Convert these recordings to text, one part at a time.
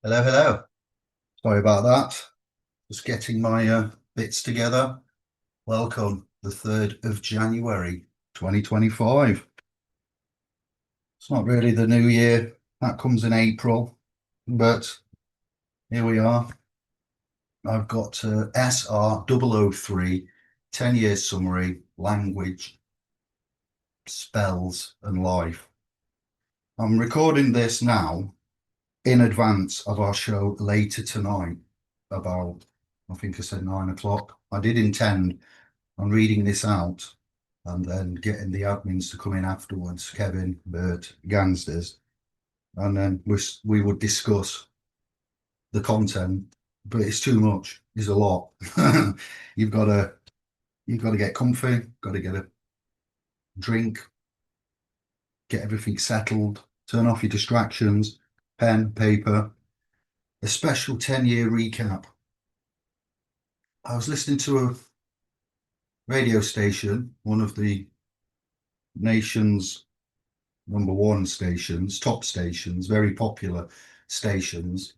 Hello, hello. Sorry about that. Just getting my bits together. Welcome, the 3rd of January, 2025. It's not really the new year. That comes in April, but here we are. I've got SR003, 10-year summary, language, spells, and life. I'm recording this now in advance of our show later tonight, about, I think I said 9 o'clock. I did intend on reading this out and then getting the admins to come in afterwards, Kevin, Bert, Gangsters, and then we would discuss the content. But it's too much. It's a lot. You've got to get comfy. Got to get a drink, get everything settled, turn off your distractions, pen, paper. A special 10-year recap. I was listening to a radio station, one of the nation's #1 stations, top stations, very popular stations.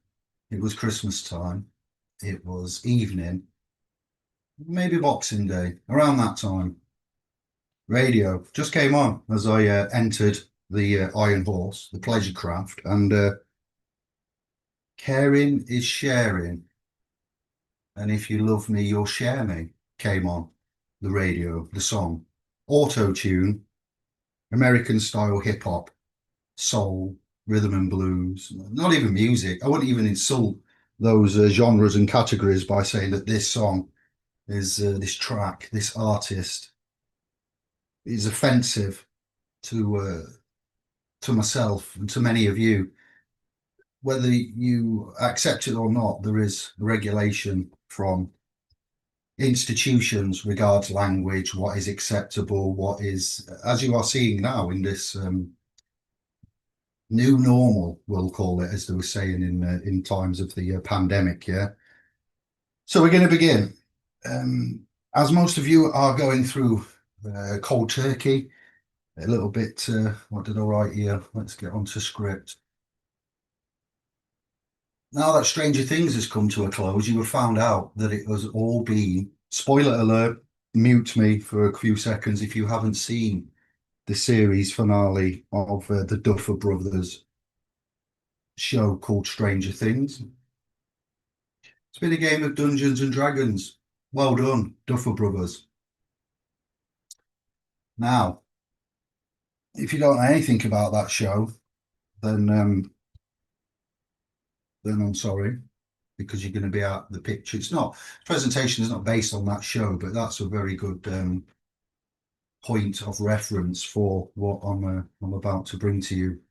It was Christmas time. It was evening, maybe Boxing Day, around that time. Radio just came on as I entered the Iron Horse, the pleasure craft, and caring is sharing. And if you love me, you'll share me came on the radio, the song. Auto tune, American style hip hop, soul, rhythm and blues, not even music. I wouldn't even insult those genres and categories by saying that this song is this track, this artist is offensive to myself and to many of you. Whether you accept it or not, there is regulation from institutions regards language, what is acceptable, what is, as you are seeing now in this new normal, we'll call it, as they were saying in times of the pandemic. Yeah. So we're going to begin. As most of you are going through cold turkey, a little bit. What did I write here? Let's get on to script. Now that Stranger Things has come to a close, you have found out that it has all been, spoiler alert, mute me for a few seconds if you haven't seen the series finale of the Duffer Brothers show called Stranger Things. It's been a game of Dungeons and Dragons. Well done, Duffer Brothers. Now, if you don't know anything about that show, then I'm sorry, because you're going to be out the picture. It's not, presentation is not based on that show, but that's a very good point of reference for what I'm about to bring to you.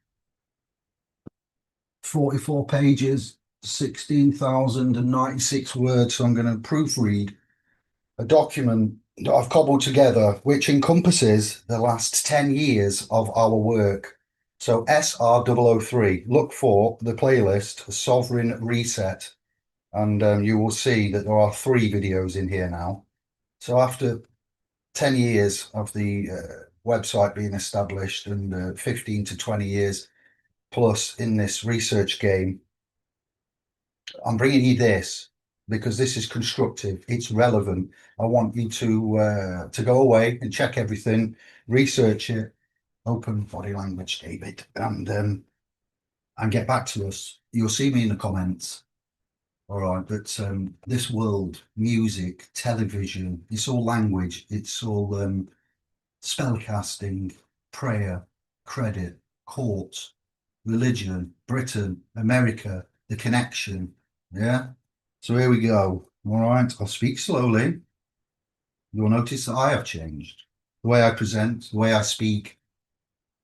44 pages, 16,096 words. So I'm going to proofread a document that I've cobbled together, which encompasses the last 10 years of our work. So SR003, look for the playlist Sovereign Reset, and you will see that there are 3 videos in here now. So after 10 years of the website being established and 15 to 20 years plus in this research game, I'm bringing you this because this is constructive. It's relevant. I want you to go away and check everything, research it, open body language, David, and get back to us. You'll see me in the comments. All right, but this world, music, television, it's all language. It's all spellcasting, prayer, credit, court, religion, Britain, America, the connection. Yeah. So here we go. All right. I'll speak slowly. You'll notice that I have changed the way I present, the way I speak.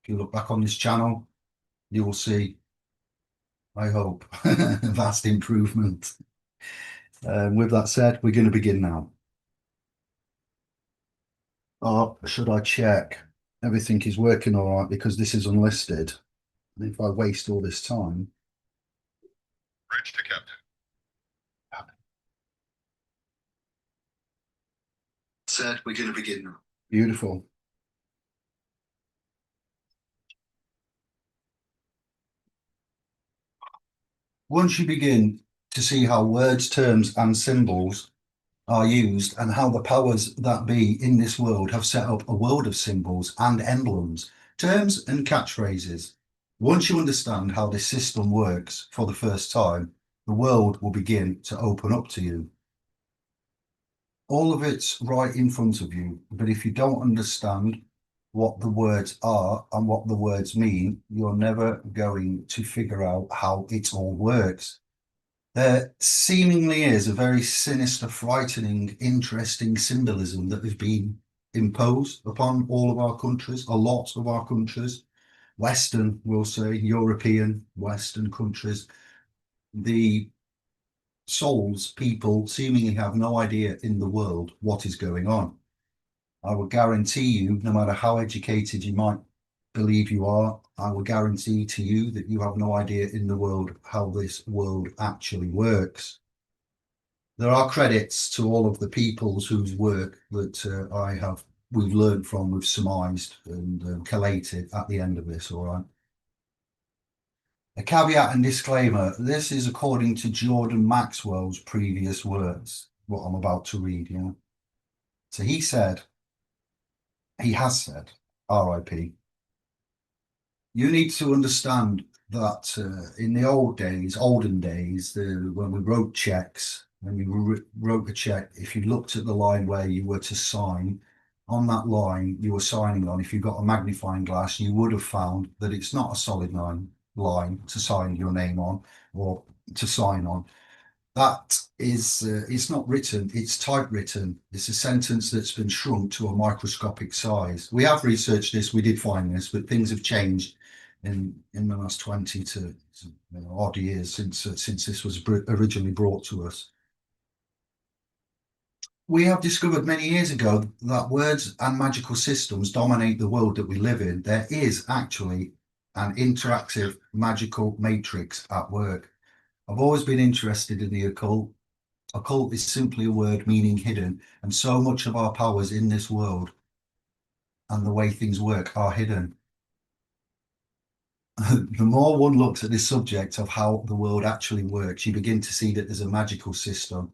If you look back on this channel, you will see, I hope, vast improvement. With that said, we're going to begin now. Or should I check everything is working all right, because this is unlisted? And if I waste all this time. Bridge to Captain. Said we're going to begin now. Beautiful. Once you begin to see how words, terms, and symbols are used and how the powers that be in this world have set up a world of symbols and emblems, terms, and catchphrases, once you understand how this system works for the first time, the world will begin to open up to you. All of it's right in front of you, but if you don't understand what the words are and what the words mean, you're never going to figure out how it all works. There seemingly is a very sinister, frightening, interesting symbolism that has been imposed upon all of our countries, a lot of our countries, Western, we'll say, European, Western countries. The souls, people seemingly have no idea in the world what is going on. I will guarantee you, no matter how educated you might believe you are, I will guarantee to you that you have no idea in the world how this world actually works. There are credits to all of the peoples whose work that we've learned from, we've surmised and collated at the end of this, all right? A caveat and disclaimer, this is according to Jordan Maxwell's previous words, what I'm about to read, you know. So he has said, RIP, you need to understand that in the olden days, when we wrote checks, when you wrote a check, if you looked at the line where you were to sign, on that line you were signing on, if you got a magnifying glass, you would have found that it's not a solid line to sign your name on or to sign on. That is, it's not written, it's typewritten. It's a sentence that's been shrunk to a microscopic size. We have researched this, we did find this, but things have changed in the last 20 to odd years since this was originally brought to us. We have discovered many years ago that words and magical systems dominate the world that we live in. There is actually an interactive magical matrix at work. I've always been interested in the occult. Occult is simply a word meaning hidden, and so much of our powers in this world and the way things work are hidden. The more one looks at this subject of how the world actually works, you begin to see that there's a magical system,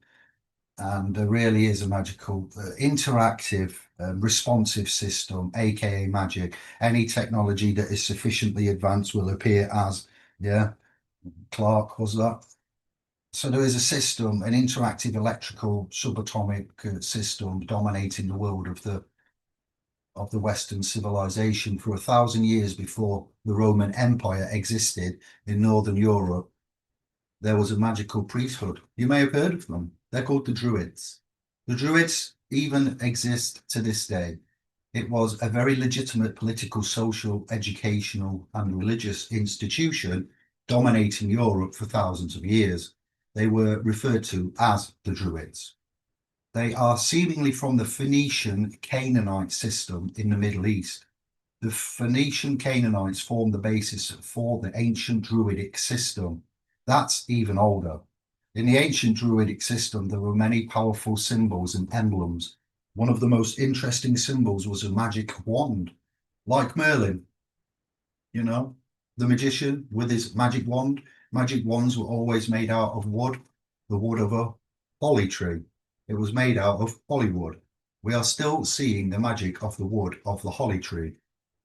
and there really is a magical, interactive, responsive system, aka magic. Any technology that is sufficiently advanced will appear as, yeah, Clark was that. So there is a system, an interactive electrical subatomic system dominating the world of the Western civilization for 1,000 years before the Roman Empire existed in Northern Europe. There was a magical priesthood. You may have heard of them. They're called the Druids. The Druids even exist to this day. It was a very legitimate political, social, educational, and religious institution dominating Europe for thousands of years. They were referred to as the Druids. They are seemingly from the Phoenician Canaanite system in the Middle East. The Phoenician Canaanites formed the basis for the ancient Druidic system. That's even older. In the ancient Druidic system, there were many powerful symbols and emblems. One of the most interesting symbols was a magic wand, like Merlin, you know, the magician with his magic wand. Magic wands were always made out of wood, the wood of a holly tree. It was made out of Hollywood. We are still seeing the magic of the wood of the holly tree.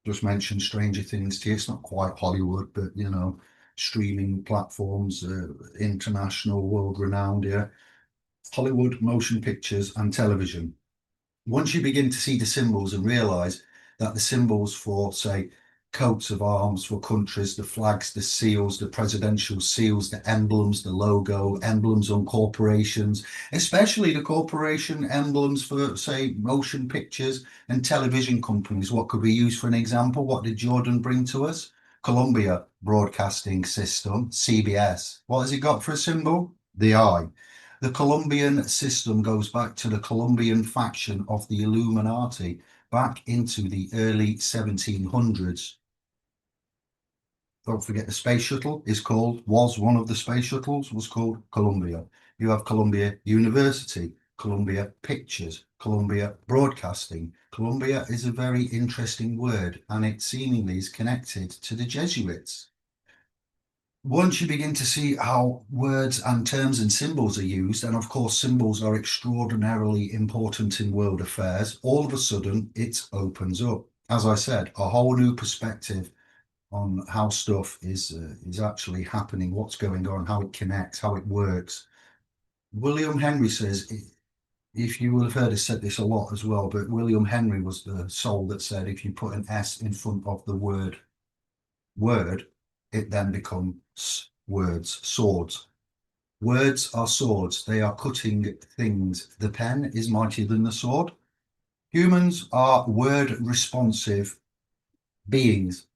Just mentioned Stranger Things to you. It's not quite Hollywood, but you know, streaming platforms, international, world renowned, yeah. Hollywood, motion pictures, and television. Once you begin to see the symbols and realize that the symbols for, say, coats of arms for countries, the flags, the seals, the presidential seals, the emblems, the logo, emblems on corporations, especially the corporation emblems for, say, motion pictures and television companies. What could we use for an example? What did Jordan bring to us? Columbia Broadcasting System, CBS. What has it got for a symbol? The eye. The Colombian system goes back to the Colombian faction of the Illuminati, back into the early 1700s. Don't forget the space shuttle was one of the space shuttles, was called Columbia. You have Columbia University, Columbia Pictures, Columbia Broadcasting. Columbia is a very interesting word, and it seemingly is connected to the Jesuits. once you begin to see how words and terms and symbols are used, and of course symbols are extraordinarily important in world affairs, all of a sudden it opens up, as I said, a whole new perspective on how stuff is actually happening, what's going on, how it connects, how it works. William Henry says, if you will have heard us said this a lot as well, but William Henry was the soul that said if you put an S in front of the word it then becomes words, swords. Words are swords. They are cutting things. The pen is mightier than the sword. Humans are word responsive beings.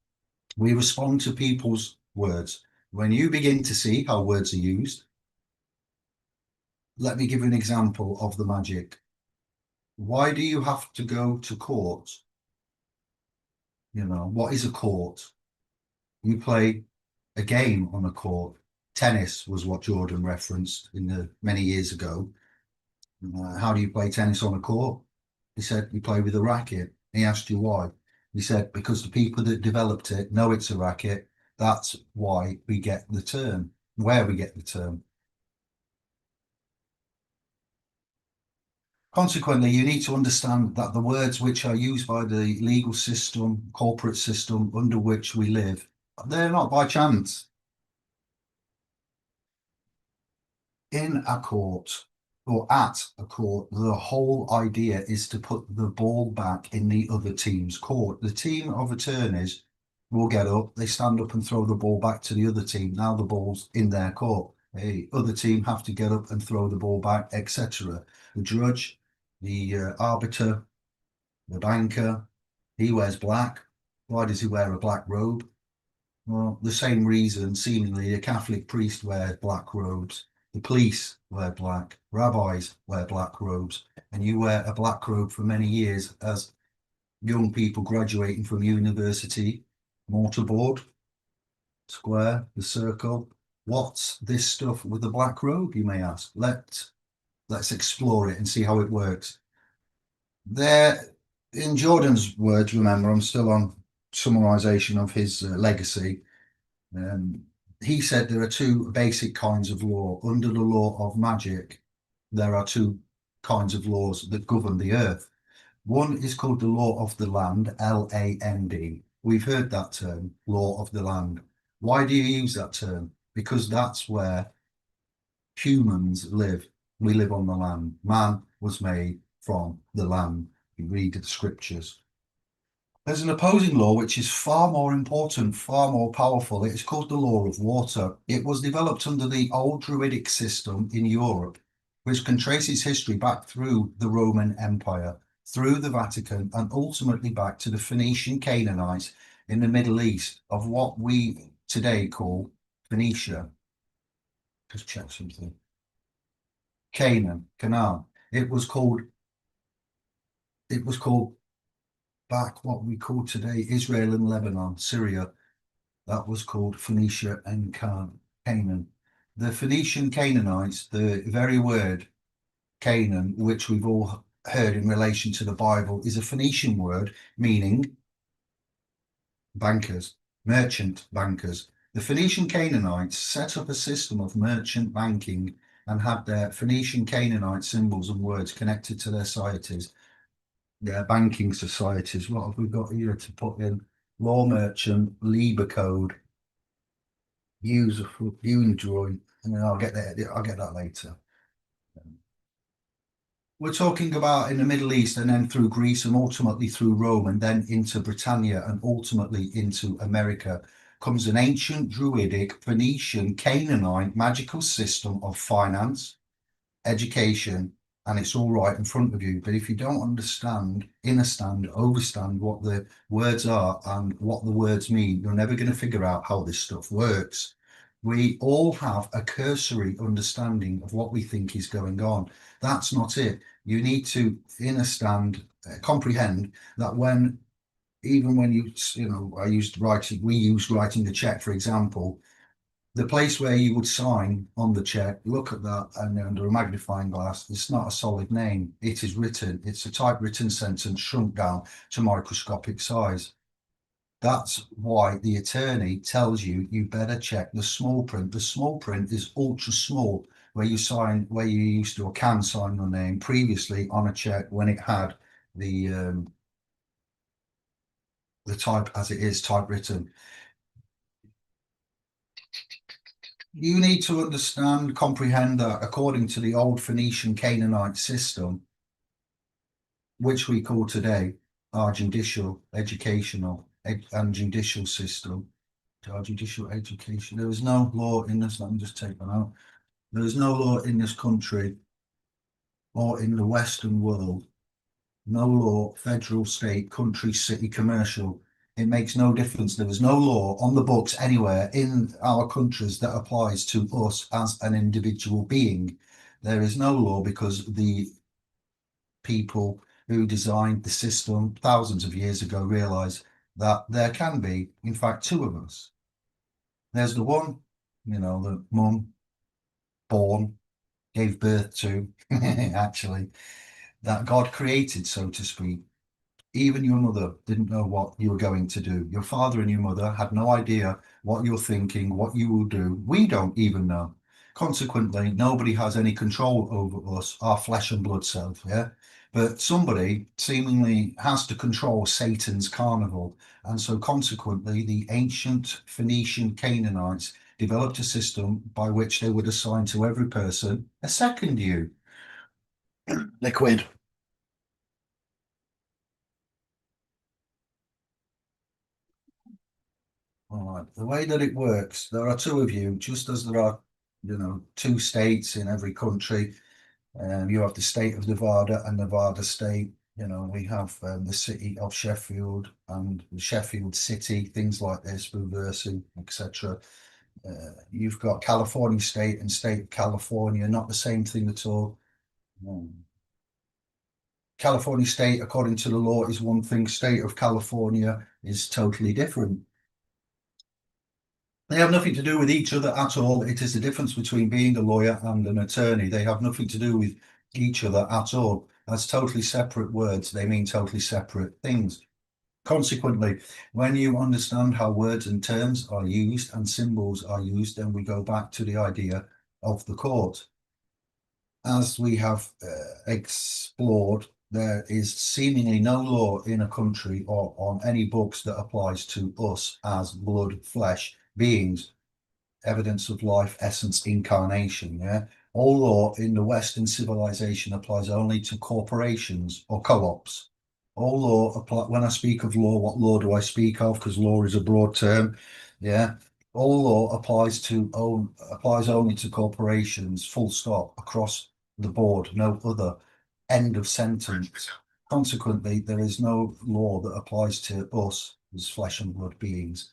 We respond to people's words. When you begin to see how words are used, let me give you an example of the magic. Why do you have to go to court? You know, what is a court? You play a game on a court. Tennis was what Jordan referenced in the many years ago. How do you play tennis on a court? He said, you play with a racket. He asked you why. He said, because the people that developed it know it's a racket. That's why we get the term, where we get the term. Consequently, you need to understand that the words which are used by the legal system, corporate system under which we live, they're not by chance. In a court or at a court, the whole idea is to put the ball back in the other team's court. The team of attorneys will get up, they stand up and throw the ball back to the other team. Now the ball's in their court. The other team have to get up and throw the ball back, etc. The judge, the arbiter, the banker, he wears black. Why does he wear a black robe? Well, the same reason, seemingly, a Catholic priest wears black robes. The police wear black. Rabbis wear black robes. And you wear a black robe for many years as young people graduating from university. Mortarboard, square, the circle. What's this stuff with the black robe, you may ask? Let's explore it and see how it works. There, in Jordan's words, remember, I'm still on summarization of his legacy. He said there are two basic kinds of law. Under the law of magic, there are two kinds of laws that govern the earth. One is called the law of the land, L-A-N-D. We've heard that term, law of the land. Why do you use that term? Because that's where humans live. We live on the land. Man was made from the land. You read the scriptures. There's an opposing law which is far more important, far more powerful. It's called the law of water. It was developed under the old Druidic system in Europe, which can trace its history back through the Roman Empire, through the Vatican, and ultimately back to the Phoenician Canaanites in the Middle East of what we today call Phoenicia. Just check something. Canaan. It was called back what we call today Israel and Lebanon, Syria. That was called Phoenicia and Canaan. The Phoenician Canaanites, the very word Canaan, which we've all heard in relation to the Bible, is a Phoenician word meaning bankers, merchant bankers. The Phoenician Canaanites set up a system of merchant banking and had their Phoenician Canaanite symbols and words connected to their societies. Their banking societies. What have we got here to put in? Law merchant, Lieber code, user for viewing drawing, and then I'll get that later. We're talking about in the Middle East and then through Greece and ultimately through Rome and then into Britannia and ultimately into America comes an ancient Druidic Phoenician Canaanite magical system of finance, education, and it's all right in front of you. But if you don't understand, overstand what the words are and what the words mean, you're never going to figure out how this stuff works. We all have a cursory understanding of what we think is going on. That's not it. You need to comprehend that even when we used writing the check, for example, the place where you would sign on the check, look at that, and under a magnifying glass, it's not a solid name. It is written. It's a typewritten sentence shrunk down to microscopic size. That's why the attorney tells you you better check the small print. The small print is ultra small, where you used to or can sign your name previously on a check when it had the type as it is typewritten. You need to understand, comprehend that according to the old Phoenician Canaanite system, which we call today our judicial, educational, and judicial system, our judicial education. There is no law in this. Let me just take that out. There is no law in this country or in the Western world. No law, federal, state, country, city, commercial. It makes no difference. There is no law on the books anywhere in our countries that applies to us as an individual being. There is no law because the people who designed the system thousands of years ago realized that there can be, in fact, two of us. There's the one, the mum, born, gave birth to, actually, that God created, so to speak. Even your mother didn't know what you were going to do. Your father and your mother had no idea what you're thinking, what you will do. We don't even know. Consequently, nobody has any control over us, our flesh and blood self, yeah? But somebody seemingly has to control Satan's carnival. And so consequently, the ancient Phoenician Canaanites developed a system by which they would assign to every person a second you. Liquid. All right. The way that it works, there are two of you, just as there are, two states in every country. You have the state of Nevada and Nevada state. We have the city of Sheffield and the Sheffield city, things like this, reversing, etc. You've got California state and state of California, not the same thing at all. California state, according to the law, is one thing. State of California is totally different. They have nothing to do with each other at all. It is the difference between being a lawyer and an attorney. They have nothing to do with each other at all. As totally separate words, they mean totally separate things. Consequently, when you understand how words and terms are used and symbols are used, then we go back to the idea of the court. As we have explored, there is seemingly no law in a country or on any books that applies to us as blood, flesh beings, evidence of life, essence, incarnation. Yeah, all law in the Western civilization applies only to corporations or co-ops. All law apply. When I speak of law, what law do I speak of? Because law is a broad term. Yeah, all law applies only to corporations. Full stop. Across the board. No other. End of sentence. Consequently, there is no law that applies to us as flesh and blood beings.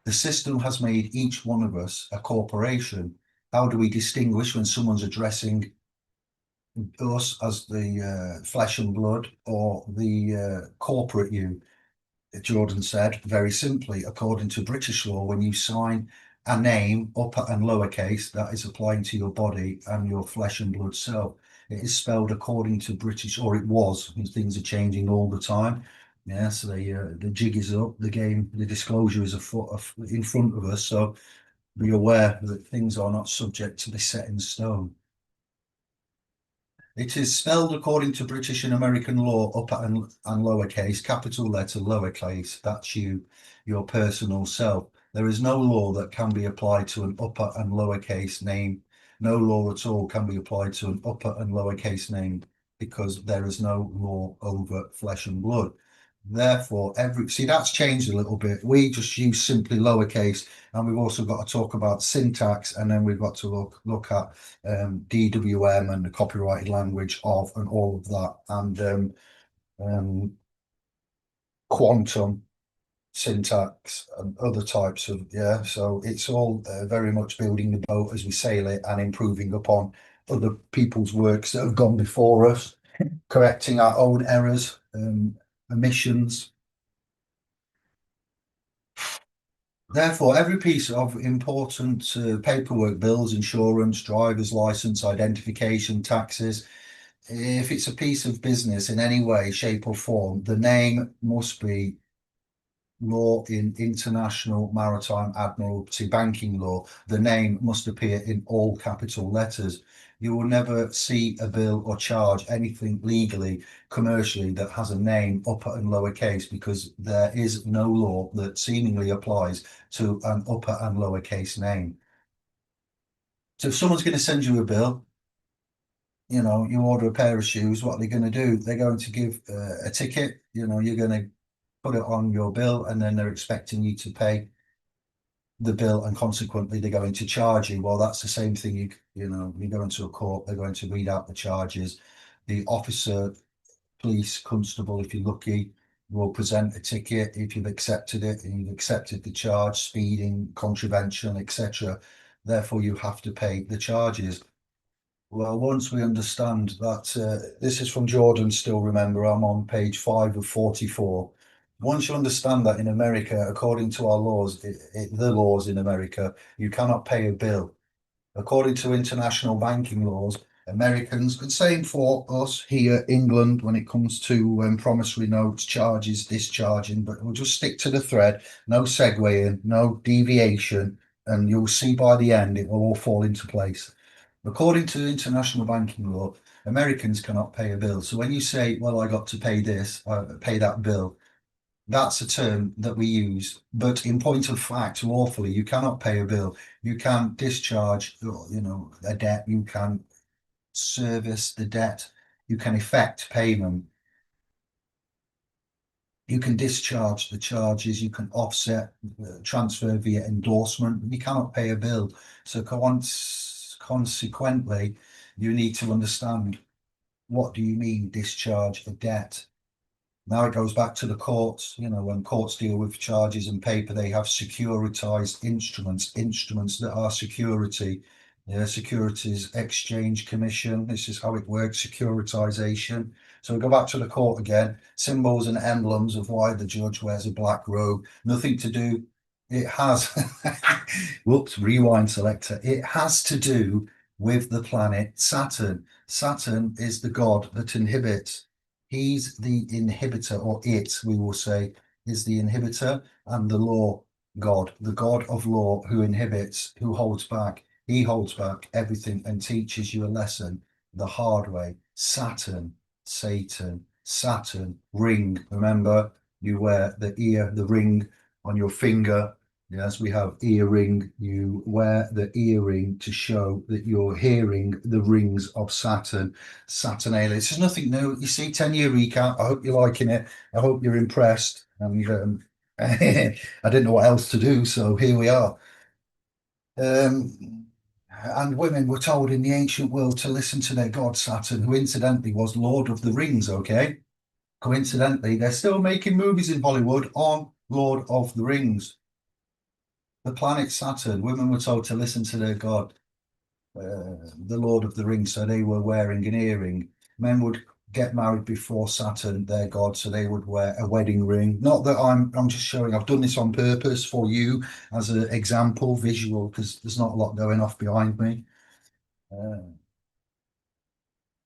The system has made each one of us a corporation. How do we distinguish when someone's addressing us as the flesh and blood or the corporate you? Jordan said very simply, according to British law, when you sign a name, upper and lowercase, that is applying to your body and your flesh and blood self. It is spelled according to British, or it was, and things are changing all the time. Yeah, so the jig is up, the game, the disclosure is in front of us. So be aware that things are not subject to be set in stone. It is spelled according to British and American law, upper and lowercase, capital letter, lowercase. That's you, your personal self. There is no law that can be applied to an upper and lowercase name. No law at all can be applied to an upper and lowercase name because there is no law over flesh and blood. Therefore, that's changed a little bit. We just use simply lowercase, and we've also got to talk about syntax, and then we've got to look at DWM and the copyrighted language of and all of that, and quantum syntax and other types of so it's all very much building the boat as we sail it and improving upon other people's works that have gone before us, correcting our own errors, omissions. Therefore, every piece of important paperwork, bills, insurance, driver's license, identification, taxes, if it's a piece of business in any way, shape or form, the name must be law in international maritime admiralty banking law, the name must appear in all capital letters. You will never see a bill or charge anything legally, commercially, that has a name upper and lowercase, because there is no law that seemingly applies to an upper and lowercase name. So if someone's going to send you a bill, you know, you order a pair of shoes, what are they going to do? They're going to give a ticket, you know, you're going to put it on your bill, and then they're expecting you to pay the bill, and consequently they're going to charge you. Well, that's the same thing. You know, you go into a court, they're going to read out the charges. The officer, police constable, if you're lucky, will present a ticket if you've accepted it and you've accepted the charge, speeding, contravention, etc. Therefore, you have to pay the charges. Well, once we understand that, this is from Jordan, still remember, I'm on page 5 of 44. Once you understand that in America, according to our laws, the laws in America, you cannot pay a bill. According to international banking laws, Americans, and same for us here, England, when it comes to promissory notes, charges, discharging, but we'll just stick to the thread, no segueing, no deviation, and you'll see by the end it will all fall into place. According to international banking law, Americans cannot pay a bill. So when you say, well, I got to pay this, pay that bill, that's a term that we use. But in point of fact, lawfully, you cannot pay a bill. You can discharge, you know, a debt. You can service the debt. You can effect payment. You can discharge the charges. You can offset, transfer via endorsement. You cannot pay a bill. So consequently, you need to understand, what do you mean discharge a debt? Now it goes back to the courts. You know, when courts deal with charges and paper, they have securitized instruments that are security. Yeah, Securities Exchange Commission. This is how it works, securitization. So we go back to the court again. Symbols and emblems of why the judge wears a black robe. Nothing to do. It has, whoops, rewind selector. It has to do with the planet Saturn. Saturn is the god that inhibits. He's the inhibitor, or it, we will say, is the inhibitor, and the law god, the god of law, who inhibits, who holds back. He holds back everything and teaches you a lesson the hard way. Saturn, Satan, Saturn, ring. Remember, you wear the ring on your finger. Yes, we have earring. You wear the earring to show that you're hearing the rings of Saturn. Saturnalia. This is nothing new. You see, 10-year recap. I hope you're liking it. I hope you're impressed. And I didn't know what else to do, so here we are. And women were told in the ancient world to listen to their god Saturn, who incidentally was Lord of the Rings, okay? Coincidentally, they're still making movies in Hollywood on Lord of the Rings. The planet Saturn, women were told to listen to their god, the Lord of the Rings, so they were wearing an earring. Men would get married before Saturn, their god, so they would wear a wedding ring. Not that I'm just showing, I've done this on purpose for you as an example, visual, because there's not a lot going off behind me.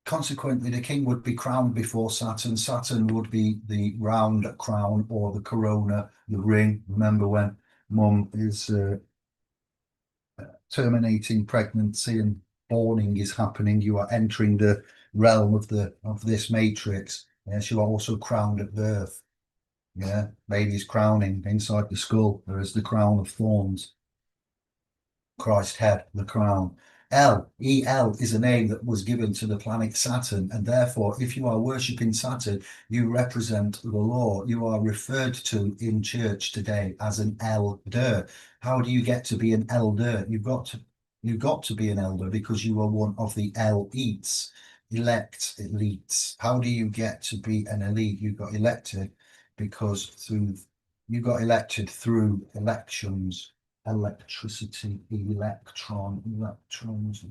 Consequently, the king would be crowned before Saturn. Saturn would be the round crown, or the corona, the ring. Remember when mum is terminating pregnancy and spawning is happening, you are entering the realm of this matrix. Yes, you are also crowned at birth. Yeah, baby's crowning inside the skull. There is the crown of thorns. Christ's head, the crown. El is a name that was given to the planet Saturn, and therefore, if you are worshipping Saturn, you represent the law. You are referred to in church today as an elder. How do you get to be an elder? You've got to be an elder because you are one of the elites, elites. How do you get to be an elite? You got elected because you got elected through elections. Electricity, electrons,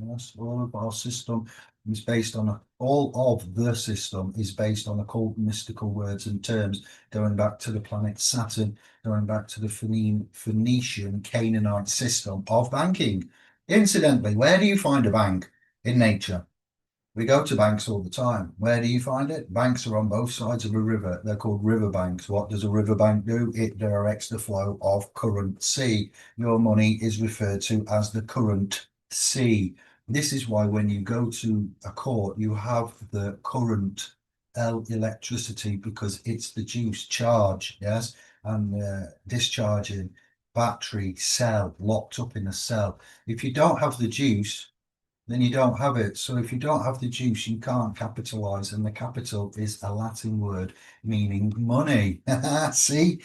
yes, all of our system is based on all of the system is based on occult mystical words and terms, going back to the planet Saturn, going back to the Phoenician Canaanite system of banking. Incidentally, where do you find a bank in nature? We go to banks all the time. Where do you find it? Banks are on both sides of a river. They're called river banks. What does a river bank do? It directs the flow of currency. Your money is referred to as the currency. This is why when you go to a court, you have the current electricity, because it's the juice charge, yes, and discharging battery cell locked up in a cell. If you don't have the juice, then you don't have it. So if you don't have the juice, you can't capitalize. And the capital is a Latin word meaning money. See,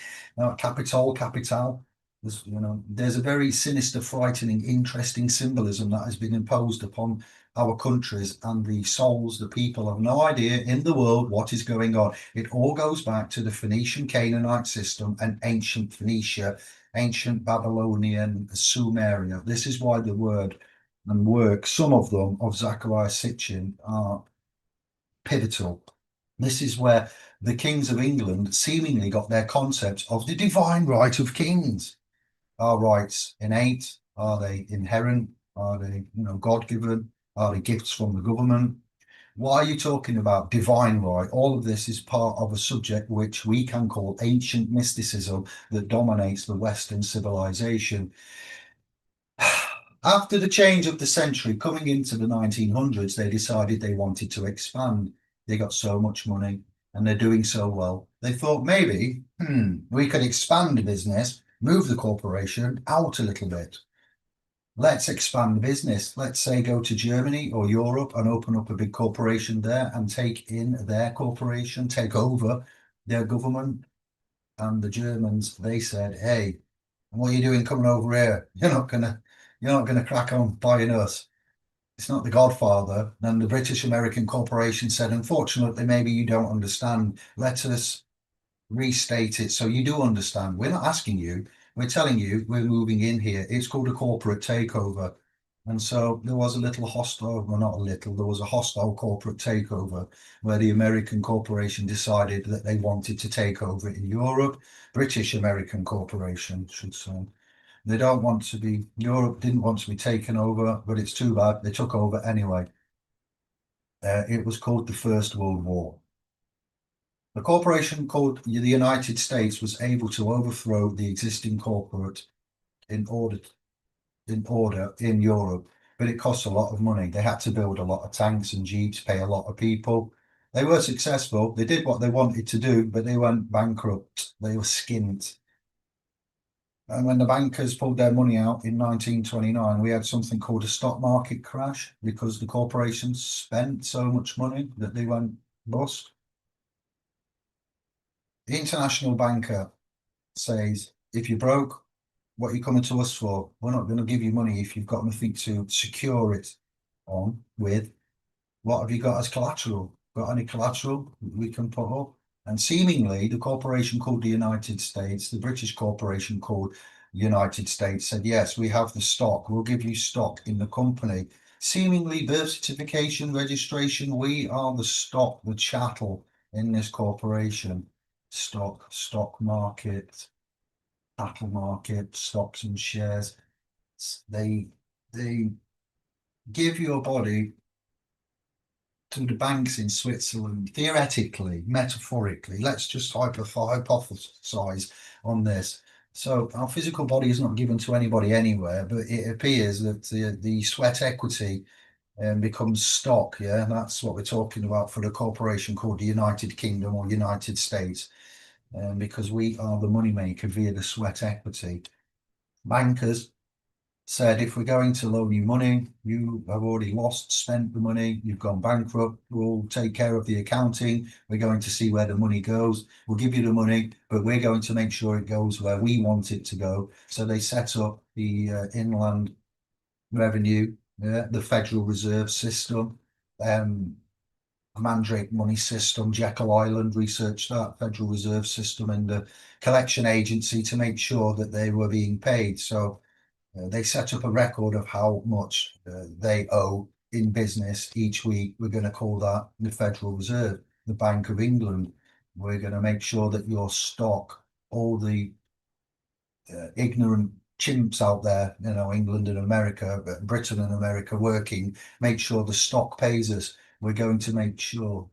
capital. There's a very sinister, frightening, interesting symbolism that has been imposed upon our countries and the souls. The people have no idea in the world what is going on. It all goes back to the Phoenician Canaanite system and ancient Phoenicia, ancient Babylonian, Sumeria. This is why the word and work, some of them of Zachariah Sitchin, are pivotal. This is where the kings of England seemingly got their concept of the divine right of kings. Are rights innate? Are they inherent? Are they, God-given? Are they gifts from the government? Why are you talking about divine right? All of this is part of a subject which we can call ancient mysticism that dominates the Western civilization. After the change of the century, coming into the 1900s, they decided they wanted to expand. They got so much money and they're doing so well. They thought maybe, we could expand the business, move the corporation out a little bit. Let's expand the business. Let's say go to Germany or Europe and open up a big corporation there and take in their corporation, take over their government. And the Germans, they said, hey, what are you doing coming over here? You're not gonna crack on buying us. It's not the Godfather. And the British American Corporation said, unfortunately, maybe you don't understand. Let us restate it so you do understand. We're not asking you. We're telling you we're moving in here. It's called a corporate takeover. And so there was a little hostile, well, not a little, there was a hostile corporate takeover where the American corporation decided that they wanted to take over in Europe. British American Corporation, should say. They don't want to be, Europe didn't want to be taken over, but it's too bad. They took over anyway. It was called the First World War. The corporation called the United States was able to overthrow the existing corporate in order in Europe, but it cost a lot of money. They had to build a lot of tanks and jeeps, pay a lot of people. They were successful. They did what they wanted to do, but they went bankrupt. They were skint. And when the bankers pulled their money out in 1929, we had something called a stock market crash because the corporations spent so much money that they went bust. The international banker says, if you're broke, what are you coming to us for? We're not going to give you money if you've got nothing to secure it on with. What have you got as collateral? Got any collateral we can put up? And seemingly, the corporation called the United States, the British corporation called United States, said, yes, we have the stock. We'll give you stock in the company. Seemingly, birth certification, registration, we are the stock, the chattel in this corporation. Stock market, cattle market, stocks and shares. They give your body to the banks in Switzerland, theoretically, metaphorically. Let's just hypothesize on this. So our physical body is not given to anybody anywhere, but it appears that the sweat equity becomes stock. Yeah, that's what we're talking about for the corporation called the United Kingdom or United States, because we are the moneymaker via the sweat equity. Bankers said, if we're going to loan you money, you have already spent the money, you've gone bankrupt, we'll take care of the accounting, we're going to see where the money goes, we'll give you the money, but we're going to make sure it goes where we want it to go. So they set up the inland revenue, the Federal Reserve System, Mandrake money system. Jekyll Island researched that Federal Reserve System and the collection agency to make sure that they were being paid. So they set up a record of how much they owe in business each week. We're going to call that the Federal Reserve, the Bank of England. We're going to make sure that your stock, all the ignorant chimps out there, England and America, Britain and America working, make sure the stock pays us. we're going to make sure.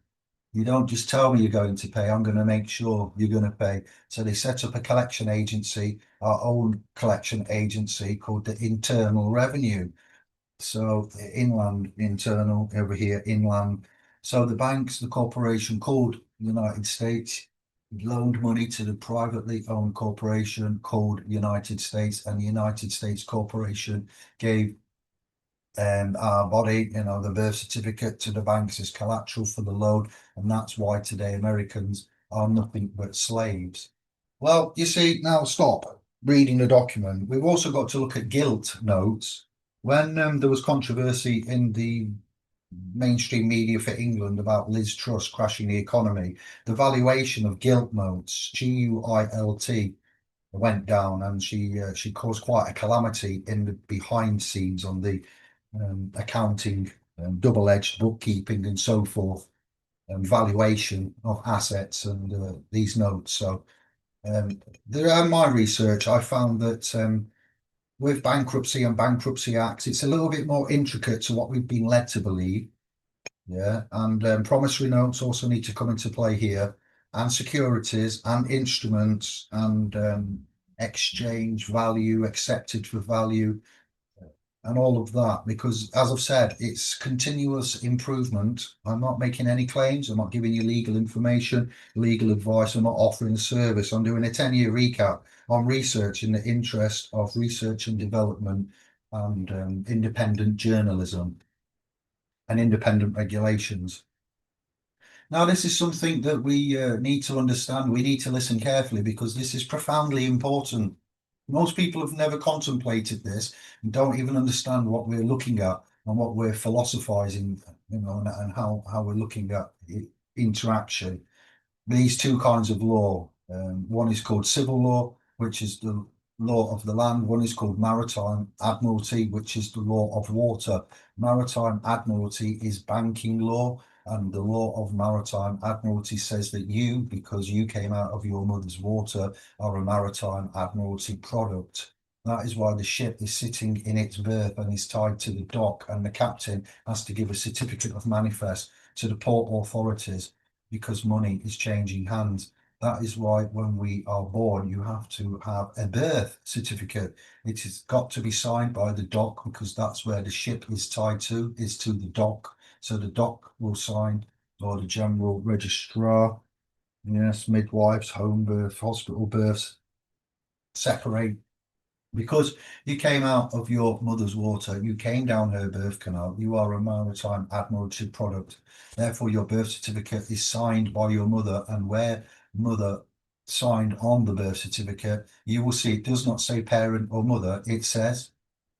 You don't just tell me you're going to pay, I'm going to make sure you're going to pay. So they set up a collection agency, our own collection agency called the Internal Revenue. So inland, internal, over here, inland. So the banks, the corporation called United States, loaned money to the privately owned corporation called United States, and the United States Corporation gave our body, the birth certificate to the banks as collateral for the loan. And that's why today Americans are nothing but slaves. Well, you see, now stop reading the document. We've also got to look at gilt notes. When there was controversy in the mainstream media for England about Liz Truss crashing the economy, the valuation of gilt notes, GUILT, went down, and she caused quite a calamity in the behind scenes on the accounting, double-edged bookkeeping and so forth, and valuation of assets and these notes. So in my research, I found that with bankruptcy and bankruptcy acts, it's a little bit more intricate to what we've been led to believe. Yeah, and promissory notes also need to come into play here, and securities and instruments and exchange value, accepted for value, and all of that, because as I've said, it's continuous improvement. I'm not making any claims. I'm not giving you legal information, legal advice. I'm not offering a service. I'm doing a 10-year recap on research in the interest of research and development and independent journalism and independent regulations. Now, this is something that we need to understand. We need to listen carefully because this is profoundly important. Most people have never contemplated this and don't even understand what we're looking at and what we're philosophizing, and how we're looking at interaction. These two kinds of law. One is called civil law, which is the law of the land. One is called maritime admiralty, which is the law of water. Maritime admiralty is banking law, and the law of maritime admiralty says that you, because you came out of your mother's water, are a maritime admiralty product. That is why the ship is sitting in its berth and is tied to the dock, and the captain has to give a certificate of manifest to the port authorities because money is changing hands. That is why when we are born, you have to have a birth certificate. It has got to be signed by the dock because that's where the ship is tied to, is to the dock. So the dock will sign, or the general registrar. Yes, midwives, home birth, hospital births separate. Because you came out of your mother's water, you came down her birth canal, you are a maritime admiralty product. Therefore, your birth certificate is signed by your mother, and where mother signed on the birth certificate, you will see it does not say parent or mother, it says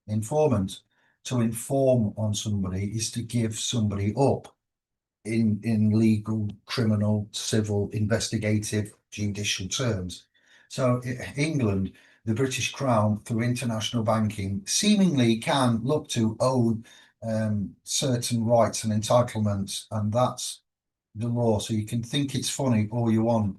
informant. To inform on somebody is to give somebody up in legal, criminal, civil, investigative, judicial terms. So England, the British Crown, through international banking, seemingly can look to own certain rights and entitlements, and that's the law. So you can think it's funny all you want.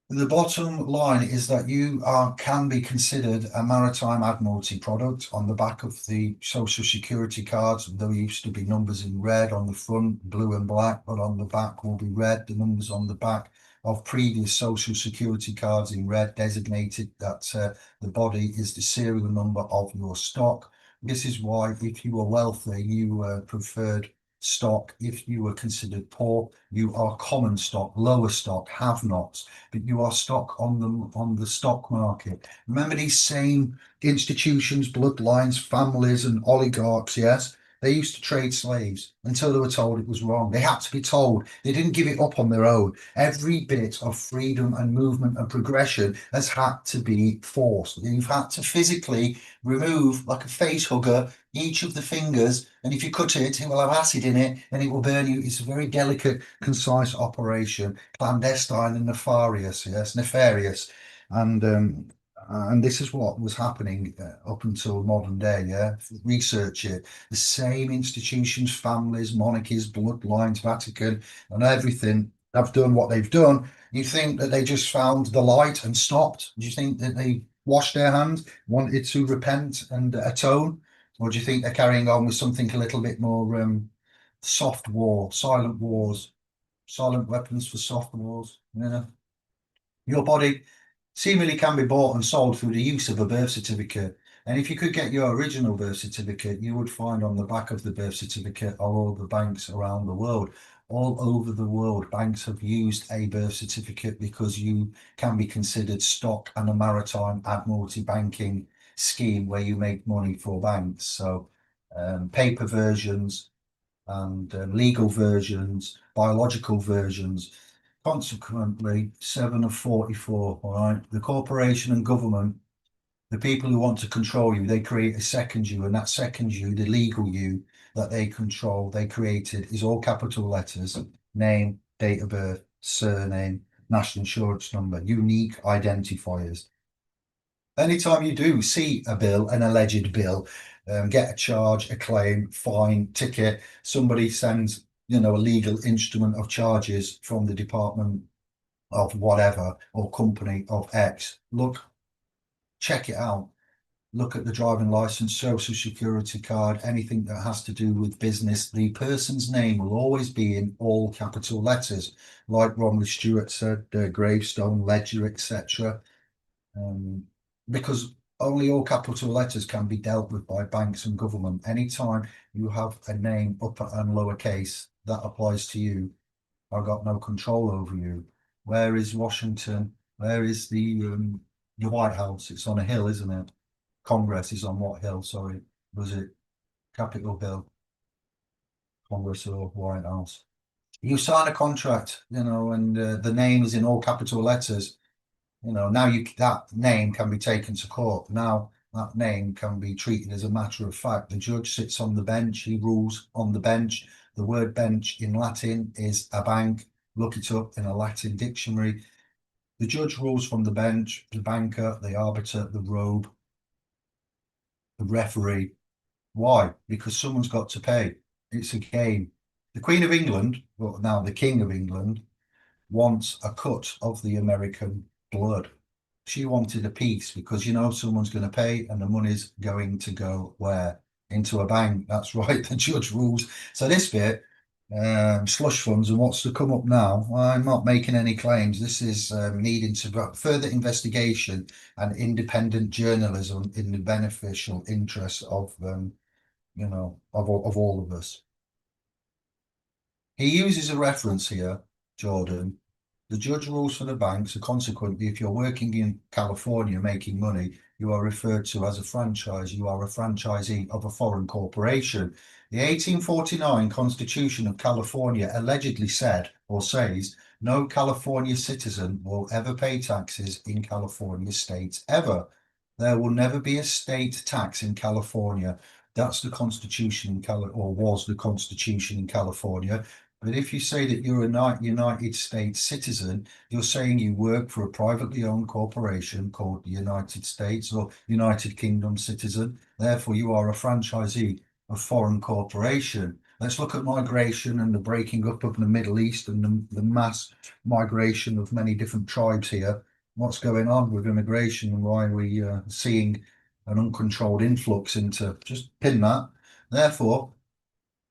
The bottom line is that you can be considered a maritime admiralty product. On the back of the social security cards, there used to be numbers in red on the front, blue and black, but on the back will be red. The numbers on the back of previous social security cards in red designated that the body is the serial number of your stock. This is why if you were wealthy, you preferred stock. If you were considered poor, you are common stock, lower stock, have-nots, but you are stock on the stock market. Remember these same institutions, bloodlines, families, and oligarchs, yes? They used to trade slaves until they were told it was wrong. They had to be told. They didn't give it up on their own. Every bit of freedom and movement and progression has had to be forced. You've had to physically remove, like a face hugger, each of the fingers, and if you cut it, it will have acid in it and it will burn you. It's a very delicate, concise operation, clandestine and nefarious, yes, nefarious. And this is what was happening up until modern day, yeah? Research it. The same institutions, families, monarchies, bloodlines, Vatican, and everything have done what they've done. You think that they just found the light and stopped? Do you think that they washed their hands, wanted to repent and atone? Or do you think they're carrying on with something a little bit more soft war, silent wars, silent weapons for soft wars. Your body seemingly can be bought and sold through the use of a birth certificate. And if you could get your original birth certificate, you would find on the back of the birth certificate all the banks around the world. All over the world, banks have used a birth certificate because you can be considered stock and a maritime admiralty banking scheme where you make money for banks. So paper versions and legal versions, biological versions. Consequently, 7 of 44, all right? The corporation and government, the people who want to control you, they create a second you, and that second you, the legal you that they control, they created is all capital letters, name, date of birth, surname, national insurance number, unique identifiers. Anytime you do see a bill, an alleged bill, get a charge, a claim, fine, ticket, somebody sends, a legal instrument of charges from the department of whatever or company of X, look, check it out. Look at the driving license, social security card, anything that has to do with business. The person's name will always be in all capital letters, like Romley Stewart said, gravestone, ledger, etc. Because only all capital letters can be dealt with by banks and government. Anytime you have a name upper and lowercase, that applies to you. I've got no control over you. Where is Washington? Where is the White House? It's on a hill, isn't it? Congress is on what hill? Sorry, was it Capitol Hill? Congress or White House? You sign a contract, and the name is in all capital letters. Now that name can be taken to court. Now that name can be treated as a matter of fact. The judge sits on the bench. He rules on the bench. The word bench in Latin is a bank. Look it up in a Latin dictionary. The judge rules from the bench. The banker, the arbiter, the robe, the referee. Why? Because someone's got to pay. It's a game. The Queen of England, well, now the King of England, wants a cut of the American blood. She wanted a piece because someone's going to pay and the money's going to go where? Into a bank. That's right, the judge rules. So this bit, slush funds and what's to come up now, I'm not making any claims. This is needing to further investigation and independent journalism in the beneficial interest of of all of us. He uses a reference here, Jordan. The judge rules for the bank, so consequently, if you're working in California making money, you are referred to as a franchise. You are a franchisee of a foreign corporation. The 1849 Constitution of California allegedly said or says no California citizen will ever pay taxes in California state ever. There will never be a state tax in California. That's the Constitution in or was the Constitution in California. But if you say that you're a United States citizen, you're saying you work for a privately owned corporation called the United States or United Kingdom citizen. Therefore, you are a franchisee of foreign corporation. Let's look at migration and the breaking up of the Middle East and the mass migration of many different tribes here. What's going on with immigration and why we are seeing an uncontrolled influx into, just pin that. Therefore,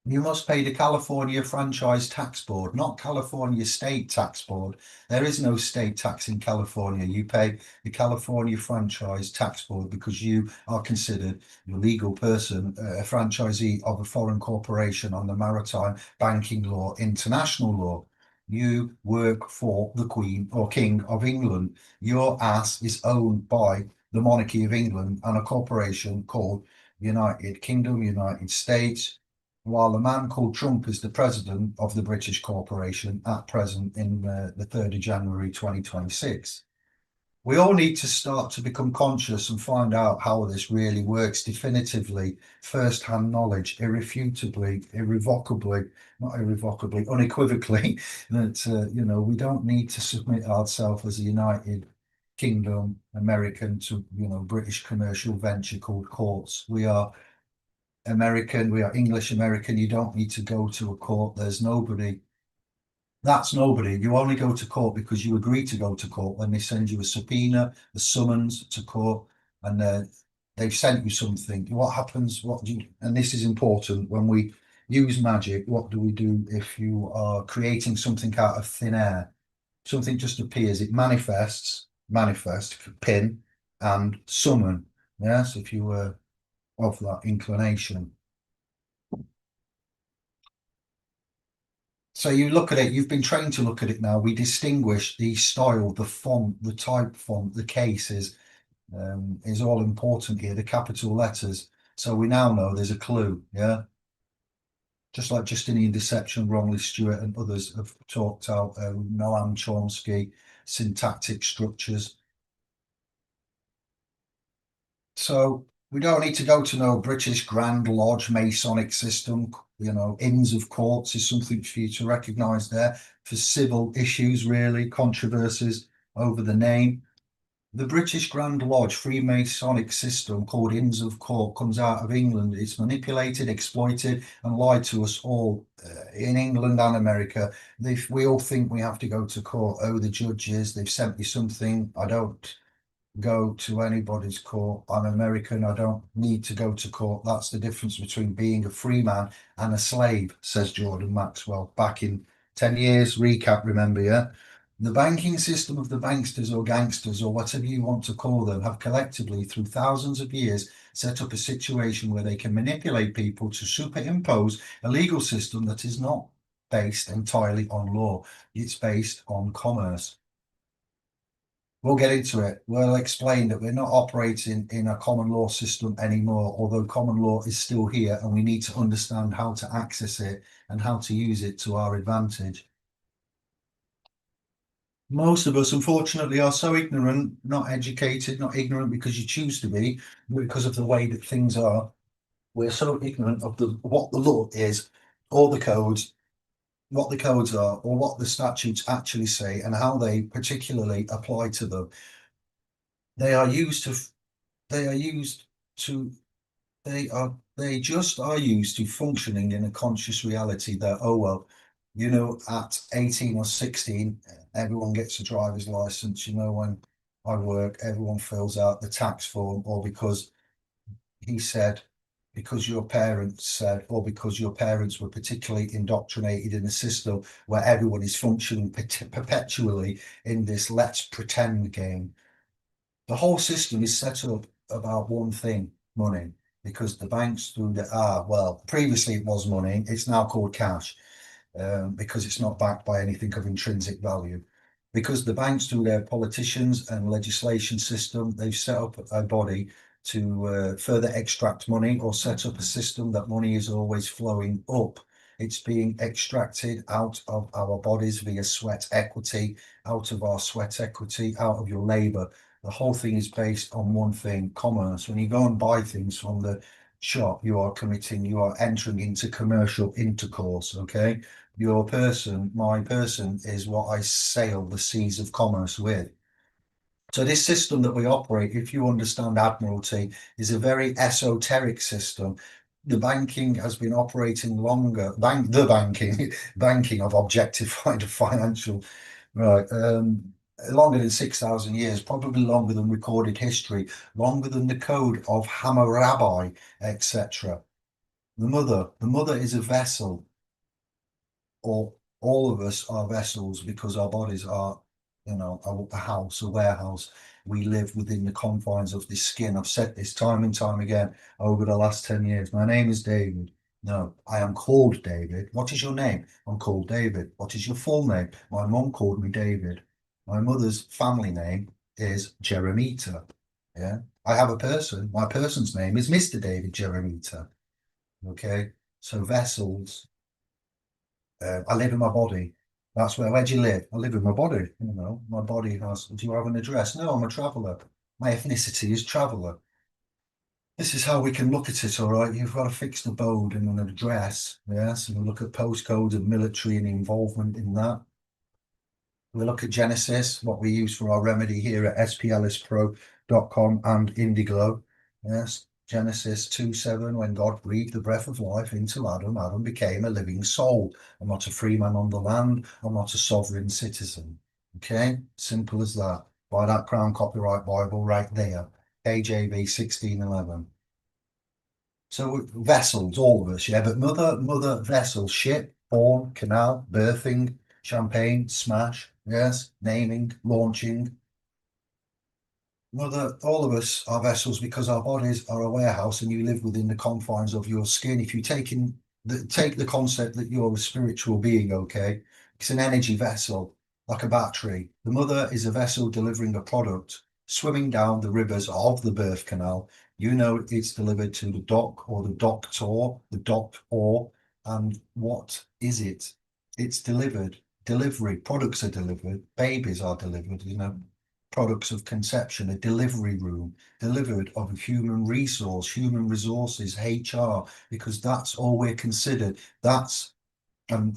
you must pay the California Franchise Tax Board, not California State Tax Board. There is no state tax in California. You pay the California Franchise Tax Board because you are considered a legal person, a franchisee of a foreign corporation on the maritime banking law, international law. You work for the Queen or King of England. Your ass is owned by the monarchy of England and a corporation called United Kingdom, United States, while a man called Trump is the president of the British corporation at present in the 3rd of January 2026. We all need to start to become conscious and find out how this really works definitively, first-hand knowledge, irrefutably, irrevocably, not irrevocably, unequivocally, that, we don't need to submit ourselves as a United Kingdom American to, British commercial venture called courts. We are American, we are English American. You don't need to go to a court. There's nobody. That's nobody. You only go to court because you agree to go to court when they send you a subpoena, a summons to court, and they've sent you something. What happens? And this is important when we use magic, what do we do if you are creating something out of thin air? Something just appears, it manifest, pin, and summon. Yes, if you were of that inclination. So you look at it, you've been trained to look at it now. We distinguish the style, the font, the type font, the cases is all important here, the capital letters. So we now know there's a clue, yeah? Just like Justinian Deception, Romilly Stewart and others have talked out, Noam Chomsky, syntactic structures. So we don't need to go to no British Grand Lodge Masonic system. You know, Inns of Courts is something for you to recognise there for civil issues, really, controversies over the name. The British Grand Lodge Freemasonic system called Inns of Court comes out of England. It's manipulated, exploited, and lied to us all in England and America. We all think we have to go to court. Oh, the judges, they've sent me something. I don't go to anybody's court. I'm American. I don't need to go to court. That's the difference between being a free man and a slave, says Jordan Maxwell back in 10 years. Recap, remember, yeah? The banking system of the banksters or gangsters or whatever you want to call them have collectively, through thousands of years, set up a situation where they can manipulate people to superimpose a legal system that is not based entirely on law. It's based on commerce. We'll get into it. We'll explain that we're not operating in a common law system anymore, although common law is still here and we need to understand how to access it and how to use it to our advantage. Most of us, unfortunately, are so ignorant, not educated, not ignorant because you choose to be, because of the way that things are. We're so ignorant of what the law is, or the codes, what the codes are, or what the statutes actually say, and how they particularly apply to them. They are used to they are used to they just are used to functioning in a conscious reality that, oh well, you know, at 18 or 16 everyone gets a driver's license. You know, when I work everyone fills out the tax form, or because he said, because your parents said, or because your parents were particularly indoctrinated in a system where everyone is functioning perpetually in this let's pretend game. The whole system is set up about one thing: money, because the banks do the well, previously it was money, it's now called cash, because it's not backed by anything of intrinsic value. Because the banks, through their politicians and legislation system, they've set up a body to further extract money, or set up a system that money is always flowing up. It's being extracted out of our bodies via sweat equity, out of our sweat equity, out of your labor. The whole thing is based on one thing: commerce. When you go and buy things from the shop, you are entering into commercial intercourse. Okay, my person is what I sail the seas of commerce with. So this system that we operate, if you understand Admiralty, is a very esoteric system. The banking has been operating longer. Banking of objectified financial, right? Longer than 6,000 years, probably longer than recorded history, longer than the code of Hammurabi, etc. The mother is a vessel, or all of us are vessels, because our bodies are, you know, a house, a warehouse. We live within the confines of this skin. I've said this time and time again over the last 10 years. My name is David. No, I am called David. What is your name? I'm called David. What is your full name? My mum called me David. My mother's family name is Jeremita. Yeah. I have a person. My person's name is Mr. David Jeremita. Okay. So vessels, I live in my body. That's where do you live? I live in my body. You know, my body has, do you have an address? No, I'm a traveller. My ethnicity is traveller. This is how we can look at it, all right? You've got a fixed abode and an address. Yes, and we look at postcodes and military and involvement in that. We look at Genesis, what we use for our remedy here at splspro.com and Indiglo. Yes, Genesis 2:7, when God breathed the breath of life into Adam, Adam became a living soul. I'm not a free man on the land. I'm not a sovereign citizen. Okay, simple as that. Buy that Crown Copyright Bible right there, KJV 1611. So vessels, all of us, yeah. But mother vessel, ship, born, canal, birthing, champagne, smash, yes, naming, launching. Mother, all of us are vessels because our bodies are a warehouse and you live within the confines of your skin. If you take the concept that you're a spiritual being, okay, it's an energy vessel, like a battery. The mother is a vessel delivering a product, swimming down the rivers of the birth canal. You know it's delivered to the dock or the doctor, the doctor, and what is it? It's delivered. Delivery, products are delivered, babies are delivered, products of conception, a delivery room, delivered of a human resource, human resources, HR, because that's all we're considered. That's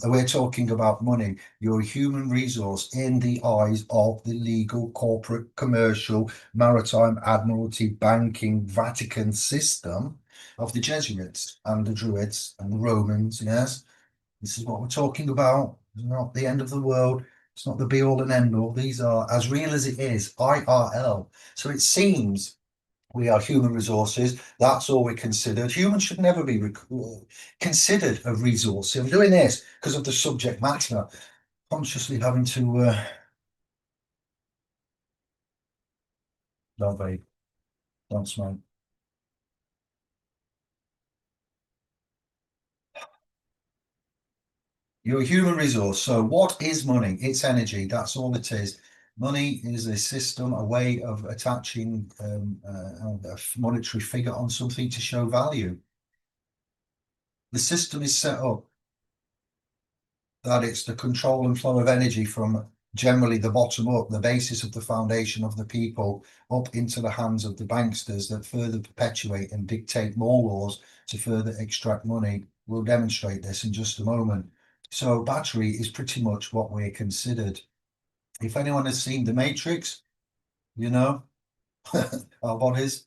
we're talking about money. You're a human resource in the eyes of the legal, corporate, commercial, maritime, admiralty, banking, Vatican system of the Jesuits and the Druids and the Romans. Yes, this is what we're talking about. It's not the end of the world. It's not the be all and end all. These are as real as it is, IRL. So it seems we are human resources. That's all we're considered. Humans should never be considered a resource. I'm doing this because of the subject matter, consciously having to, don't vape, don't smoke. You're a human resource. So what is money? It's energy. That's all it is. Money is a system, a way of attaching a monetary figure on something to show value. The system is set up that it's the control and flow of energy from generally the bottom up, the basis of the foundation of the people, up into the hands of the banksters that further perpetuate and dictate more laws to further extract money. We'll demonstrate this in just a moment. So battery is pretty much what we're considered. If anyone has seen The Matrix, you know, our bodies,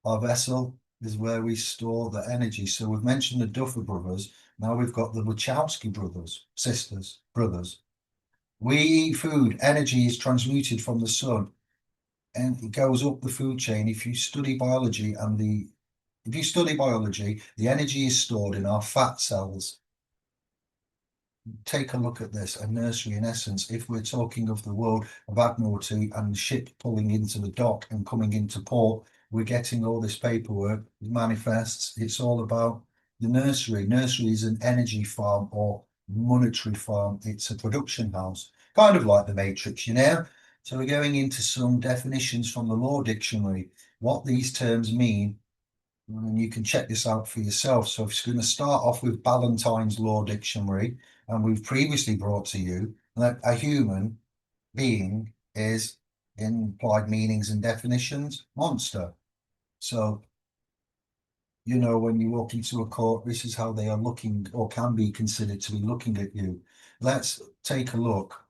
our vessel is where we store the energy. So we've mentioned the Duffer brothers. Now we've got the Wachowski brothers, sisters, brothers. We eat food. Energy is transmuted from the sun and it goes up the food chain. If you study biology, the energy is stored in our fat cells. Take a look at this, a nursery in essence. If we're talking of the world of Admiralty and the ship pulling into the dock and coming into port, we're getting all this paperwork, manifests. It's all about the nursery. Nursery is an energy farm or monetary farm. It's a production house, kind of like the Matrix, you know? So we're going into some definitions from the Law Dictionary, what these terms mean, and you can check this out for yourself. So it's going to start off with Ballantyne's Law Dictionary, and we've previously brought to you that a human being is, in implied meanings and definitions, monster. So, when you walk into a court, this is how they are looking or can be considered to be looking at you. Let's take a look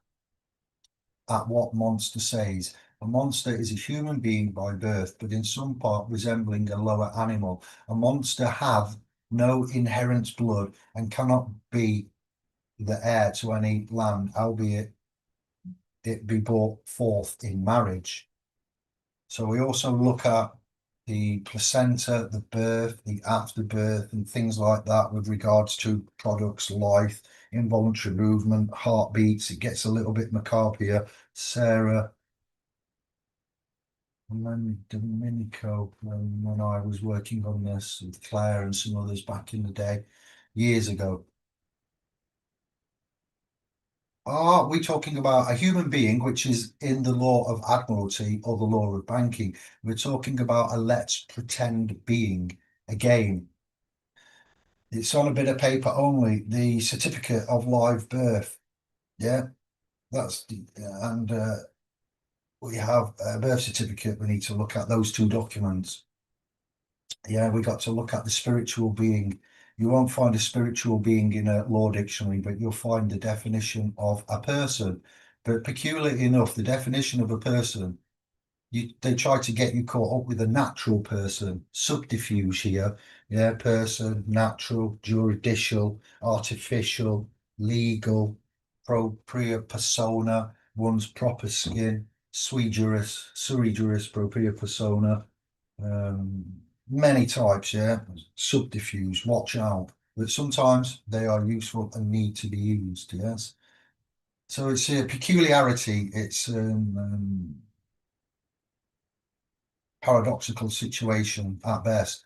at what monster says. A monster is a human being by birth, but in some part resembling a lower animal. A monster have no inherent blood and cannot be the heir to any land, albeit it be brought forth in marriage. So we also look at the placenta, the birth, the afterbirth, and things like that with regards to products, life, involuntary movement, heartbeats. It gets a little bit macabre here. Sarah and then Domenico, when I was working on this with Claire and some others back in the day, years ago. Are we talking about a human being, which is in the law of admiralty or the law of banking? We're talking about a let's pretend being. Again, it's on a bit of paper only. The certificate of live birth. Yeah, that's and we have a birth certificate. We need to look at those two documents. Yeah, we got to look at the spiritual being. You won't find a spiritual being in a law dictionary, but you'll find the definition of a person. But peculiarly enough, the definition of a person, they try to get you caught up with a natural person, subterfuge here. Yeah, person, natural, juridical, artificial, legal, propria persona, one's proper skin, sui juris propria persona. Um, many types, yeah. Subterfuge, watch out. But sometimes they are useful and need to be used, yes. So it's a peculiarity, it's paradoxical situation at best.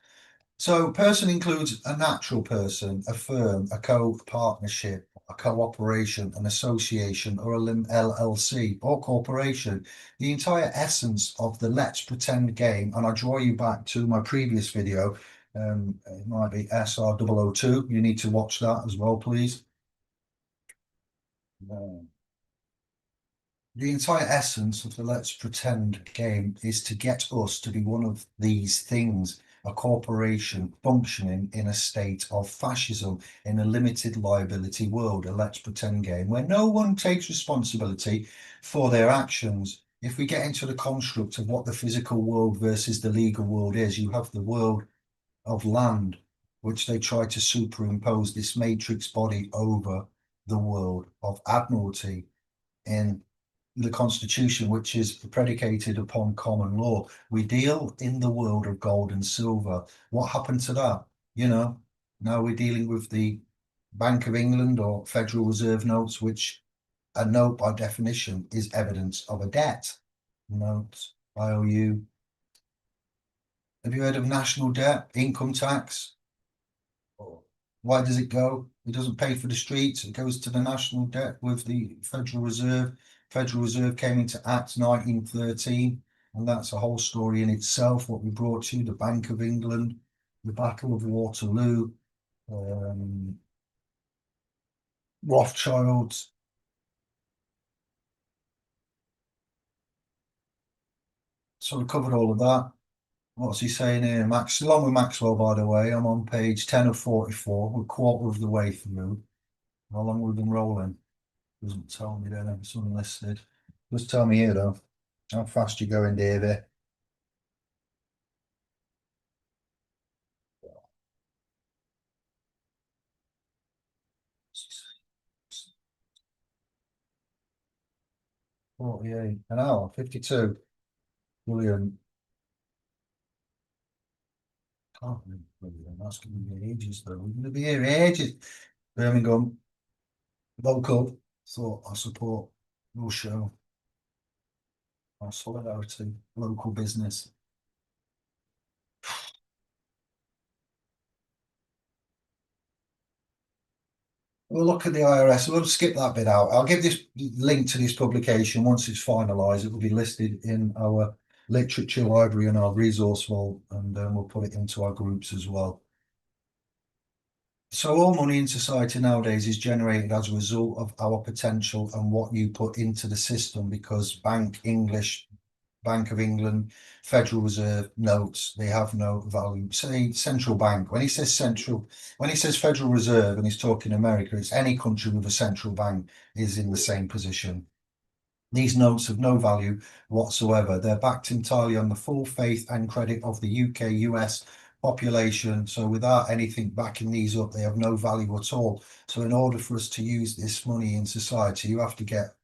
So person includes a natural person, a firm, a co-partnership, a cooperation, an association, or a LLC or corporation. The entire essence of the let's pretend game, and I draw you back to my previous video, it might be SR002. You need to watch that as well, please. The entire essence of the let's pretend game is to get us to be one of these things, a corporation functioning in a state of fascism in a limited liability world, a let's pretend game where no one takes responsibility for their actions. If we get into the construct of what the physical world versus the legal world is, you have the world of land, which they try to superimpose this matrix body over the world of admiralty in the Constitution, which is predicated upon common law. We deal in the world of gold and silver. What happened to that? You know, now we're dealing with the Bank of England or Federal Reserve notes, which a note by definition is evidence of a debt. Notes, IOU. Have you heard of national debt, income tax? Why does it go? It doesn't pay for the streets. It goes to the national debt with the Federal Reserve. Federal Reserve came into Act 1913, and that's a whole story in itself. What we brought you, the Bank of England, the Battle of Waterloo, Rothschilds. So we covered all of that. What's he saying here? Max, along with Maxwell, by the way, I'm on page 10 of 44. We're a quarter of the way through. How long we've been rolling? Doesn't tell me there, it's unlisted. Just tell me here though, how fast you going, Davey? $48 an hour, 52. Brilliant. Can't believe brilliant. That's going to be ages though. We're going to be here ages. Birmingham, local. Thought I support your show. Our solidarity, local business. We'll look at the IRS. We'll skip that bit out. I'll give this link to this publication once it's finalised. It will be listed in our literature library and our resource vault, and we'll put it into our groups as well. So all money in society nowadays is generated as a result of our potential and what you put into the system, because Bank of England, Federal Reserve notes, they have no value. Say central bank, when he says Federal Reserve and he's talking America, it's any country with a central bank is in the same position. These notes have no value whatsoever. They're backed entirely on the full faith and credit of the UK, US population. So without anything backing these up, they have no value at all. So in order for us to use this money in society, you have to get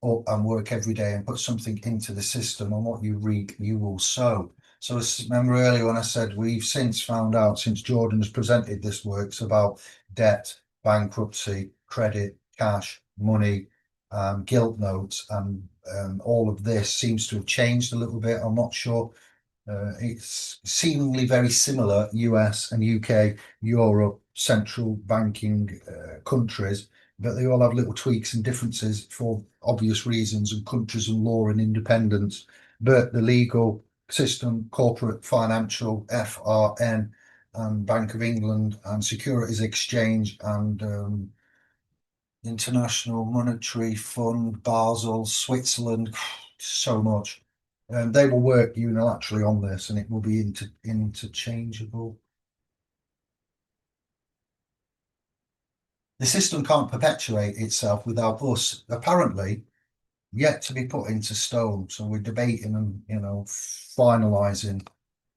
up and work every day and put something into the system, and what you reap, you will sow. So remember earlier when I said we've since found out, since Jordan has presented this works about debt, bankruptcy, credit, cash, money, gilt notes, and all of this seems to have changed a little bit. I'm not sure. It's seemingly very similar, US and UK, Europe, central banking countries, but they all have little tweaks and differences for obvious reasons, and countries and law and independence. But the legal system, corporate, financial, FRN, and Bank of England, and Securities Exchange, and International Monetary Fund, Basel, Switzerland, so much. They will work unilaterally on this, and it will be interchangeable. The system can't perpetuate itself without us, apparently, yet to be put into stone. So we're debating and, finalising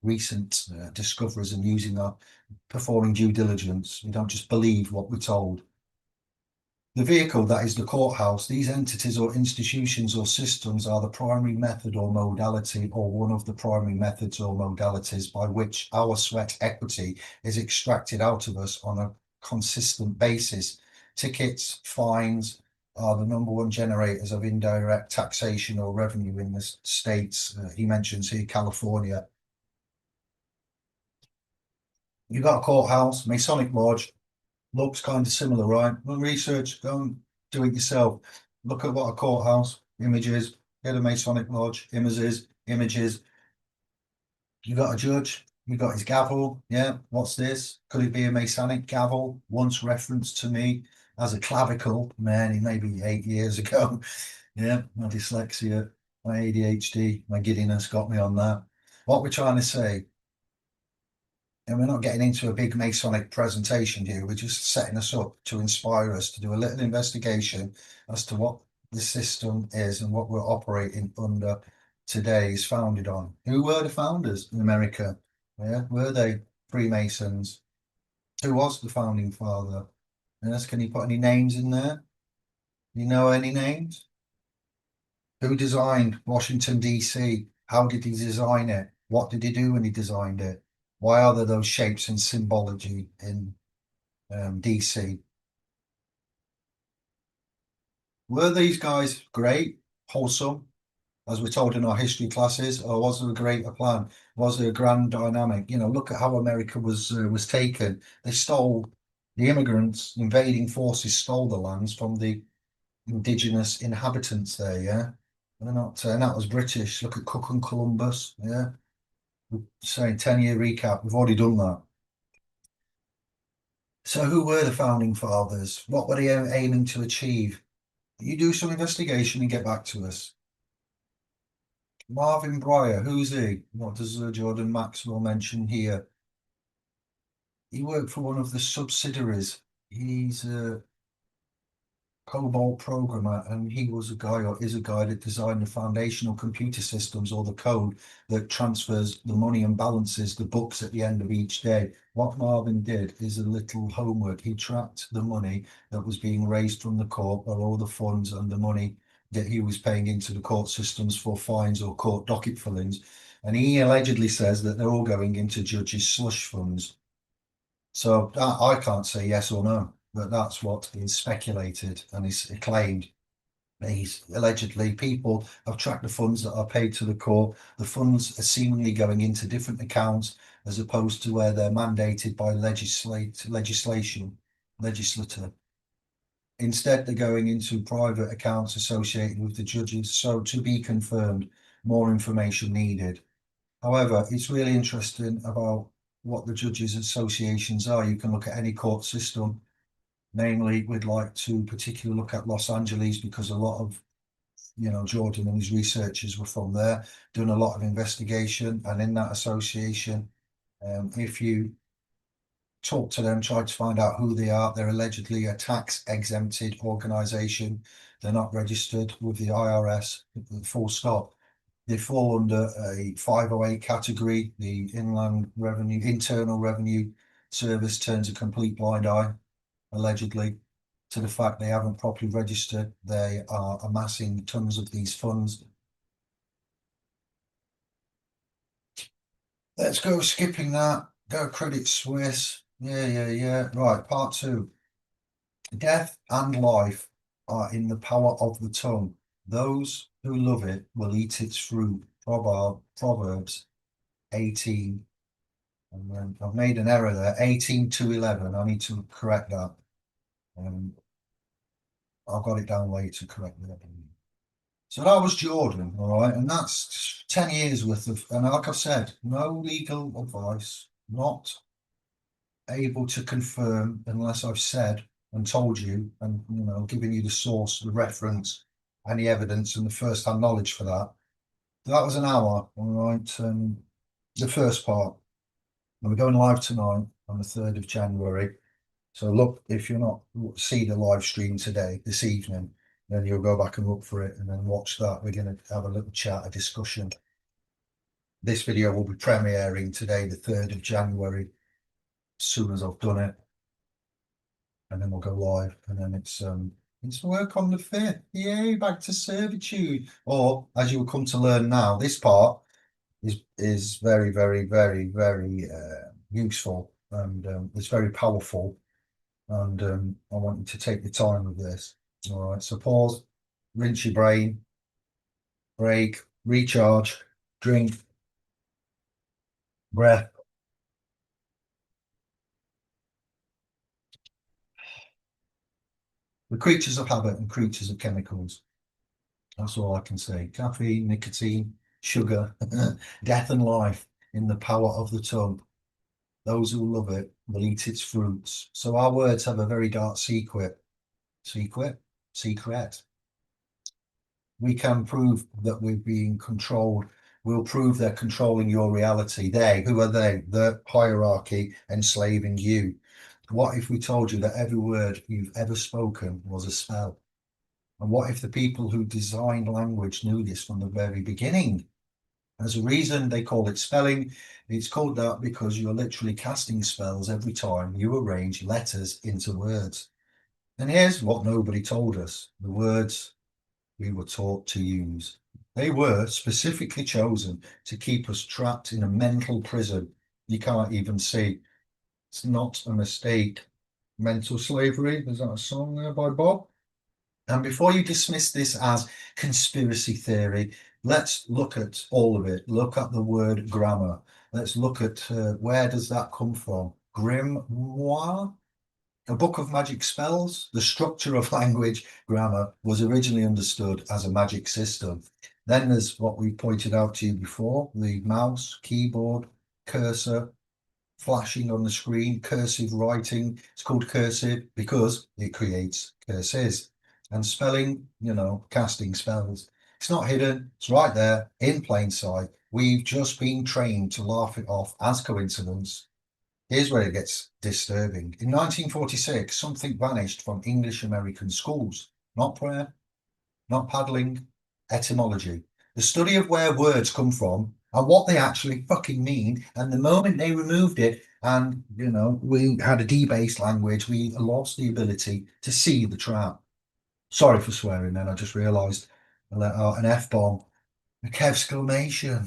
recent discoveries and using that, performing due diligence. We don't just believe what we're told. The vehicle, that is the courthouse, these entities or institutions or systems are the primary method or modality or one of the primary methods or modalities by which our sweat equity is extracted out of us on a consistent basis. Tickets, fines are the number one generators of indirect taxation or revenue in the states. He mentions here California. You've got a courthouse, Masonic Lodge, looks kind of similar, right? Well, research, don't do it yourself. Look at what a courthouse, images, get a Masonic Lodge, images. You got a judge, you got his gavel. Yeah, what's this? Could it be a Masonic gavel? Once referenced to me as a clavicle, man, maybe 8 years ago. Yeah, my dyslexia, my ADHD, my giddiness got me on that. What we're trying to say, and we're not getting into a big Masonic presentation here. We're just setting us up to inspire us to do a little investigation as to what the system is and what we're operating under today is founded on. Who were the founders in America? Yeah, were they Freemasons? Who was the founding father? Yes, can you put any names in there? You know any names? Who designed Washington, D.C.? How did he design it? What did he do when he designed it? Why are there those shapes and symbology in DC? Were these guys great, wholesome, as we're told in our history classes, or was there a greater plan? Was there a grand dynamic? You know, look at how America was taken. They stole the immigrants, invading forces stole the lands from the indigenous inhabitants there. Yeah, they're not, and that was British. Look at Cook and Columbus. Yeah, we're saying 10-year recap. We've already done that. So who were the founding fathers? What were they aiming to achieve? You do some investigation and get back to us. Marvin Breyer, who's he? What does Jordan Maxwell mention here? He worked for one of the subsidiaries. He's a COBOL programmer, and he was a guy or is a guy that designed the foundational computer systems or the code that transfers the money and balances the books at the end of each day. What Marvin did is a little homework. He tracked the money that was being raised from the court, or all the funds and the money that he was paying into the court systems for fines or court docket fillings. And he allegedly says that they're all going into judges' slush funds. So I can't say yes or no, but that's what is speculated and is claimed. He's allegedly, people have tracked the funds that are paid to the court. The funds are seemingly going into different accounts as opposed to where they're mandated by legislator. Instead, they're going into private accounts associated with the judges. So to be confirmed, more information needed. However, it's really interesting about what the judges' associations are. You can look at any court system. Namely, we'd like to particularly look at Los Angeles because a lot of, Jordan and his researchers were from there, doing a lot of investigation. And in that association, if you talk to them, try to find out who they are, they're allegedly a tax exempted organization. They're not registered with the IRS, full stop. They fall under a 508 category. The Internal Revenue Service turns a complete blind eye, allegedly, to the fact they haven't properly registered. They are amassing tons of these funds. Let's go skipping that. Go Credit Suisse. Yeah. Right, part 2. Death and life are in the power of the tongue. Those who love it will eat its fruit. Proverbs 18. And then I've made an error there. 18 to 11. I need to correct that. I've got it down later to correct that. So that was Jordan, all right, and that's 10 years worth of, and like I've said, no legal advice, not able to confirm unless I've said and told you and, given you the source, the reference, and the evidence and the first-hand knowledge for that. That was an hour, all right, the first part. And we're going live tonight on the 3rd of January. So look, if you're not see the live stream today, this evening, then you'll go back and look for it and then watch that. We're going to have a little chat, a discussion. This video will be premiering today, the 3rd of January, as soon as I've done it. And then we'll go live. And then it's It's work on the 5th. Yay, back to servitude. Or, as you will come to learn now, this part is very, very, very, very useful, and it's very powerful. And I want you to take the time with this. All right, so pause, rinse your brain, break, recharge, drink, breath. We're creatures of habit and creatures of chemicals. That's all I can say. Caffeine, nicotine, sugar, death and life in the power of the tongue. Those who love it will eat its fruits. So our words have a very dark secret. Secret? We can prove that we're being controlled. We'll prove they're controlling your reality. They, who are they? The hierarchy enslaving you. What if we told you that every word you've ever spoken was a spell? And what if the people who designed language knew this from the very beginning? There's a reason they call it spelling. It's called that because you're literally casting spells every time you arrange letters into words. And here's what nobody told us. The words we were taught to use. They were specifically chosen to keep us trapped in a mental prison you can't even see. It's not a mistake. Mental slavery, is that a song there by Bob? And before you dismiss this as conspiracy theory, let's look at all of it. Look at the word grammar. Let's look at where does that come from? Grimoire? A book of magic spells. The structure of language grammar was originally understood as a magic system. Then there's what we pointed out to you before, the mouse, keyboard, cursor, flashing on the screen, cursive writing. It's called cursive because it creates curses. And spelling, casting spells. It's not hidden. It's right there in plain sight. We've just been trained to laugh it off as coincidence. Here's where it gets disturbing. In 1946, something vanished from English American schools. Not prayer, not paddling, etymology. The study of where words come from and what they actually fucking mean. And the moment they removed it and, we had a debased language, we lost the ability to see the trap. Sorry for swearing then, I just realised I let out an F-bomb. A exclamation.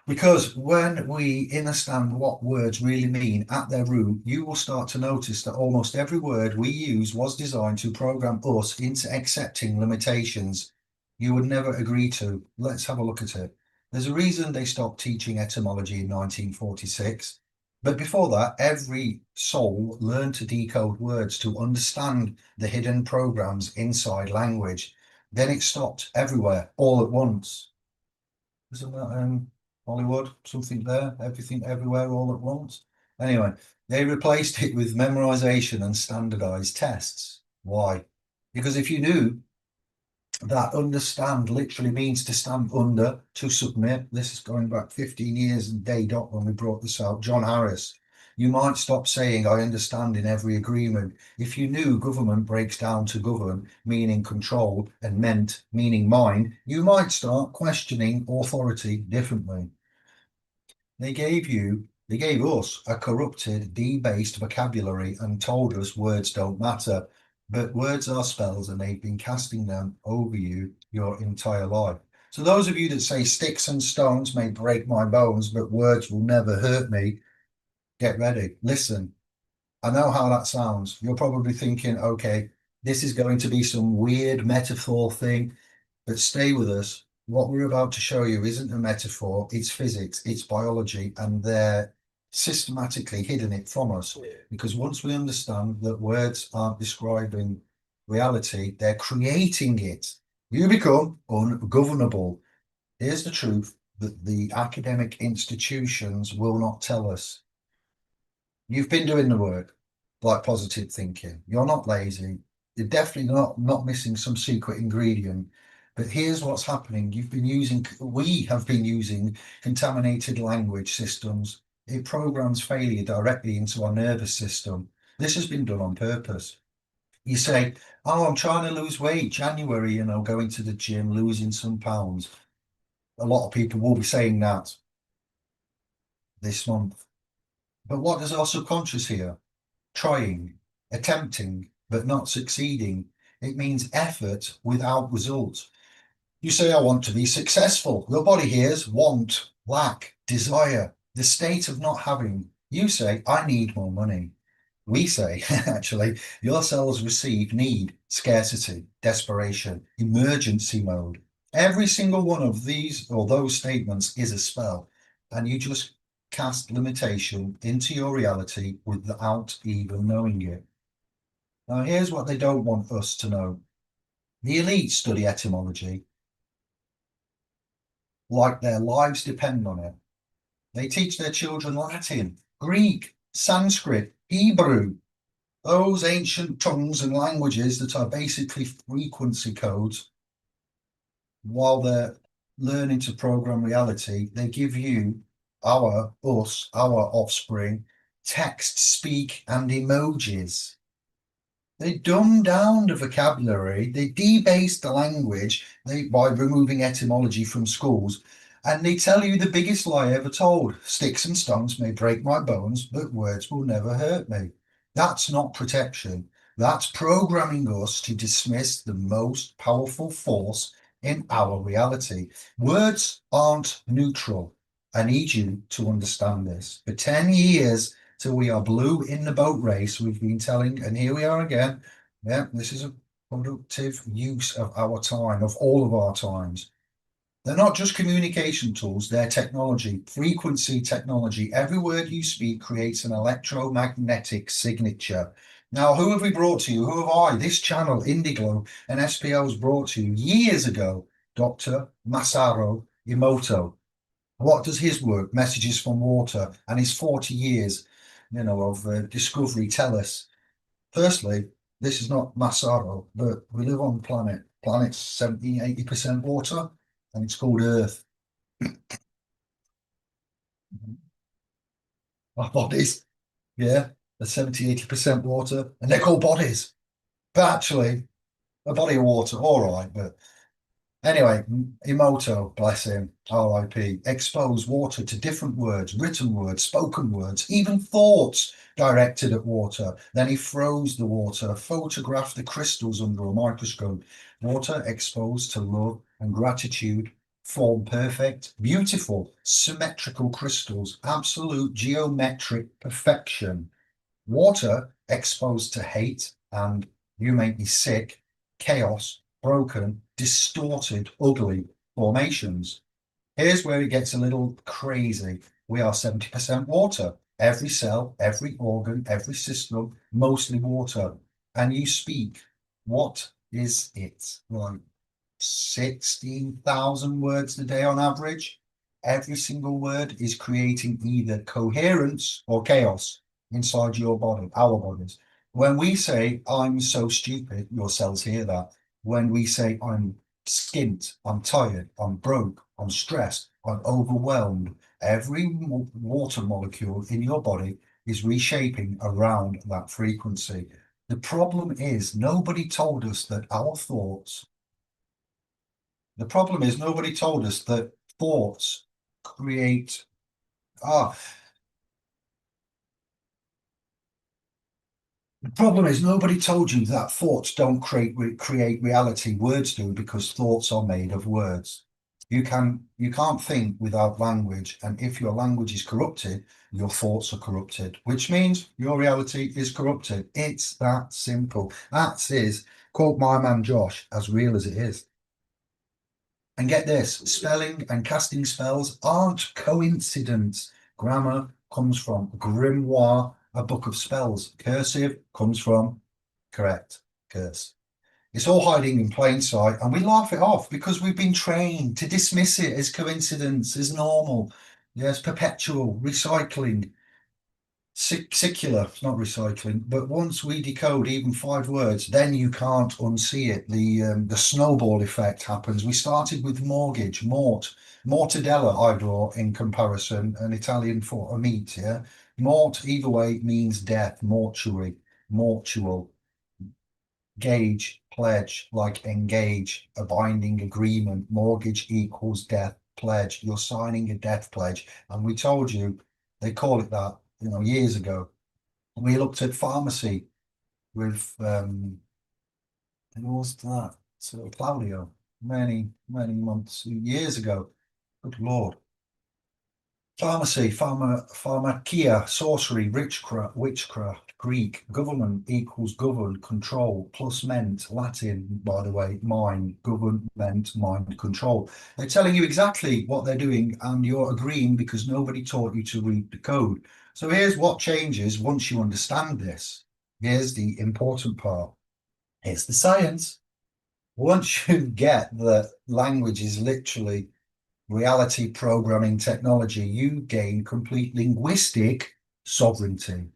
Because when we understand what words really mean at their root, you will start to notice that almost every word we use was designed to program us into accepting limitations you would never agree to. Let's have a look at it. There's a reason they stopped teaching etymology in 1946. But before that, every soul learned to decode words to understand the hidden programs inside language. Then it stopped everywhere, all at once. Isn't that Hollywood? Something there, everything everywhere all at once. Anyway, they replaced it with memorization and standardized tests. Why? Because if you knew that understand literally means to stand under, to submit. This is going back 15 years and day dot when we brought this out. John Harris. You might stop saying I understand in every agreement. If you knew government breaks down to govern, meaning control, and meant, meaning mind, you might start questioning authority differently. They gave us a corrupted, debased vocabulary and told us words don't matter. But words are spells and they've been casting them over you your entire life. So those of you that say sticks and stones may break my bones, but words will never hurt me, get ready. Listen, I know how that sounds. You're probably thinking, okay, this is going to be some weird metaphor thing, but stay with us. What we're about to show you isn't a metaphor, it's physics, it's biology, and they're systematically hidden it from us. Because once we understand that words aren't describing reality, they're creating it. You become ungovernable. Here's the truth that the academic institutions will not tell us. You've been doing the work, like positive thinking. You're not lazy. You're definitely not missing some secret ingredient. But here's what's happening. We have been using contaminated language systems. It programs failure directly into our nervous system. This has been done on purpose. You say, oh, I'm trying to lose weight, January, going to the gym, losing some pounds. A lot of people will be saying that this month. But what does our subconscious hear? Trying, attempting, but not succeeding. It means effort without result. You say, I want to be successful. Your body hears want, lack, desire, the state of not having. You say, I need more money. We say, actually, your cells receive need, scarcity, desperation, emergency mode. Every single one of these or those statements is a spell, and you just cast limitation into your reality without even knowing it. Now, here's what they don't want us to know. The elite study etymology like their lives depend on it. They teach their children Latin, Greek, Sanskrit, Hebrew, those ancient tongues and languages that are basically frequency codes. While they're learning to program reality, they give you, our offspring, text, speak, and emojis. They dumb down the vocabulary, they debase the language by removing etymology from schools, and they tell you the biggest lie ever told. Sticks and stones may break my bones, but words will never hurt me. That's not protection. That's programming us to dismiss the most powerful force in our reality. Words aren't neutral. I need you to understand this. For 10 years, till we are blue in the boat race, we've been telling, and here we are again. Yeah, this is a productive use of our time, of all of our times. They're not just communication tools, they're technology, frequency technology. Every word you speak creates an electromagnetic signature. Now, who have we brought to you? Who have I, this channel, Indigo, and SPO's brought to you years ago? Dr. Masaru Emoto. What does his work, Messages from Water, and his 40 years, of discovery tell us? Firstly, this is not Masaru, but we live on the planet. Planet's 70, 80% water, and it's called Earth. Our bodies, yeah, they're 70, 80% water, and they're called bodies. But actually, a body of water, all right, but anyway, Emoto, bless him, RIP, exposed water to different words, written words, spoken words, even thoughts directed at water. Then he froze the water, photographed the crystals under a microscope. Water exposed to love and gratitude, form perfect, beautiful, symmetrical crystals, absolute geometric perfection. Water exposed to hate and you make me sick, chaos, broken, distorted, ugly formations. Here's where it gets a little crazy. We are 70% water. Every cell, every organ, every system, mostly water. And you speak. What is it? Like 16,000 words a day on average. Every single word is creating either coherence or chaos inside your body, our bodies. When we say, I'm so stupid, your cells hear that. When we say, I'm skint, I'm tired, I'm broke, I'm stressed, I'm overwhelmed, every water molecule in your body is reshaping around that frequency. The problem is nobody told us that our thoughts, the problem is nobody told us that thoughts create, the problem is nobody told you that thoughts don't create reality. Words do, because thoughts are made of words. You can't think without language, and if your language is corrupted, your thoughts are corrupted, which means your reality is corrupted. It's that simple. That is, quote my man Josh, as real as it is. And get this, spelling and casting spells aren't coincidence. Grammar comes from grimoire, a book of spells. Cursive comes from, correct, curse. It's all hiding in plain sight, and we laugh it off because we've been trained to dismiss it as coincidence, as normal. Yes, perpetual, recycling, secular, it's not recycling, but once we decode even 5 words, then you can't unsee it. The snowball effect happens. We started with mortgage, mortadella, I draw in comparison, an Italian for a meat, yeah. Mort, either way, means death, mortuary, mortual. Gauge, pledge, like engage, a binding agreement. Mortgage equals death, pledge. You're signing a death pledge. And we told you, they call it that, years ago. We looked at pharmacy. with who was that? So Claudio, many years ago. Good Lord. Pharmacy, pharmakia, sorcery, witchcraft, Greek, government equals govern, control, plus ment, Latin, by the way, mind, govern, ment, mind, control. They're telling you exactly what they're doing, and you're agreeing because nobody taught you to read the code. So here's what changes once you understand this. Here's the important part. Here's the science. Once you get that language is literally reality programming technology, you gain complete linguistic sovereignty.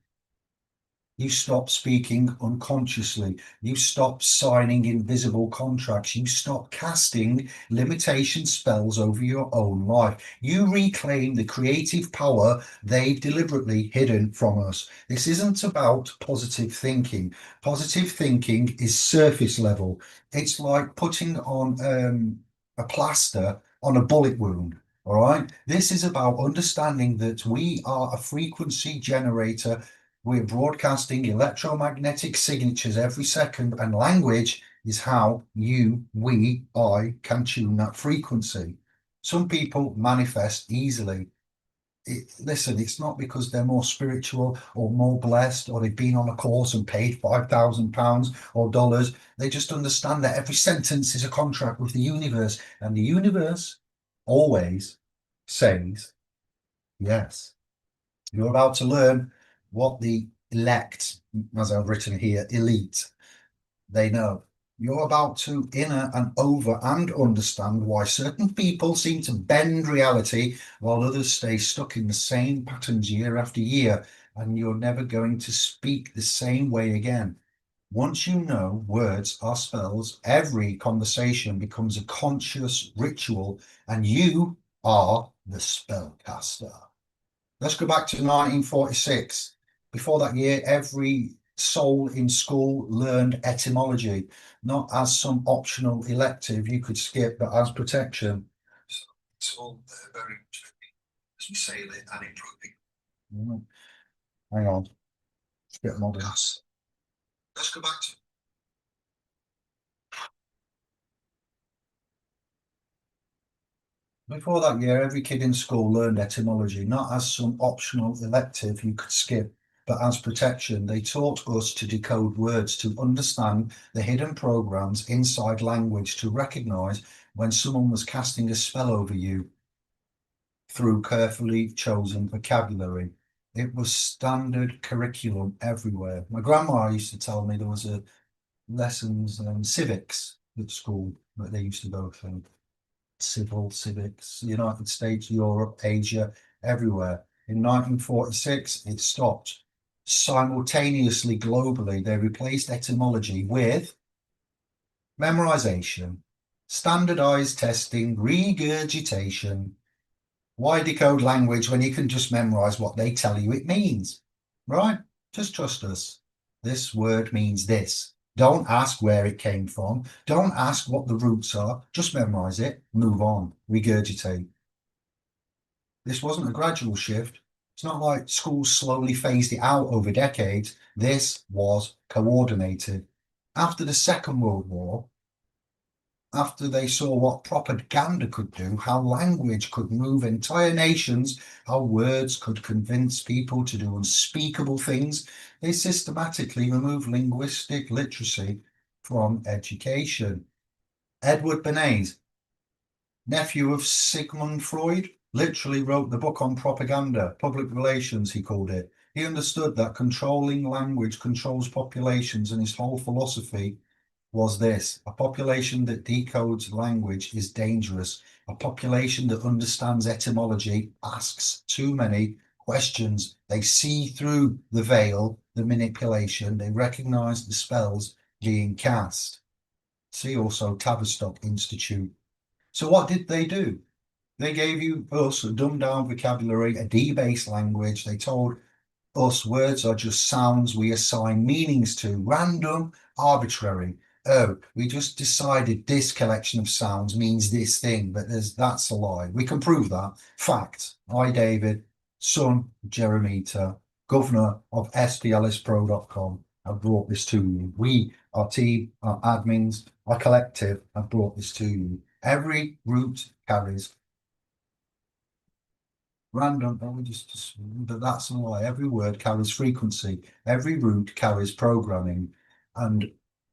You stop speaking unconsciously. You stop signing invisible contracts. You stop casting limitation spells over your own life. You reclaim the creative power they've deliberately hidden from us. This isn't about positive thinking. Positive thinking is surface level. It's like putting on a plaster on a bullet wound. All right. This is about understanding that we are a frequency generator. We're broadcasting electromagnetic signatures every second, and language is how I can tune that frequency. Some people manifest easily. Listen, it's not because they're more spiritual or more blessed or they've been on a course and paid £5,000 or dollars. They just understand that every sentence is a contract with the universe, and the universe always says yes. You're about to learn what the elect, as I've written here, elite, they know. You're about to inner and over and understand why certain people seem to bend reality while others stay stuck in the same patterns year after year, and you're never going to speak the same way again. Once you know words are spells, every conversation becomes a conscious ritual, and you are the spellcaster. Let's go back to 1946. Before that year, every soul in school learned etymology, not as some optional elective you could skip, but as protection. So it's all very much as we say it and improving. Hang on. Let's get modern. Let's go back to before that year, every kid in school learned etymology, not as some optional elective you could skip, but as protection. They taught us to decode words, to understand the hidden programs inside language, to recognize when someone was casting a spell over you through carefully chosen vocabulary. It was standard curriculum everywhere. My grandma used to tell me there was a lessons civics at school that they used to go through. Civil, civics, United States, Europe, Asia, everywhere. In 1946, it stopped. Simultaneously, globally, they replaced etymology with memorization, standardized testing, regurgitation. Why decode language when you can just memorize what they tell you it means? Right? Just trust us. This word means this. Don't ask where it came from. Don't ask what the roots are. Just memorize it, move on, regurgitate. This wasn't a gradual shift. It's not like schools slowly phased it out over decades. This was coordinated. After the Second World War, after they saw what propaganda could do, how language could move entire nations, how words could convince people to do unspeakable things, they systematically removed linguistic literacy from education. Edward Bernays, nephew of Sigmund Freud, literally wrote the book on propaganda, public relations, he called it. He understood that controlling language controls populations, and his whole philosophy was this: a population that decodes language is dangerous. A population that understands etymology asks too many questions. They see through the veil, the manipulation. They recognize the spells being cast. See also Tavistock Institute. So what did they do? They gave us a dumbed down vocabulary, a debased language. They told us words are just sounds we assign meanings to, random, arbitrary. Oh, we just decided this collection of sounds means this thing, but that's a lie. We can prove that. Fact. I, David, son of Jeremita, governor of SPLSpro.com. have brought this to you. We, our team, our admins, our collective have brought this to you. Every root carries random, but that's a lie. Every word carries frequency. Every root carries programming. And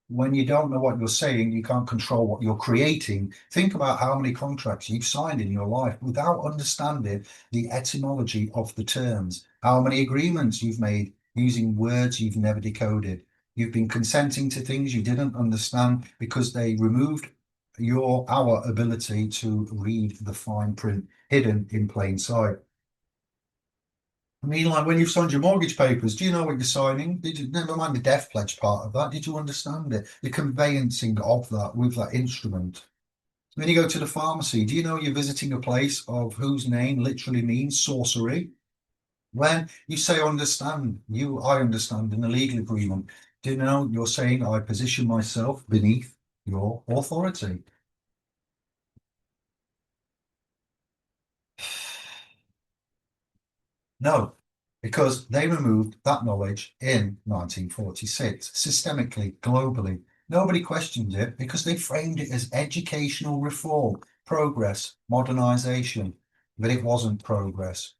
when you don't know what you're saying, you can't control what you're creating. Think about how many contracts you've signed in your life without understanding the etymology of the terms. How many agreements you've made using words you've never decoded. You've been consenting to things you didn't understand because they removed our ability to read the fine print hidden in plain sight. I mean, like when you've signed your mortgage papers, do you know what you're signing? Did you never mind the death pledge part of that? Did you understand it? The conveyancing of that with that instrument. When you go to the pharmacy, do you know you're visiting a place of whose name literally means sorcery? When you say understand, I understand in a legal agreement. Do you know you're saying I position myself beneath your authority? No, because they removed that knowledge in 1946, systemically, globally. Nobody questioned it because they framed it as educational reform, progress, modernisation. But it wasn't progress.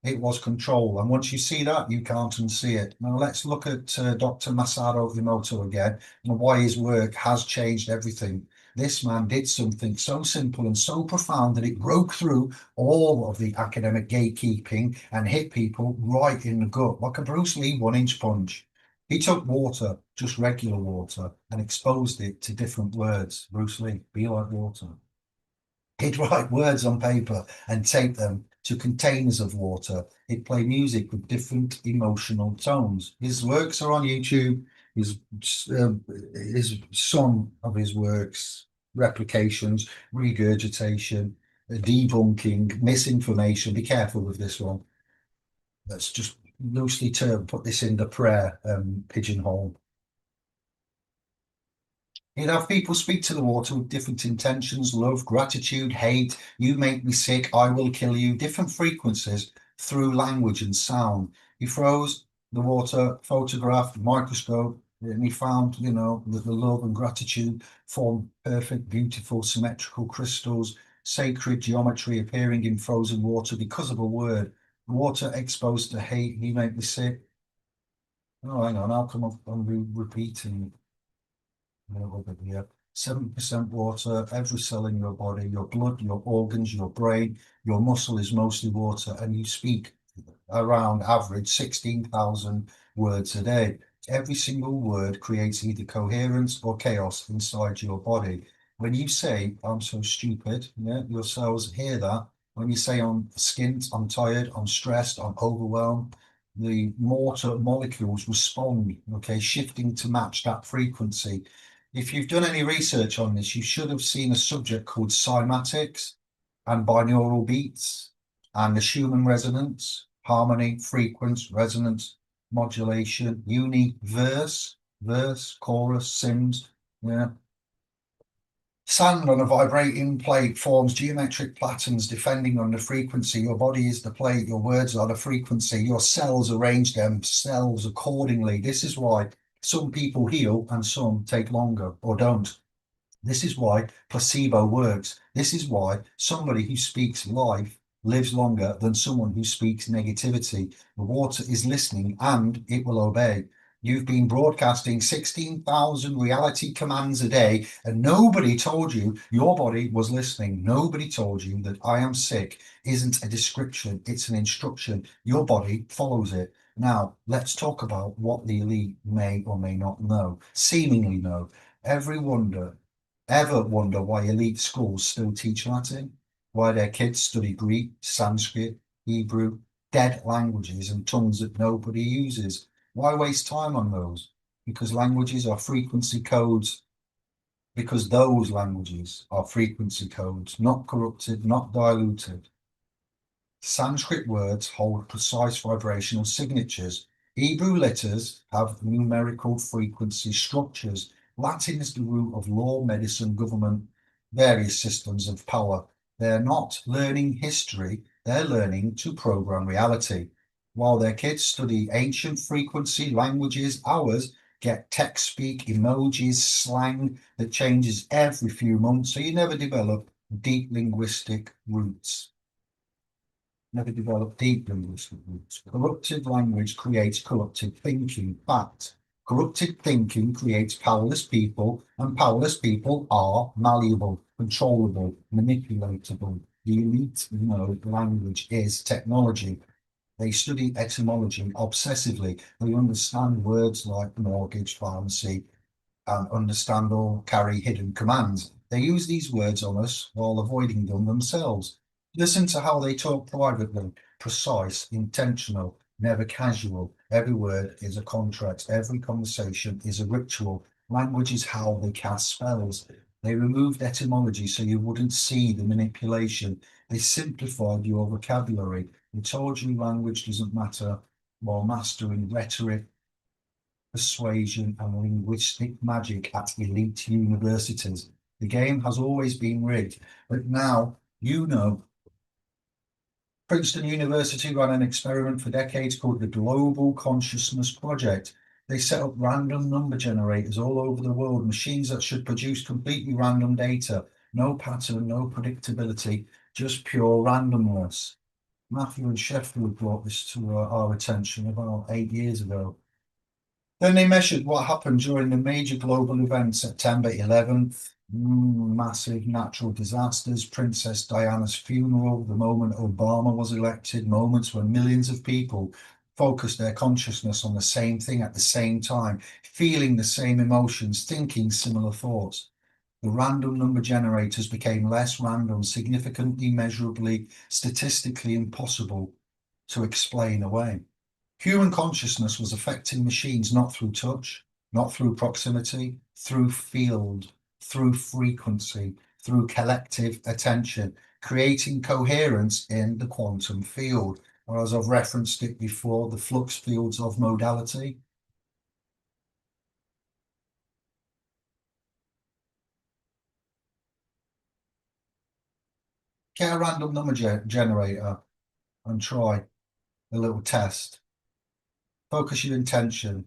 It was control. And once you see that, you can't unsee it. Now let's look at Dr. Masaru Emoto again and why his work has changed everything. This man did something so simple and so profound that it broke through all of the academic gatekeeping and hit people right in the gut, like a Bruce Lee 1-inch punch. He took water, just regular water, and exposed it to different words. Bruce Lee, be like water. He'd write words on paper and tape them to containers of water. He'd play music with different emotional tones. His works are on YouTube. His some of his works, replications, regurgitation, debunking, misinformation. Be careful with this one. Let's just loosely put this in the prayer pigeonhole. You'd have people speak to the water with different intentions, love, gratitude, hate, you make me sick, I will kill you, different frequencies through language and sound. He froze the water, photographed, microscope, and he found, that the love and gratitude formed perfect, beautiful, symmetrical crystals, sacred geometry appearing in frozen water because of a word. Water exposed to hate, you make me sick. Oh, hang on, how come I'm repeating? 7% water, every cell in your body, your blood, your organs, your brain, your muscle is mostly water, and you speak around average 16,000 words a day. Every single word creates either coherence or chaos inside your body. When you say, I'm so stupid, your cells hear that. When you say, I'm skint, I'm tired, I'm stressed, I'm overwhelmed, the mortar molecules respond, shifting to match that frequency. If you've done any research on this, you should have seen a subject called cymatics and binaural beats and the Schumann resonance, harmony, frequency, resonance, modulation, verse, chorus, sims. Yeah. Sand on a vibrating plate forms geometric patterns depending on the frequency. Your body is the plate, your words are the frequency, your cells arrange themselves accordingly. This is why some people heal and some take longer or don't. This is why placebo works. This is why somebody who speaks life lives longer than someone who speaks negativity. The water is listening and it will obey. You've been broadcasting 16,000 reality commands a day, and nobody told you your body was listening. Nobody told you that I am sick isn't a description, it's an instruction. Your body follows it. Now, let's talk about what the elite may or may not know, seemingly know. Ever wonder why elite schools still teach Latin? Why their kids study Greek, Sanskrit, Hebrew, dead languages and tongues that nobody uses? Why waste time on those? Because languages are frequency codes. Because those languages are frequency codes, not corrupted, not diluted. Sanskrit words hold precise vibrational signatures. Hebrew letters have numerical frequency structures. Latin is the root of law, medicine, government, various systems of power. They're not learning history, they're learning to program reality. While their kids study ancient frequency languages, ours get text speak, emojis, slang that changes every few months, so you never develop deep linguistic roots. Never develop deep linguistic roots. Corrupted language creates corrupted thinking. Fact. Corrupted thinking creates powerless people, and powerless people are malleable, controllable, manipulatable. The elite know language is technology. They study etymology obsessively. They understand words like mortgage, pharmacy, and understand or carry hidden commands. They use these words on us while avoiding them themselves. Listen to how they talk privately, precise, intentional, never casual. Every word is a contract. Every conversation is a ritual. Language is how they cast spells. They removed etymology so you wouldn't see the manipulation. They simplified your vocabulary. They told you language doesn't matter while mastering rhetoric, persuasion, and linguistic magic at elite universities. The game has always been rigged, but now you know. Princeton University ran an experiment for decades called the Global Consciousness Project. They set up random number generators all over the world, machines that should produce completely random data, no pattern, no predictability, just pure randomness. Matthew and Sheffield brought this to our attention about 8 years ago. Then they measured what happened during the major global event, September 11th, massive natural disasters, Princess Diana's funeral, the moment Obama was elected, moments when millions of people focused their consciousness on the same thing at the same time, feeling the same emotions, thinking similar thoughts. The random number generators became less random, significantly, measurably, statistically impossible to explain away. Human consciousness was affecting machines not through touch, not through proximity, through field, through frequency, through collective attention, creating coherence in the quantum field, or as I've referenced it before, the flux fields of modality. Get a random number generator and try a little test. Focus your intention.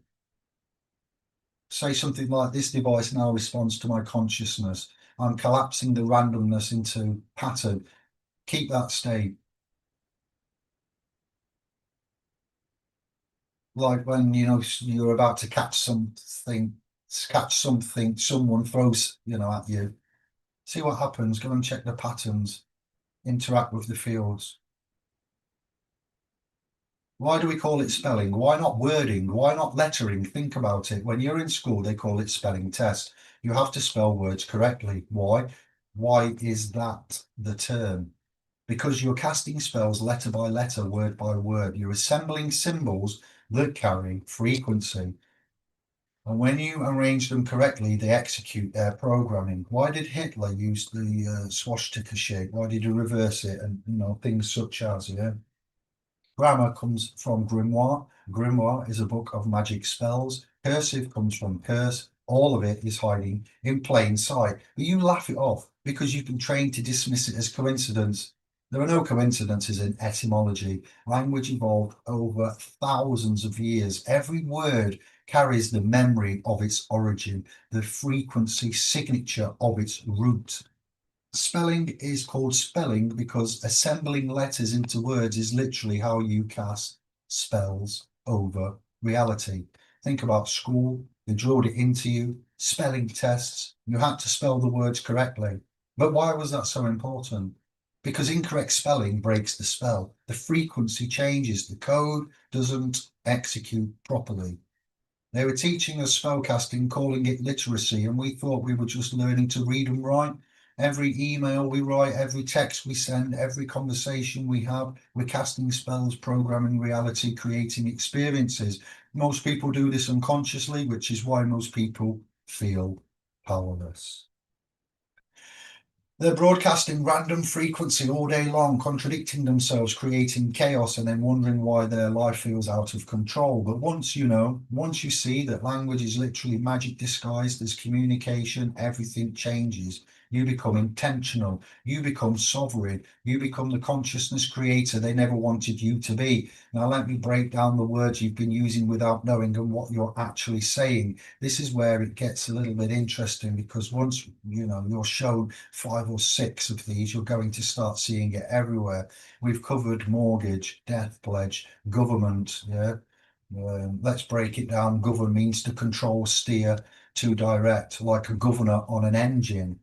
Say something like, this device now responds to my consciousness. I'm collapsing the randomness into pattern. Keep that state. Like when you're about to catch something, someone throws at you. See what happens. Go and check the patterns. Interact with the fields. Why do we call it spelling? Why not wording? Why not lettering? Think about it. When you're in school, they call it spelling test. You have to spell words correctly. Why? Why is that the term? Because you're casting spells letter by letter, word by word. You're assembling symbols that carry frequency. And when you arrange them correctly, they execute their programming. Why did Hitler use the swastika shape? Why did he reverse it? And things such as, Grammar comes from grimoire. Grimoire is a book of magic spells. Cursive comes from curse. All of it is hiding in plain sight. But you laugh it off because you've been trained to dismiss it as coincidence. There are no coincidences in etymology. Language evolved over thousands of years. Every word carries the memory of its origin, the frequency signature of its root. Spelling is called spelling because assembling letters into words is literally how you cast spells over reality. Think about school, they drilled it into you, spelling tests, you had to spell the words correctly. But why was that so important? Because incorrect spelling breaks the spell. The frequency changes, the code doesn't execute properly. They were teaching us spellcasting, calling it literacy, and we thought we were just learning to read and write. Every email we write, every text we send, every conversation we have, we're casting spells, programming reality, creating experiences. Most people do this unconsciously, which is why most people feel powerless. They're broadcasting random frequency all day long, contradicting themselves, creating chaos, and then wondering why their life feels out of control. But once you see that language is literally magic disguised as communication, everything changes. You become intentional. You become sovereign. You become the consciousness creator they never wanted you to be. Now, let me break down the words you've been using without knowing and what you're actually saying. This is where it gets a little bit interesting, because once you're shown 5 or 6 of these, you're going to start seeing it everywhere. We've covered mortgage, death pledge, government. Yeah. Let's break it down. Govern means to control, steer, to direct, like a governor on an engine.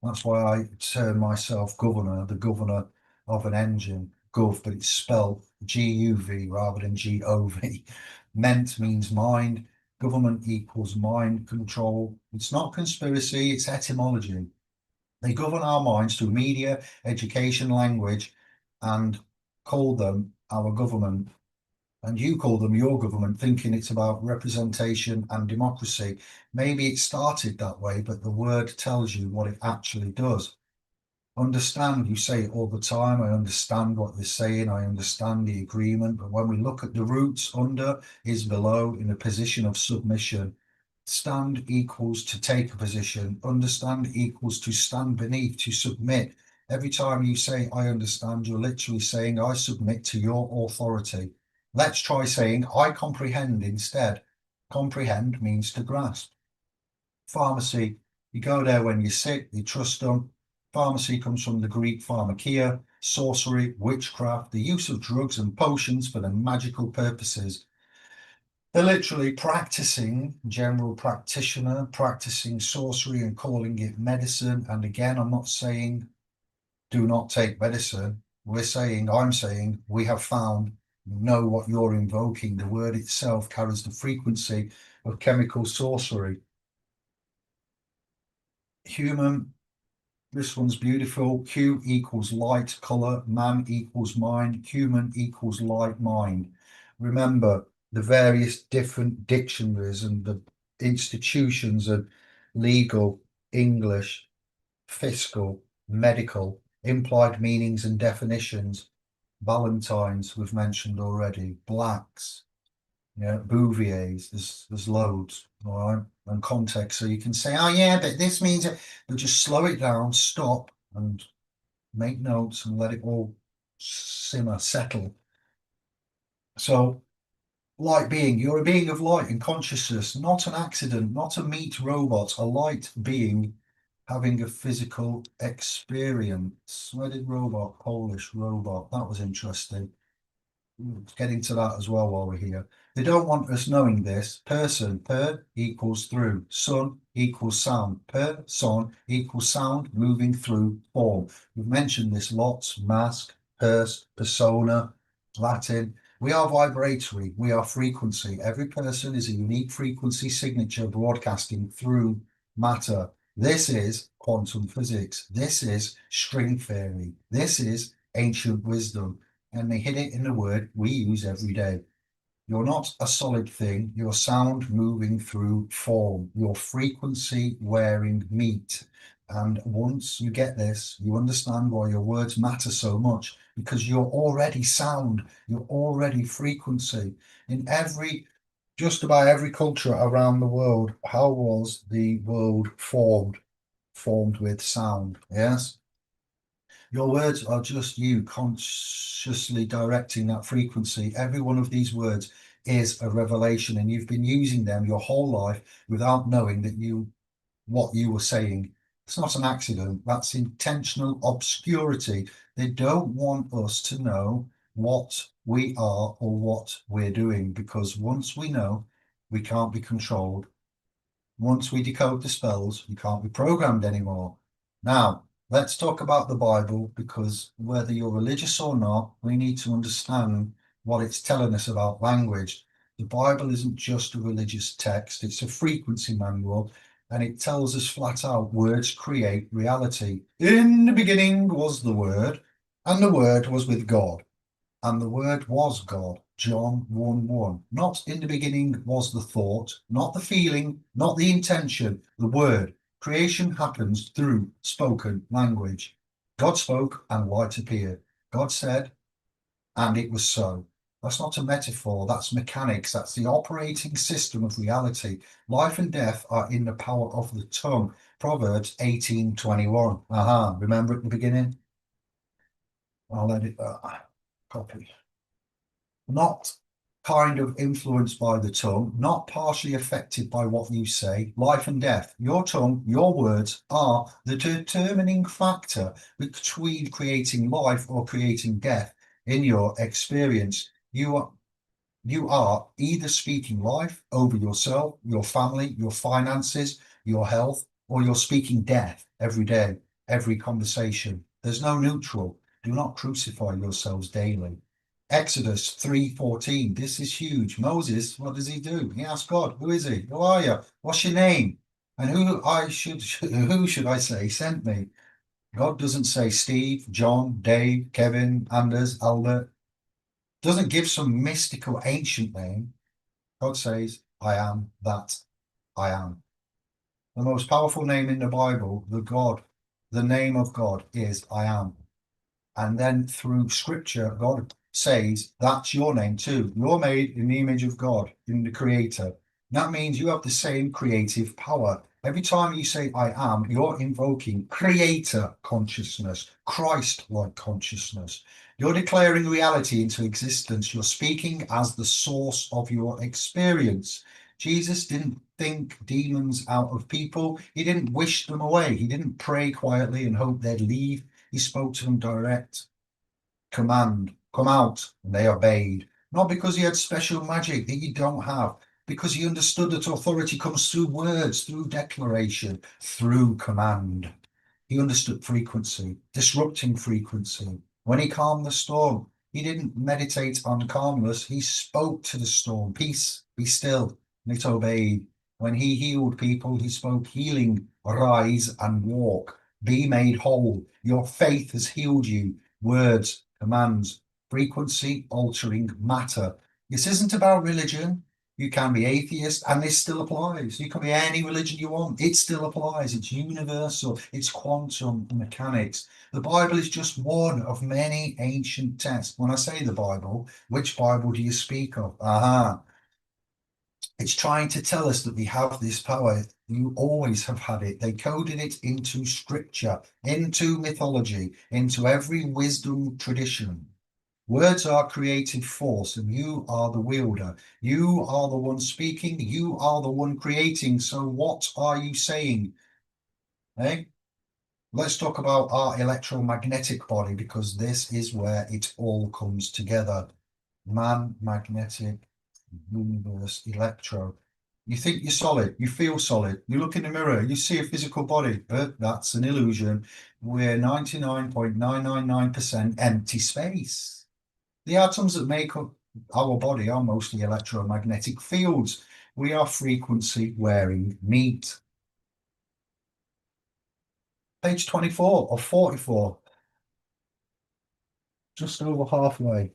That's why I term myself governor, the governor of an engine. Gov, but it's spelled G-U-V rather than G-O-V. Ment means mind. Government equals mind control. It's not conspiracy, it's etymology. They govern our minds through media, education, language, and call them our government. And you call them your government, thinking it's about representation and democracy. Maybe it started that way, but the word tells you what it actually does. Understand, you say it all the time. I understand what you're saying. I understand the agreement. But when we look at the roots, under is below in a position of submission. Stand equals to take a position. Understand equals to stand beneath, to submit. Every time you say, I understand, you're literally saying, I submit to your authority. Let's try saying, I comprehend instead. Comprehend means to grasp. Pharmacy, you go there when you're sick, you trust them. Pharmacy comes from the Greek pharmakia, sorcery, witchcraft, the use of drugs and potions for the magical purposes. They're literally practicing, general practitioner, practicing sorcery and calling it medicine. And again, I'm not saying do not take medicine. I'm saying we have found, know what you're invoking. The word itself carries the frequency of chemical sorcery. Human, this one's beautiful. Q equals light, color. Man equals mind. Human equals light, mind. Remember the various different dictionaries and the institutions and legal, English, fiscal, medical, implied meanings and definitions. Valentines we've mentioned already. Blacks, yeah, Bouvier's, there's loads, all right, and context. So you can say, oh yeah, but this means it, but just slow it down, stop, and make notes and let it all simmer, settle. So, light being, you're a being of light and consciousness, not an accident, not a meat robot, a light being having a physical experience. Where did robot, Polish robot? That was interesting. Getting to that as well while we're here. They don't want us knowing this. Person, per equals through. Sun equals sound. Per, son equals sound moving through form. We've mentioned this lots. Mask, purse, persona, Latin. We are vibratory. We are frequency. Every person is a unique frequency signature broadcasting through matter. This is quantum physics. This is string theory. This is ancient wisdom. And they hit it in the word we use every day. You're not a solid thing. You're sound moving through form. You're frequency wearing meat. And once you get this, you understand why your words matter so much, because you're already sound. You're already frequency. In just about every culture around the world, how was the world formed? Formed with sound, yes? Your words are just you consciously directing that frequency. Every one of these words is a revelation, and you've been using them your whole life without knowing that what you were saying. It's not an accident. That's intentional obscurity. They don't want us to know what we are or what we're doing, because once we know, we can't be controlled. Once we decode the spells, you can't be programmed anymore. Now, let's talk about the Bible, because whether you're religious or not, we need to understand what it's telling us about language. The Bible isn't just a religious text, it's a frequency manual, and it tells us flat out words create reality. In the beginning was the Word, and the Word was with God, and the Word was God. John 1:1. Not in the beginning was the thought, not the feeling, not the intention, the word. Creation happens through spoken language. God spoke and light appeared. God said, and it was so. That's not a metaphor, that's mechanics, that's the operating system of reality. Life and death are in the power of the tongue. Proverbs 18:21. Aha, remember at the beginning? I'll edit that. Copy. Not kind of influenced by the tongue, not partially affected by what you say. Life and death. Your tongue, your words are the determining factor between creating life or creating death in your experience. You are either speaking life over yourself, your family, your finances, your health, or you're speaking death every day, every conversation. There's no neutral. Do not crucify yourselves daily. Exodus 3:14. This is huge. Moses, what does he do? He asks God, who is he? Who are you? What's your name? And who should I say sent me? God doesn't say Steve, John, Dave, Kevin, Anders, Albert. Doesn't give some mystical ancient name. God says, I am that I am. The most powerful name in the Bible, the name of God is I am. And then through scripture, God says, that's your name too. You're made in the image of God, in the creator. That means you have the same creative power. Every time you say I am, you're invoking creator consciousness, Christ-like consciousness. You're declaring reality into existence. You're speaking as the source of your experience. Jesus didn't think demons out of people. He didn't wish them away. He didn't pray quietly and hope they'd leave. He spoke to them direct command, come out, and they obeyed. Not because he had special magic that you don't have, because he understood that authority comes through words, through declaration, through command. He understood frequency, disrupting frequency. When he calmed the storm, he didn't meditate on calmness. He spoke to the storm, peace, be still, and it obeyed. When he healed people, he spoke healing, arise and walk, be made whole. Your faith has healed you. Words, commands, frequency, altering matter. This isn't about religion. You can be atheist and this still applies. You can be any religion you want. It still applies. It's universal. It's quantum mechanics. The Bible is just one of many ancient texts. When I say the Bible, which Bible do you speak of? Aha. It's trying to tell us that we have this power. You always have had it. They coded it into scripture, into mythology, into every wisdom tradition. Words are creative force, and you are the wielder. You are the one speaking. You are the one creating. So what are you saying? Hey, let's talk about our electromagnetic body, because this is where it all comes together. Man, magnetic, universe, electro. You think you're solid, you feel solid, you look in the mirror, you see a physical body, but that's an illusion. We're 99.999% empty space. The atoms that make up our body are mostly electromagnetic fields. We are frequency wearing meat. Page 24 of 44. Just over halfway.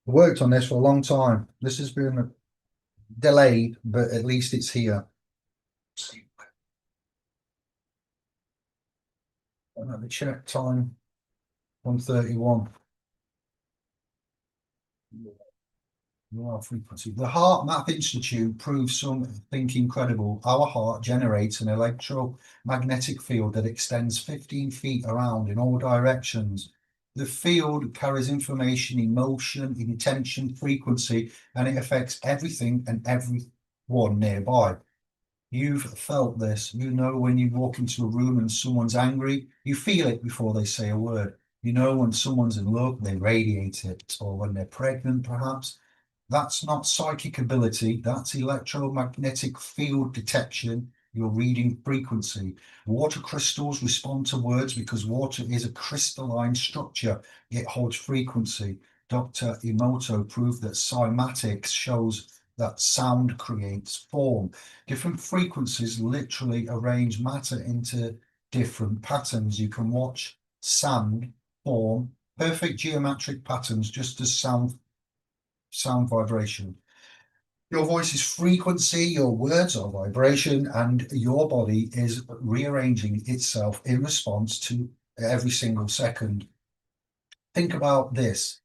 I worked on this for a long time. This has been delayed, but at least it's here. Another check time, 1:31. Frequency. The Heart Math Institute proves something incredible. Our heart generates an electromagnetic field that extends 15 feet around in all directions. The field carries information, emotion, intention, frequency, and it affects everything and everyone nearby. You've felt this. You know when you walk into a room and someone's angry, you feel it before they say a word. You know when someone's in love, they radiate it, or when they're pregnant, perhaps. That's not psychic ability, that's electromagnetic field detection. You're reading frequency. Water crystals respond to words because water is a crystalline structure. It holds frequency. Dr. Emoto proved that cymatics shows that sound creates form. Different frequencies literally arrange matter into different patterns. You can watch sound form perfect geometric patterns just as sound vibration. Your voice is frequency, your words are vibration, and your body is rearranging itself in response to every single second. Think about this.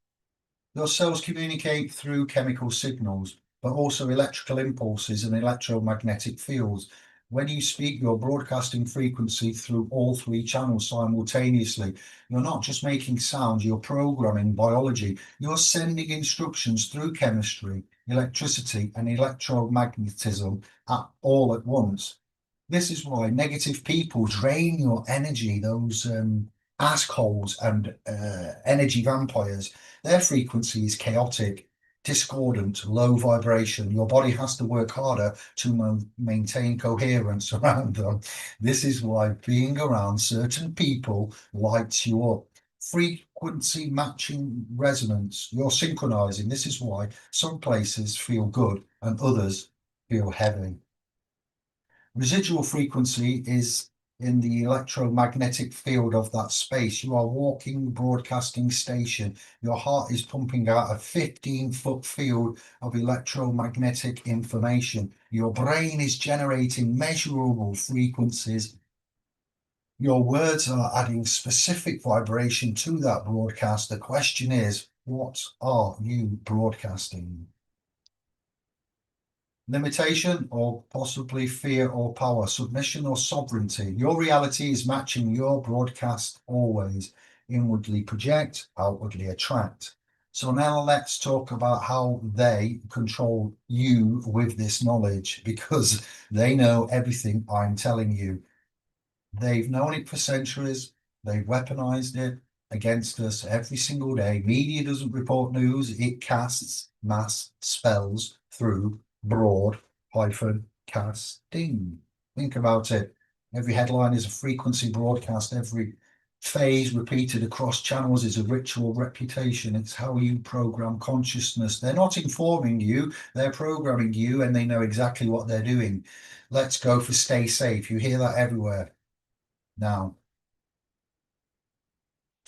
Your cells communicate through chemical signals, but also electrical impulses and electromagnetic fields. When you speak, you're broadcasting frequency through all three channels simultaneously. You're not just making sound, you're programming biology. You're sending instructions through chemistry, electricity, and electromagnetism all at once. This is why negative people drain your energy, those assholes and energy vampires. Their frequency is chaotic, discordant, low vibration. Your body has to work harder to maintain coherence around them. This is why being around certain people lights you up. Frequency matching resonance, you're synchronizing. This is why some places feel good and others feel heavy. Residual frequency is in the electromagnetic field of that space. You are walking broadcasting station. Your heart is pumping out a 15-foot field of electromagnetic information. Your brain is generating measurable frequencies. Your words are adding specific vibration to that broadcast. The question is, what are you broadcasting? Limitation or possibly fear or power, submission or sovereignty. Your reality is matching your broadcast always. Inwardly project, outwardly attract. So now let's talk about how they control you with this knowledge, because they know everything I'm telling you. They've known it for centuries. They've weaponized it against us every single day. Media doesn't report news. It casts mass spells through broadcasting. Think about it. Every headline is a frequency broadcast. Every phase repeated across channels is a ritual reputation. It's how you program consciousness. They're not informing you, they're programming you, and they know exactly what they're doing. Let's go for stay safe. You hear that everywhere now.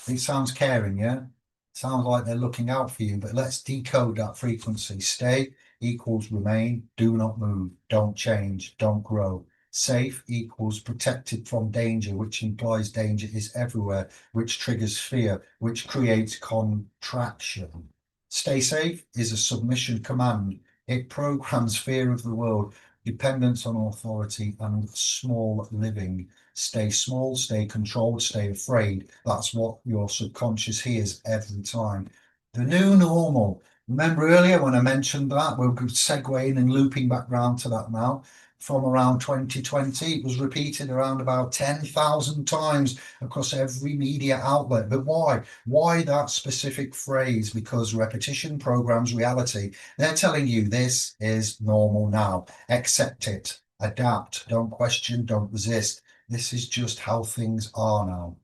It sounds caring, yeah? Sounds like they're looking out for you, but let's decode that frequency. Stay equals remain, do not move, don't change, don't grow. Safe equals protected from danger, which implies danger is everywhere, which triggers fear, which creates contraction. Stay safe is a submission command. It programs fear of the world, dependence on authority, and small living. Stay small, stay controlled, stay afraid. That's what your subconscious hears every time. The new normal. Remember earlier when I mentioned that? We're segueing and looping back round to that now. From around 2020, it was repeated around about 10,000 times across every media outlet. But why? Why that specific phrase? Because repetition programs reality. They're telling you this is normal now. Accept it. Adapt. Don't question. Don't resist. This is just how things are now.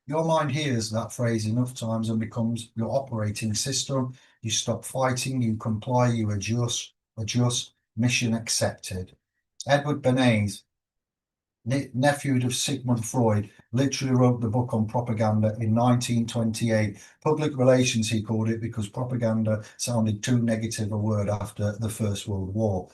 Your mind hears that phrase enough times and becomes your operating system. You stop fighting, you comply, you adjust, mission accepted. Edward Bernays, nephew of Sigmund Freud, literally wrote the book on propaganda in 1928. Public relations, he called it, because propaganda sounded too negative a word after the First World War.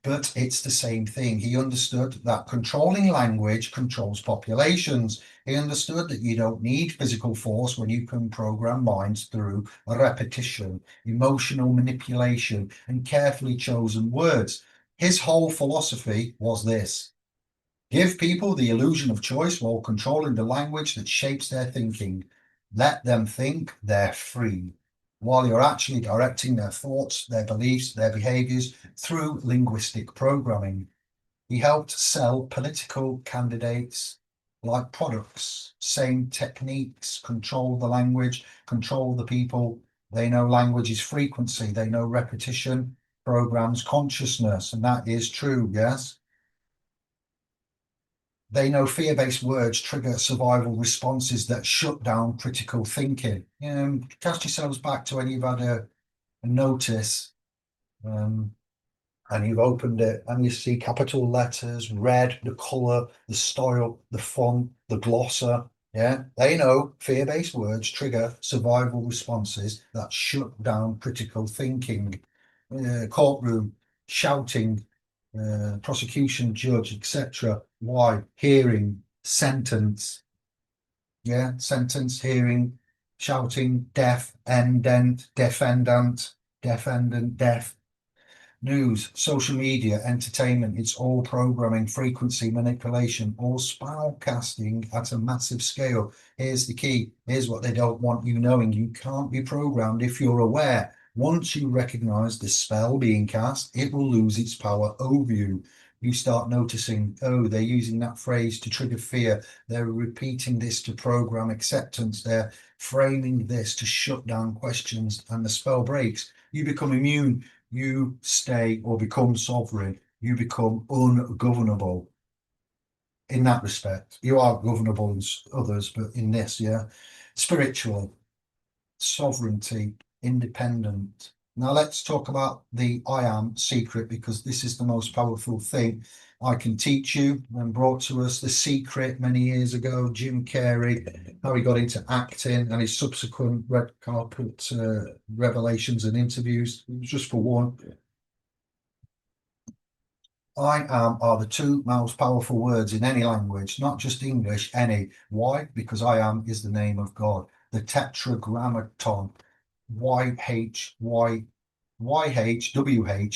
But it's the same thing. He understood that controlling language controls populations. He understood that you don't need physical force when you can program minds through repetition, emotional manipulation, and carefully chosen words. His whole philosophy was this: give people the illusion of choice while controlling the language that shapes their thinking. Let them think they're free, while you're actually directing their thoughts, their beliefs, their behaviors through linguistic programming. He helped sell political candidates like products, same techniques, control the language, control the people. They know language is frequency, they know repetition programs consciousness, and that is true, yes? They know fear-based words trigger survival responses that shut down critical thinking. Cast yourselves back to when you've had a notice and you've opened it and you see capital letters, red, the colour, the style, the font, the glosser. Yeah, they know fear-based words trigger survival responses that shut down critical thinking. Courtroom, shouting, prosecution, judge, etc. Why? Hearing, sentence. Yeah, sentence, hearing, shouting, deaf, endent, defendant, defendant, deaf. news, social media, entertainment. It's all programming, frequency manipulation, all spell casting at a massive scale. Here's the key. Here's what they don't want you knowing. You can't be programmed if you're aware. Once you recognize the spell being cast, it will lose its power over you. You start noticing, oh, they're using that phrase to trigger fear. They're repeating this to program acceptance. They're framing this to shut down questions, and the spell breaks. You become immune. You stay or become sovereign. You become ungovernable. In that respect, you are governable in others, but in this, yeah, spiritually, sovereignty, independent. Now let's talk about the I am secret, because this is the most powerful thing I can teach you. When brought to us The Secret many years ago, Jim Carrey, how he got into acting and his subsequent red carpet revelations and interviews. It was just for one. I am are the two most powerful words in any language, not just English, any. Why? Because I am is the name of God. The tetragrammaton, YHWH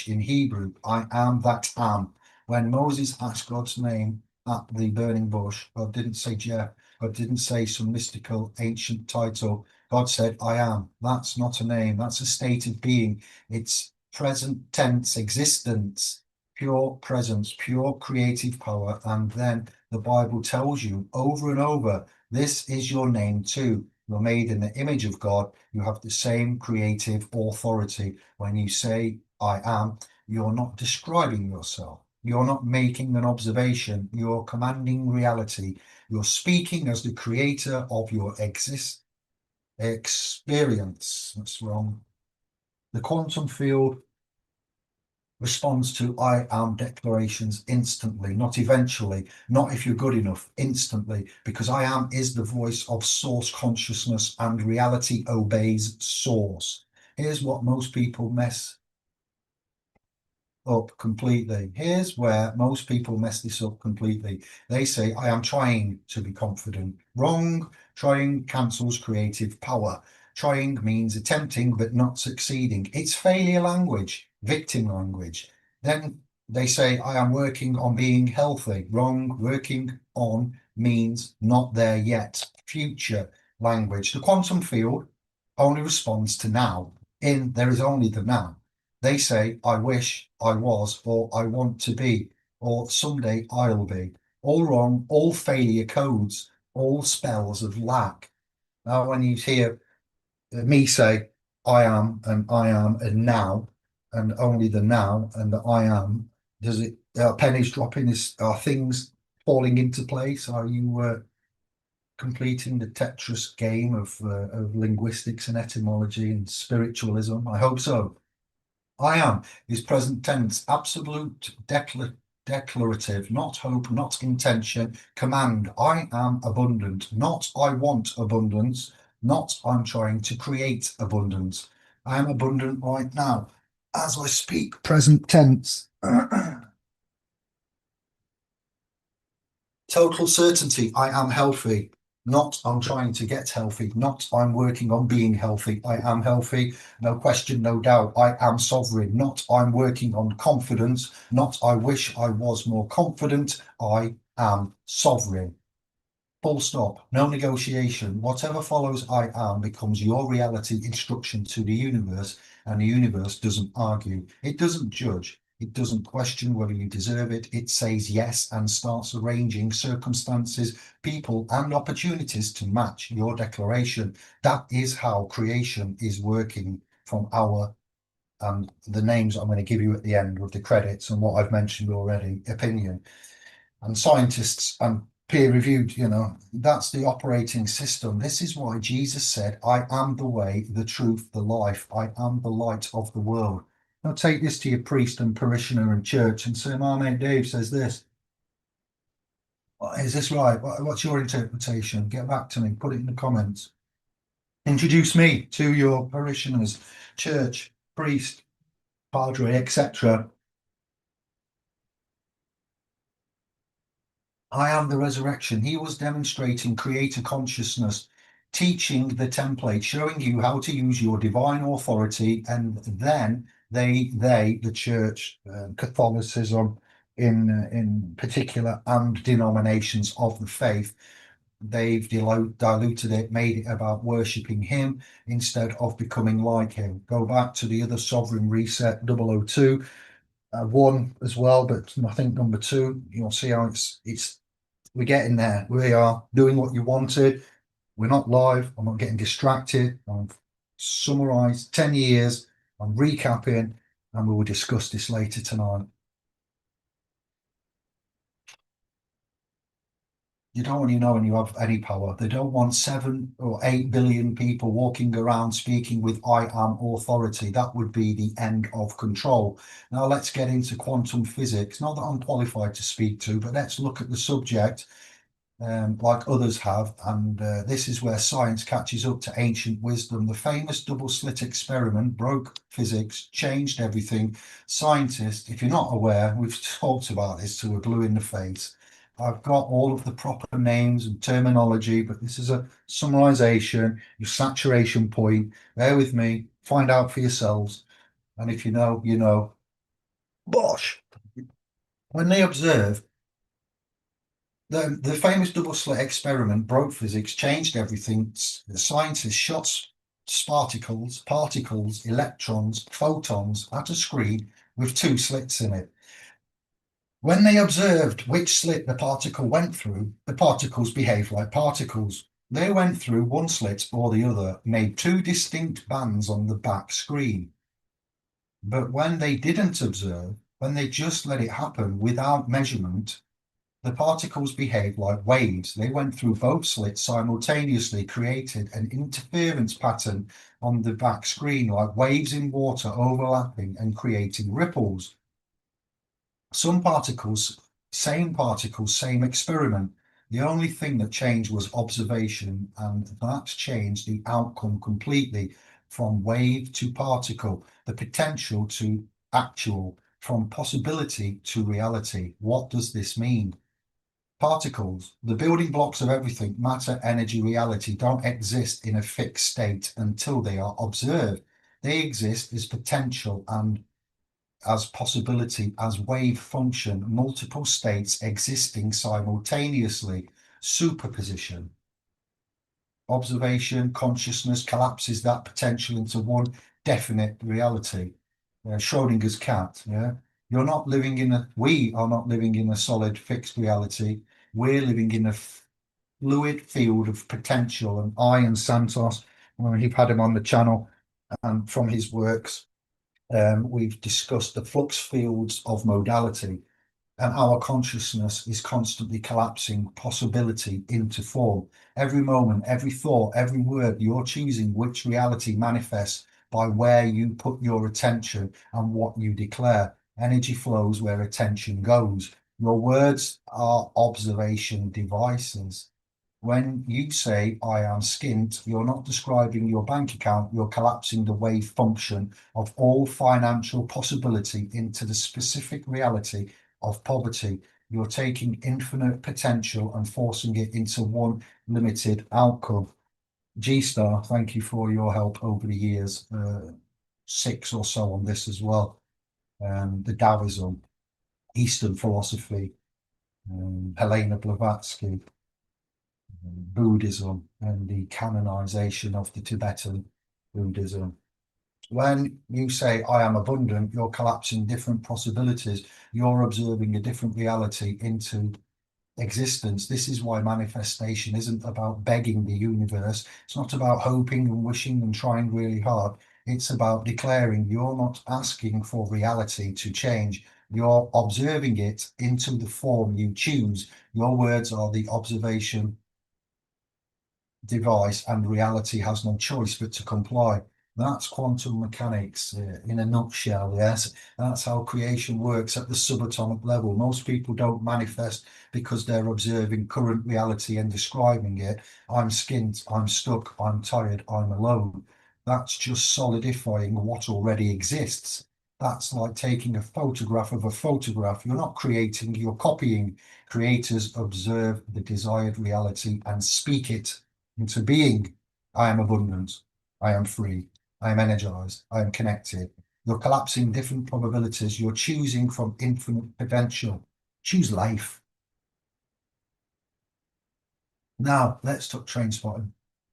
in Hebrew, I am that am. When Moses asked God's name at the burning bush, God didn't say Jeff, God didn't say some mystical ancient title. God said, I am. That's not a name, that's a state of being. It's present tense existence, pure presence, pure creative power. And then the Bible tells you over and over, this is your name too. You're made in the image of God. You have the same creative authority. When you say, I am, you're not describing yourself. You're not making an observation. You're commanding reality. You're speaking as the creator of your experience. That's wrong. The quantum field responds to I am declarations instantly, not eventually, not if you're good enough, instantly, because I am is the voice of source consciousness, and reality obeys source. Here's what most people mess up completely. Here's where most people mess this up completely. They say, I am trying to be confident. Wrong. Trying cancels creative power. Trying means attempting but not succeeding. It's failure language, victim language. Then they say, I am working on being healthy. Wrong. Working on means not there yet. Future language. The quantum field only responds to now. In there is only the now. They say, I wish I was, or I want to be, or someday I'll be. All wrong, all failure codes, all spells of lack. Now, when you hear me say, I am and now, and only the now and the I am, does it, are pennies dropping? Are things falling into place? Are you completing the Tetris game of linguistics and etymology and spiritualism? I hope so. I am is present tense, absolute declarative, not hope, not intention, command. I am abundant, not I want abundance, not I'm trying to create abundance. I am abundant right now. As I speak, present tense. Total certainty, I am healthy. Not I'm trying to get healthy, not I'm working on being healthy. I am healthy, no question, no doubt. I am sovereign, not I'm working on confidence, not I wish I was more confident. I am sovereign. Full stop, no negotiation. Whatever follows I am becomes your reality instruction to the universe, and the universe doesn't argue. It doesn't judge. It doesn't question whether you deserve it. It says yes and starts arranging circumstances, people, and opportunities to match your declaration. That is how creation is working from our the names I'm going to give you at the end with the credits and what I've mentioned already, opinion. And scientists and peer-reviewed, that's the operating system. This is why Jesus said, I am the way, the truth, the life. I am the light of the world. Now take this to your priest and parishioner and church and say, my mate Dave says this. Is this right? What's your interpretation? Get back to me. Put it in the comments. Introduce me to your parishioners, church, priest, padre, etc. I am the resurrection. He was demonstrating creator consciousness, teaching the template, showing you how to use your divine authority, and then The church, Catholicism in particular, and denominations of the faith, they've diluted it, made it about worshipping him instead of becoming like him. Go back to the other sovereign reset, 002, one as well, but I think number two, you'll see how it's we're getting there. We are doing what you wanted. We're not live. I'm not getting distracted. I've summarized 10 years. I'm recapping, and we will discuss this later tonight. You don't want to know when you have any power. They don't want 7 or 8 billion people walking around speaking with I am authority. That would be the end of control. Now let's get into quantum physics. Not that I'm qualified to speak to, but let's look at the subject like others have. And this is where science catches up to ancient wisdom. The famous double slit experiment broke physics, changed everything. Scientists, if you're not aware, we've talked about this till we're blue in the face. I've got all of the proper names and terminology, but this is a summarization, your saturation point. Bear with me, find out for yourselves. And if you know, you know. Bosh! When they observe the famous double slit experiment broke physics, changed everything. The scientists shot particles, electrons, photons at a screen with 2 slits in it. When they observed which slit the particle went through, the particles behaved like particles. They went through one slit or the other, made 2 distinct bands on the back screen. But when they didn't observe, when they just let it happen without measurement, the particles behaved like waves. They went through both slits simultaneously, created an interference pattern on the back screen, like waves in water overlapping and creating ripples. Some particles, same experiment. The only thing that changed was observation, and that changed the outcome completely from wave to particle, the potential to actual, from possibility to reality. What does this mean? Particles, the building blocks of everything, matter, energy, reality, don't exist in a fixed state until they are observed. They exist as potential and as possibility, as wave function, multiple states existing simultaneously, superposition. Observation, consciousness collapses that potential into one definite reality. Schrodinger's cat, yeah? We are not living in a solid fixed reality. We're living in a fluid field of potential. And I and Santos, when we've had him on the channel and from his works, we've discussed the flux fields of modality, and our consciousness is constantly collapsing possibility into form. Every moment, every thought, every word, you're choosing which reality manifests by where you put your attention and what you declare. Energy flows where attention goes. Your words are observation devices. When you say, I am skint, you're not describing your bank account, you're collapsing the wave function of all financial possibility into the specific reality of poverty. You're taking infinite potential and forcing it into one limited outcome. G-Star, thank you for your help over the years, 6 or so on this as well. The Taoism, Eastern philosophy, Helena Blavatsky, Buddhism, and the canonization of the Tibetan Buddhism. When you say, I am abundant, you're collapsing different possibilities. You're observing a different reality into existence. This is why manifestation isn't about begging the universe. It's not about hoping and wishing and trying really hard. It's about declaring you're not asking for reality to change. You're observing it into the form you choose. Your words are the observation device, and reality has no choice but to comply. That's quantum mechanics in a nutshell. Yes, that's how creation works at the subatomic level. Most people don't manifest because they're observing current reality and describing it. I'm skint, I'm stuck, I'm tired, I'm alone. That's just solidifying what already exists. That's like taking a photograph of a photograph. You're not creating, you're copying. Creators observe the desired reality and speak it into being. I am abundant. I am free. I am energized. I am connected. You're collapsing different probabilities. You're choosing from infinite potential. Choose life. Now, let's talk train spotting.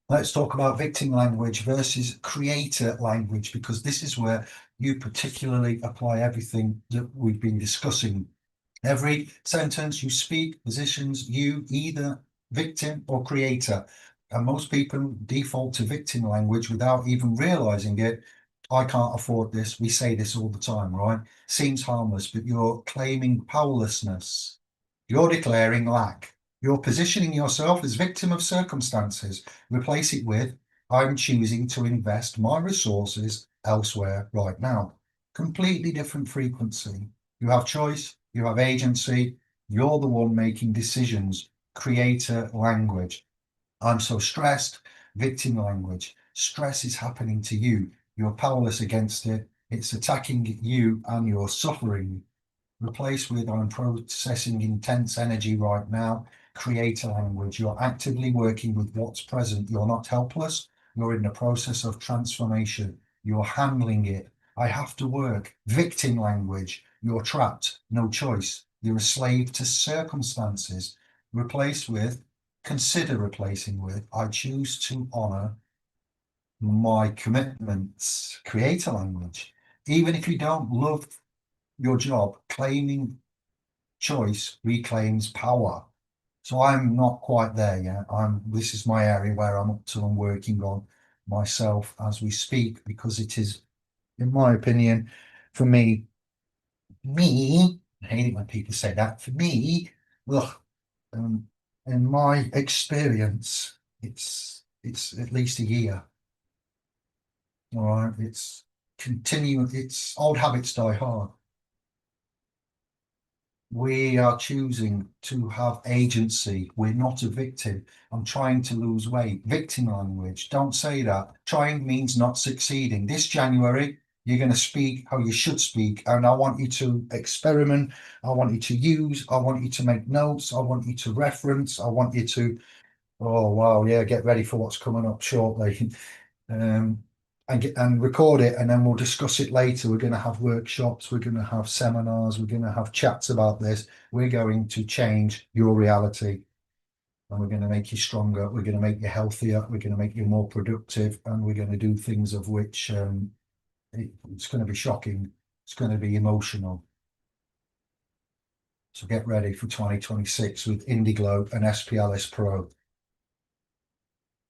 Let's talk about victim language versus creator language, because this is where you particularly apply everything that we've been discussing. Every sentence you speak positions you either victim or creator. And most people default to victim language without even realizing it. I can't afford this. We say this all the time, right? Seems harmless, but you're claiming powerlessness. You're declaring lack. You're positioning yourself as victim of circumstances. Replace it with, I'm choosing to invest my resources elsewhere right now. Completely different frequency. You have choice, you have agency, you're the one making decisions. Creator language. I'm so stressed, victim language. Stress is happening to you. You're powerless against it. It's attacking you and you're suffering. Replace with, I'm processing intense energy right now. Create a language. You're actively working with what's present. You're not helpless. You're in the process of transformation. You're handling it. I have to work. Victim language. You're trapped. No choice. You're a slave to circumstances. Replace with, consider replacing with, I choose to honor my commitments. Create a language. Even if you don't love your job, claiming choice reclaims power. So I'm not quite there yet. This is my area where I'm up to and working on myself as we speak, because it is, in my opinion, for me, I hate it when people say that. For me, ugh, in my experience, it's at least a year. All right, it's it's old habits die hard. We are choosing to have agency. We're not a victim. I'm trying to lose weight. Victim language. Don't say that. Trying means not succeeding. This January, you're going to speak how you should speak. And I want you to experiment. I want you to use. I want you to make notes. I want you to reference. I want you to, oh, wow, yeah, get ready for what's coming up shortly. And record it, and then we'll discuss it later. We're going to have workshops, we're going to have seminars, we're going to have chats about this. We're going to change your reality, and we're going to make you stronger. We're going to make you healthier. We're going to make you more productive, and we're going to do things of which it's going to be shocking. It's going to be emotional. So get ready for 2026 with Indiglo and SPLS Pro.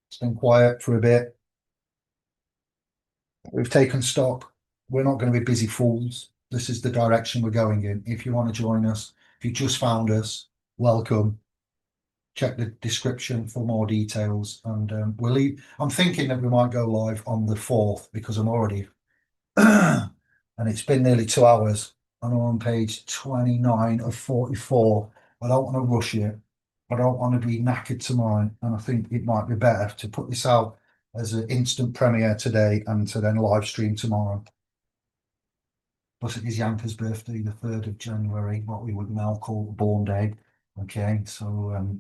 It's been quiet for a bit. We've taken stock. We're not going to be busy fools. This is the direction we're going in. If you want to join us, if you just found us, welcome. Check the description for more details. And I'm thinking that we might go live on the 4th, because I'm already, and it's been nearly 2 hours. And I'm on page 29 of 44. I don't want to rush it. I don't want to be knackered tomorrow. And I think it might be better to put this out as an instant premiere today and to then live stream tomorrow. Plus it is Yanka's birthday, the 3rd of January, what we would now call Born Day. Okay, so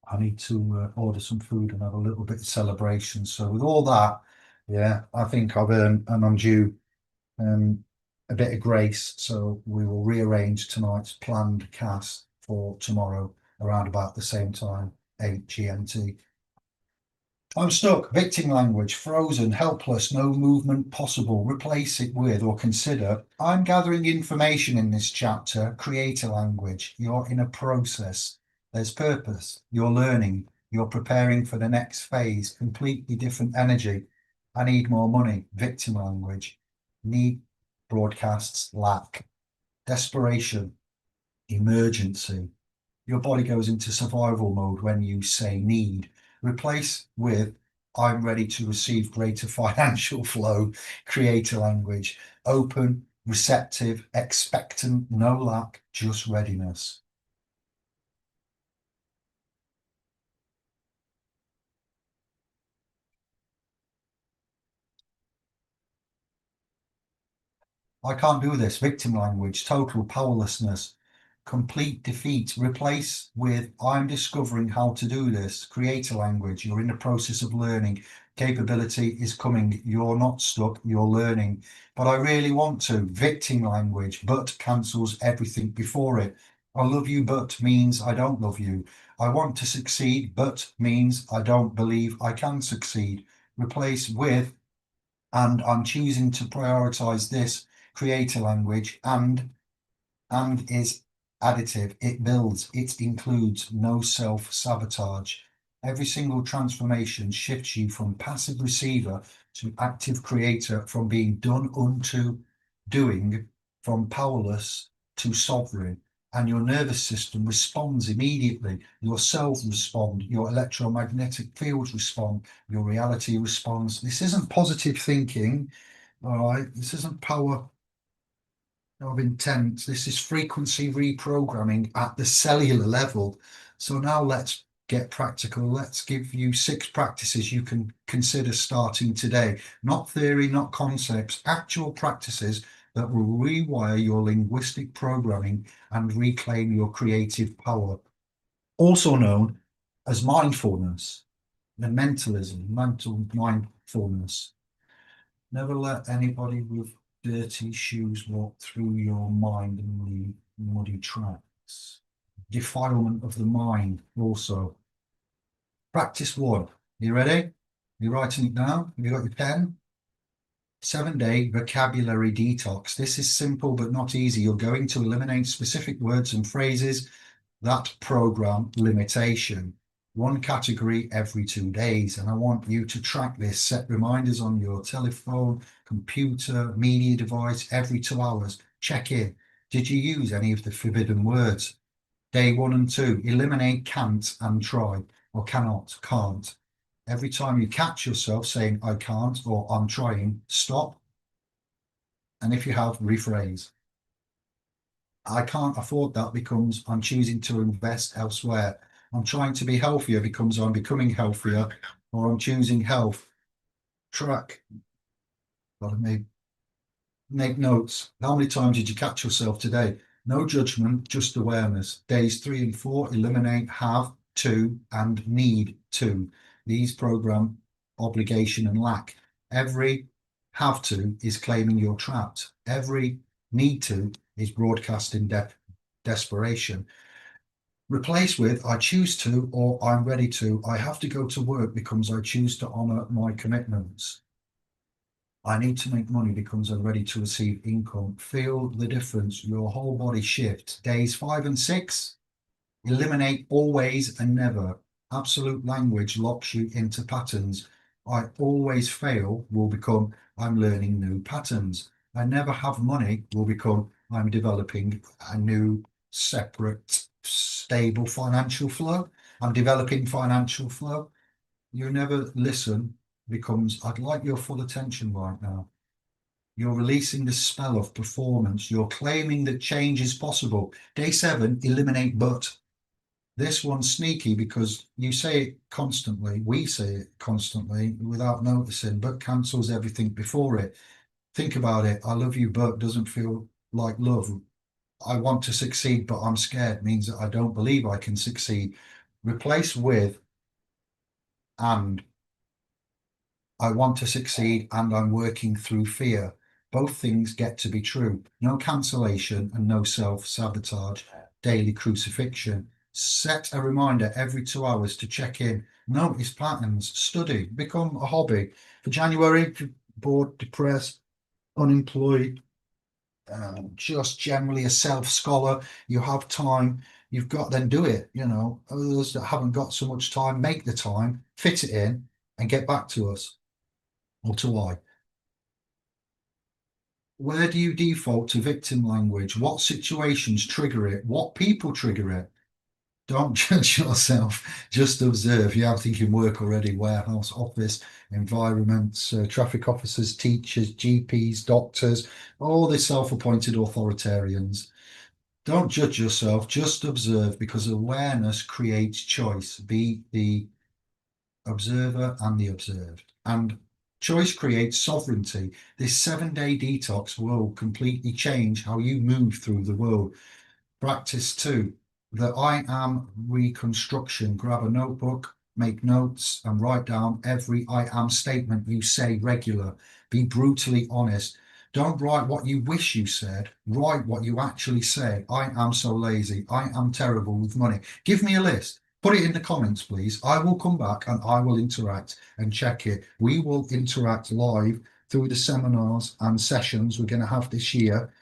I need to order some food and have a little bit of celebration. So with all that, yeah, I think I've earned and I'm due a bit of grace. So we will rearrange tonight's planned cast for tomorrow around about the same time, 8 GMT. I'm stuck. Victim language. Frozen. Helpless. No movement possible. Replace it with or consider. I'm gathering information in this chapter. Create a language. You're in a process. There's purpose. You're learning. You're preparing for the next phase. Completely different energy. I need more money. Victim language. Need broadcasts. Lack. Desperation. Emergency. Your body goes into survival mode when you say need. Replace with, I'm ready to receive greater financial flow. Create a language. Open, receptive, expectant, no lack, just readiness. I can't do this. Victim language, total powerlessness. complete defeat. Replace with, I'm discovering how to do this. Create a language. You're in the process of learning. Capability is coming. You're not stuck. You're learning. But I really want to. Victim language, but cancels everything before it. I love you, but means I don't love you. I want to succeed, but means I don't believe I can succeed. Replace with, and I'm choosing to prioritize this. Create a language, and is additive. It builds, it includes, no self-sabotage. Every single transformation shifts you from passive receiver to active creator, from being done unto doing, from powerless to sovereign. And your nervous system responds immediately. Your cells respond, your electromagnetic fields respond, your reality responds. This isn't positive thinking, all right? This isn't power of intent. This is frequency reprogramming at the cellular level. So now let's get practical. Let's give you 6 practices you can consider starting today. Not theory, not concepts, actual practices that will rewire your linguistic programming and reclaim your creative power. Also known as mindfulness and mentalism, mental mindfulness. Never let anybody with dirty shoes walk through your mind and leave muddy tracks. Defilement of the mind also. Practice 1. You ready? You writing it down? Have you got your pen? 7-day vocabulary detox. This is simple but not easy. You're going to eliminate specific words and phrases that program limitation. 1 category every 2 days. And I want you to track this. Set reminders on your telephone, computer, media device every 2 hours. Check in. Did you use any of the forbidden words? Day 1 and 2, eliminate can't and try, or cannot, can't. Every time you catch yourself saying I can't or I'm trying, stop. And if you have, rephrase. I can't afford that becomes I'm choosing to invest elsewhere. I'm trying to be healthier becomes I'm becoming healthier, or I'm choosing health. Track. Gotta make notes. How many times did you catch yourself today? No judgment, just awareness. Days 3 and 4, eliminate have to and need to. These program obligation and lack. Every have to is claiming you're trapped. Every need to is broadcasting desperation. Replace with I choose to or I'm ready to. I have to go to work becomes I choose to honor my commitments. I need to make money becomes I'm ready to receive income. Feel the difference. Your whole body shifts. Days 5 and 6, eliminate always and never. Absolute language locks you into patterns. I always fail will become I'm learning new patterns. I never have money will become I'm developing a new separate stable financial flow. I'm developing financial flow. You never listen becomes I'd like your full attention right now. You're releasing the spell of performance. You're claiming that change is possible. Day 7, eliminate but. This one's sneaky because you say it constantly. We say it constantly without noticing, but cancels everything before it. Think about it. I love you, but doesn't feel like love. I want to succeed, but I'm scared means that I don't believe I can succeed. Replace with and. I want to succeed and I'm working through fear. Both things get to be true. No cancellation and no self-sabotage. Daily crucifixion. Set a reminder every 2 hours to check in. Notice patterns. Study. Become a hobby. For January, if you're bored, depressed, unemployed, just generally a self-scholar, you have time, you've got, then do it. You know, others that haven't got so much time, make the time, fit it in and get back to us. Or to why? Where do you default to victim language? What situations trigger it? What people trigger it? Don't judge yourself, just observe. Yeah, I'm thinking work already, warehouse, office, environments, traffic officers, teachers, GPs, doctors, all the self-appointed authoritarians. Don't judge yourself, just observe, because awareness creates choice. Be the observer and the observed. And choice creates sovereignty. This 7-day detox will completely change how you move through the world. Practice 2, the I am reconstruction. Grab a notebook, make notes, and write down every I am statement you say regular. Be brutally honest. Don't write what you wish you said. Write what you actually say. I am so lazy. I am terrible with money. Give me a list. Put it in the comments, please. I will come back and I will interact and check it. We will interact live through the seminars and sessions we're going to have this year.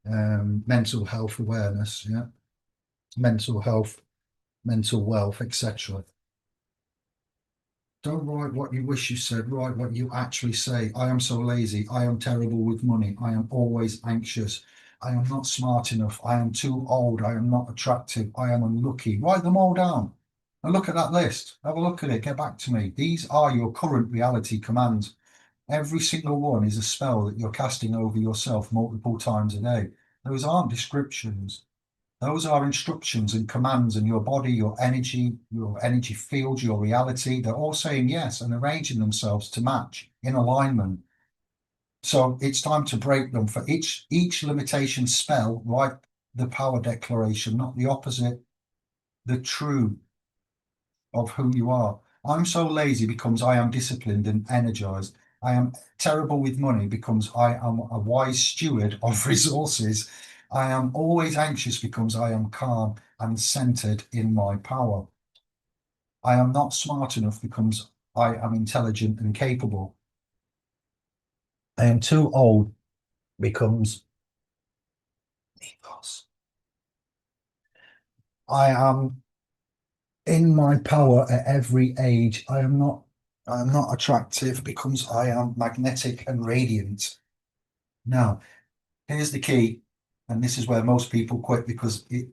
Mental health awareness, yeah, mental health, mental wealth, etc. Don't write what you wish you said, write what you actually say. I am so lazy. I am terrible with money. I am always anxious. I am not smart enough. I am too old. I am not attractive. I am unlucky. Write them all down and look at that list. Have a look at it. Get back to me. These are your current reality commands. Every single one is a spell that you're casting over yourself multiple times a day. Those aren't descriptions. Those are instructions and commands, and your body, your energy field, your reality, they're all saying yes and arranging themselves to match in alignment. So it's time to break them. For each limitation spell, write the power declaration, not the opposite, the true of who you are. I'm so lazy becomes I am disciplined and energized. I am terrible with money becomes I am a wise steward of resources. I am always anxious becomes I am calm and centered in my power. I am not smart enough becomes I am intelligent and capable. I am too old becomes I am in my power at every age. I am not attractive becomes I am magnetic and radiant. Now, here's the key, and this is where most people quit because it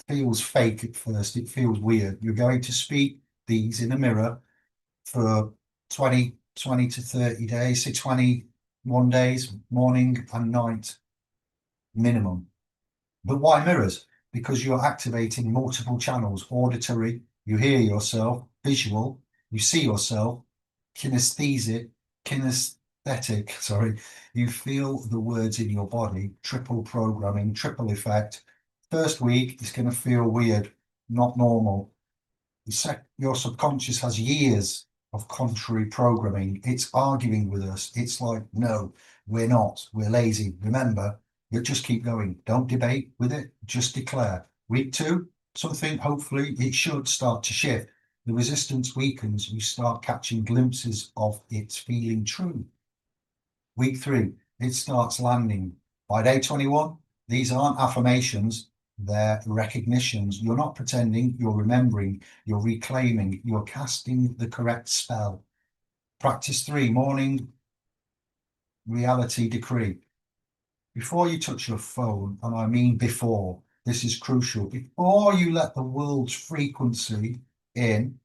feels fake at first. It feels weird. You're going to speak these in a mirror for 20 to 30 days, say 21 days, morning and night minimum. But why mirrors? Because you're activating multiple channels: auditory, you hear yourself; visual, you see yourself; kinesthetic, sorry, you feel the words in your body. Triple programming, triple effect. First week is going to feel weird, not normal. Your subconscious has years of contrary programming. It's arguing with us. It's like, no, we're not. We're lazy. Remember, you just keep going. Don't debate with it. Just declare. Week 2, something, hopefully, it should start to shift. The resistance weakens. You start catching glimpses of it feeling true. Week 3, it starts landing. By day 21, these aren't affirmations. They're recognitions. You're not pretending, you're remembering, you're reclaiming, you're casting the correct spell. Practice 3, morning reality decree. Before you touch your phone, and I mean before, this is crucial, before you let the world's frequency in,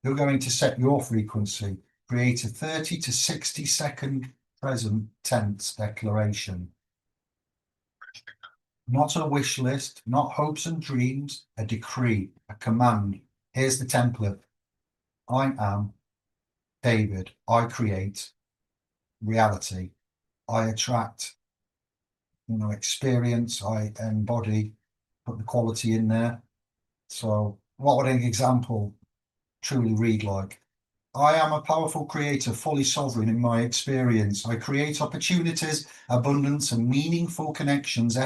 you're going to set your frequency. Create a 30 to 60 second present tense declaration. Not a wish list, not hopes and dreams, a decree, a command. Here's the template. I am David. I create reality. I attract, experience. I embody, put the quality in there. So what would an example truly read like? I am a powerful creator, fully sovereign in my experience. I create opportunities, abundance, and meaningful connections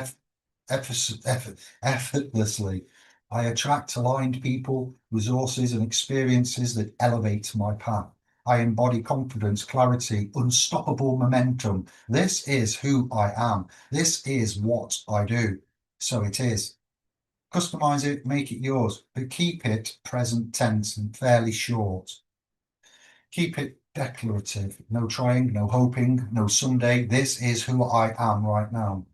effortlessly. I attract aligned people, resources, and experiences that elevate my path. I embody confidence, clarity, unstoppable momentum. This is who I am. This is what I do. So it is. Customize it, make it yours, but keep it present tense and fairly short. Keep it declarative. No trying, no hoping, no someday. This is who I am right now.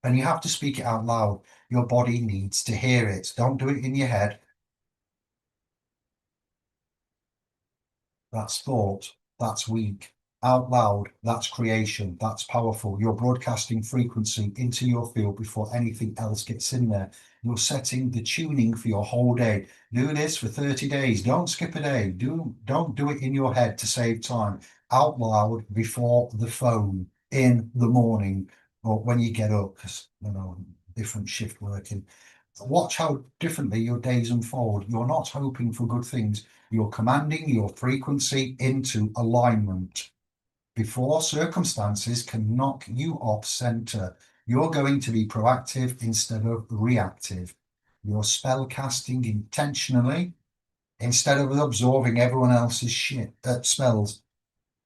And you have to speak it out loud. Your body needs to hear it. Don't do it in your head. That's thought. That's weak. Out loud, that's creation. That's powerful. You're broadcasting frequency into your field before anything else gets in there. You're setting the tuning for your whole day. Do this for 30 days. Don't skip a day. Don't do it in your head to save time. Out loud before the phone, in the morning, or when you get up, because different shift working. Watch how differently your days unfold. You're not hoping for good things. You're commanding your frequency into alignment. Before circumstances can knock you off center, you're going to be proactive instead of reactive. You're spell casting intentionally instead of absorbing everyone else's shit spells.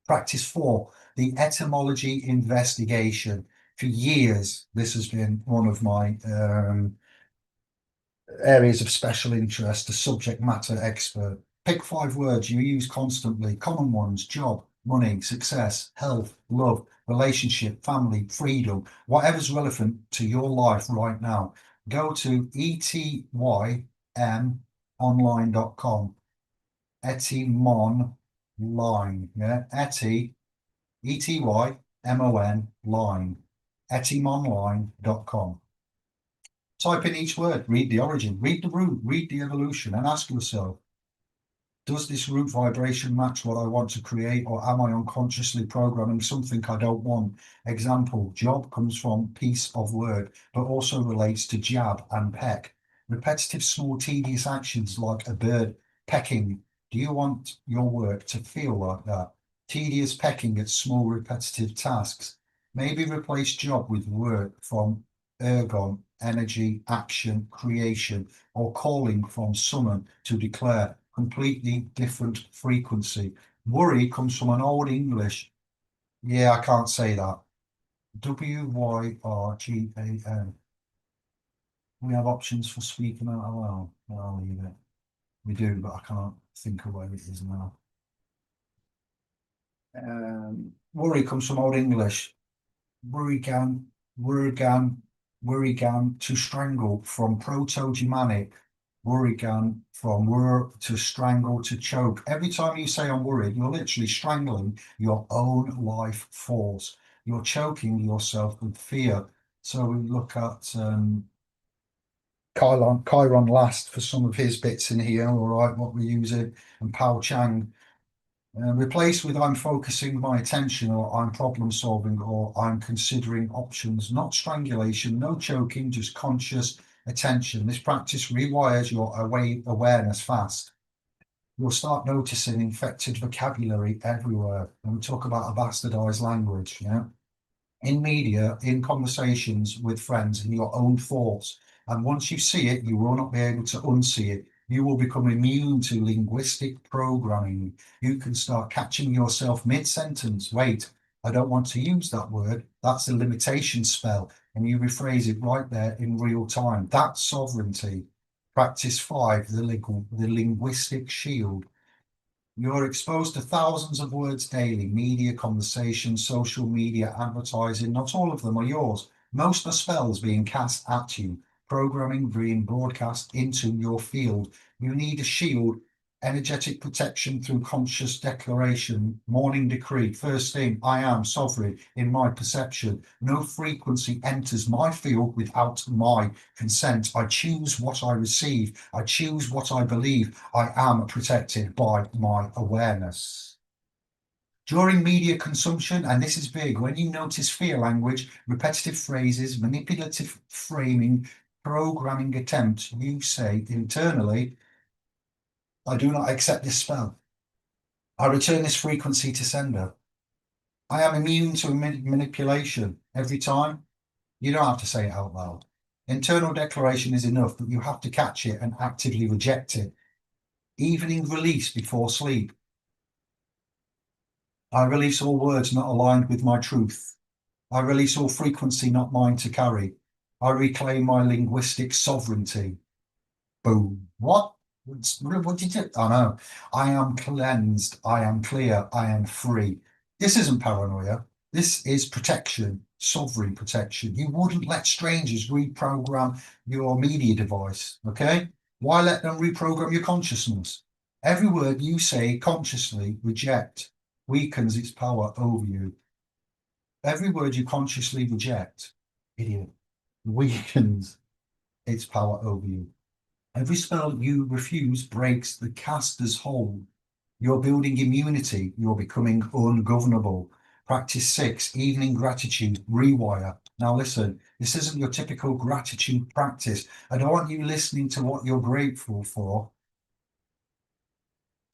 Practice 4, the etymology investigation. For years, this has been one of my areas of special interest, a subject matter expert. Pick 5 words you use constantly, common ones: job, money, success, health, love, relationship, family, freedom, whatever's relevant to your life right now. Go to etymonline.com. Etymon yeah, ETYMON line, etymonline.com. Type in each word, read the origin, read the root, read the evolution, and ask yourself, does this root vibration match what I want to create, or am I unconsciously programming something I don't want? Example, job comes from piece of word, but also relates to jab and peck. Repetitive, small, tedious actions like a bird pecking. Do you want your work to feel like that? Tedious pecking at small, repetitive tasks. Maybe replace job with work from ergon, energy, action, creation, or calling from summon, to declare. Completely different frequency. Worry comes from an old English. Yeah, I can't say that. Wyrgan. We have options for speaking out aloud. I'll leave it. We do, but I can't think of where it is now. Worry comes from Old English. Wyrgan, Wyrgan, to strangle, from Proto-Germanic. Worrigan, from wor, to strangle, to choke. Every time you say I'm worried, you're literally strangling your own life force. You're choking yourself with fear. So we look at Chiron last for some of his bits in here, all right, what we're using, and Pao Chang. Replace with I'm focusing my attention, or I'm problem solving, or I'm considering options. Not strangulation, no choking, just conscious attention. This practice rewires your awareness fast. You'll start noticing infected vocabulary everywhere. And we talk about a bastardized language, yeah? In media, in conversations with friends, in your own thoughts. And once you see it, you will not be able to unsee it. You will become immune to linguistic programming. You can start catching yourself mid-sentence. Wait, I don't want to use that word. That's a limitation spell. And you rephrase it right there in real time. That's sovereignty. Practice 5, the linguistic shield. You're exposed to thousands of words daily: media, conversation, social media, advertising. Not all of them are yours. Most are spells being cast at you, programming being broadcast into your field. You need a shield, energetic protection through conscious declaration, morning decree. First thing, I am sovereign in my perception. No frequency enters my field without my consent. I choose what I receive. I choose what I believe. I am protected by my awareness. During media consumption, and this is big, when you notice fear language, repetitive phrases, manipulative framing, programming attempts, you say internally, I do not accept this spell. I return this frequency to sender. I am immune to manipulation every time. You don't have to say it out loud. Internal declaration is enough, but you have to catch it and actively reject it. Evening release before sleep. I release all words not aligned with my truth. I release all frequency not mine to carry. I reclaim my linguistic sovereignty. Boom. What? What did you? Oh no. I am cleansed. I am clear. I am free. This isn't paranoia. This is protection, sovereign protection. You wouldn't let strangers reprogram your media device, okay? Why let them reprogram your consciousness? Every word you say consciously reject weakens its power over you. Every word you consciously reject, idiot, weakens its power over you. Every spell you refuse breaks the caster's hold. You're building immunity. You're becoming ungovernable. Practice 6, evening gratitude, rewire. Now listen, this isn't your typical gratitude practice. I don't want you listening to what you're grateful for.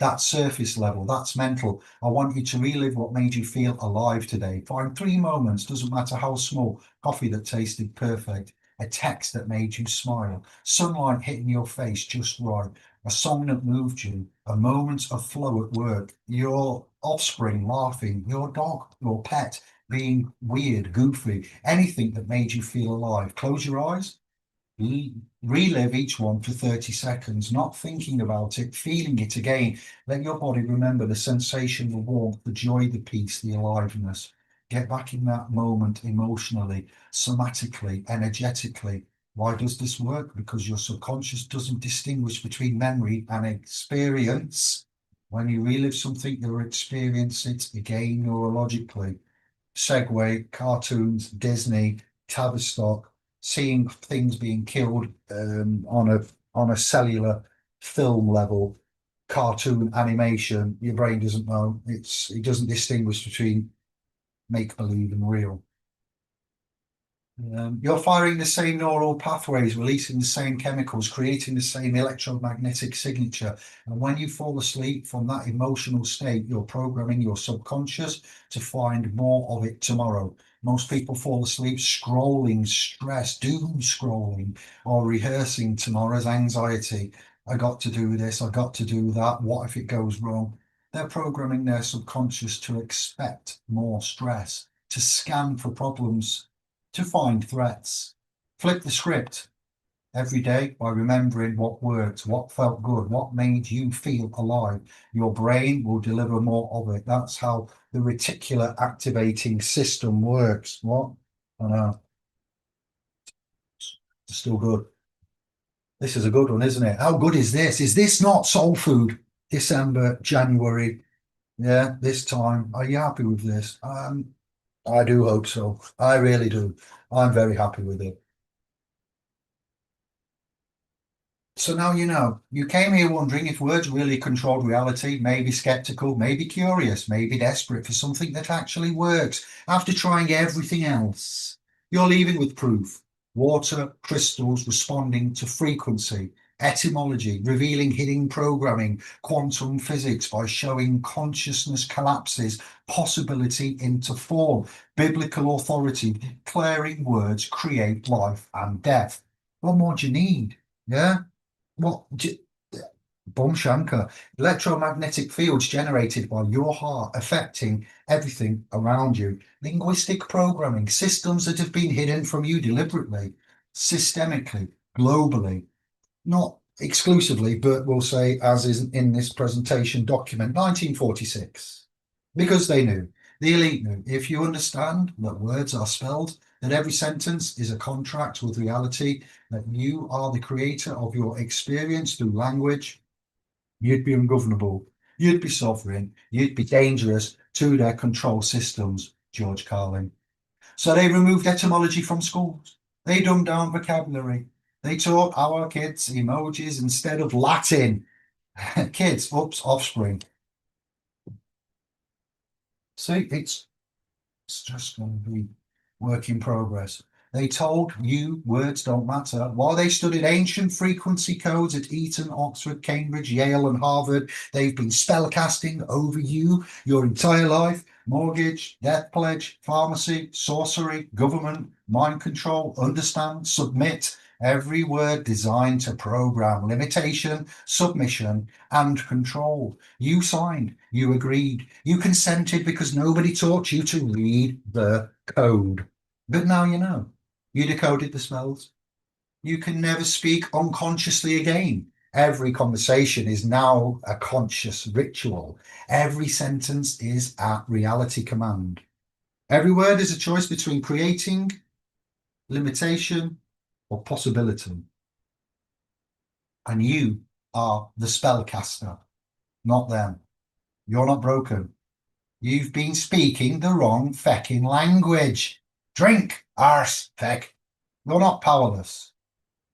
That's surface level, that's mental. I want you to relive what made you feel alive today. Find 3 moments, doesn't matter how small: coffee that tasted perfect, a text that made you smile, sunlight hitting your face just right, a song that moved you, a moment of flow at work, your offspring laughing, your dog, your pet being weird, goofy, anything that made you feel alive. Close your eyes. Relive each one for 30 seconds, not thinking about it, feeling it again. Let your body remember the sensation, the warmth, the joy, the peace, the aliveness. Get back in that moment emotionally, somatically, energetically. Why does this work? Because your subconscious doesn't distinguish between memory and experience. When you relive something, you'll experience it again neurologically. Segway, cartoons, Disney, Tavistock, seeing things being killed on a cellular film level, cartoon animation. Your brain doesn't know. It doesn't distinguish between make believe and real. You're firing the same neural pathways, releasing the same chemicals, creating the same electromagnetic signature. And when you fall asleep from that emotional state, you're programming your subconscious to find more of it tomorrow. Most people fall asleep scrolling, stress, doom scrolling, or rehearsing tomorrow's anxiety. I got to do this, I got to do that. What if it goes wrong? They're programming their subconscious to expect more stress, to scan for problems, to find threats. Flip the script every day by remembering what worked, what felt good, what made you feel alive. Your brain will deliver more of it. That's how the reticular activating system works. What? I know. It's still good. This is a good one, isn't it? How good is this? Is this not soul food? December, January. Yeah, this time. Are you happy with this? I do hope so. I really do. I'm very happy with it. So now you know. You came here wondering if words really controlled reality, maybe skeptical, maybe curious, maybe desperate for something that actually works after trying everything else. You're leaving with proof. Water crystals responding to frequency, etymology, revealing hidden programming, quantum physics by showing consciousness collapses possibility into form, biblical authority declaring words create life and death. What more do you need? Yeah? What? Boom Shankar. Electromagnetic fields generated by your heart affecting everything around you. Linguistic programming, systems that have been hidden from you deliberately, systemically, globally, not exclusively, but we'll say, as is in this presentation document, 1946. Because they knew, the elite knew, if you understand that words are spelled, that every sentence is a contract with reality, that you are the creator of your experience through language, you'd be ungovernable, you'd be sovereign, you'd be dangerous to their control systems, George Carlin. So they removed etymology from schools. They dumbed down vocabulary. They taught our kids emojis instead of Latin. Kids, oops, offspring. See, it's just going to be work in progress. They told you words don't matter. While they studied ancient frequency codes at Eton, Oxford, Cambridge, Yale, and Harvard, they've been spellcasting over you your entire life. Mortgage, death pledge, pharmacy, sorcery, government, mind control, understand, submit. Every word designed to program limitation, submission, and control. You signed, you agreed, you consented because nobody taught you to read the code. But now you know. You decoded the spells. You can never speak unconsciously again. Every conversation is now a conscious ritual. Every sentence is at reality command. Every word is a choice between creating, limitation, or possibility. And you are the spellcaster, not them. You're not broken. You've been speaking the wrong fecking language. Drink, arse, feck. You're not powerless.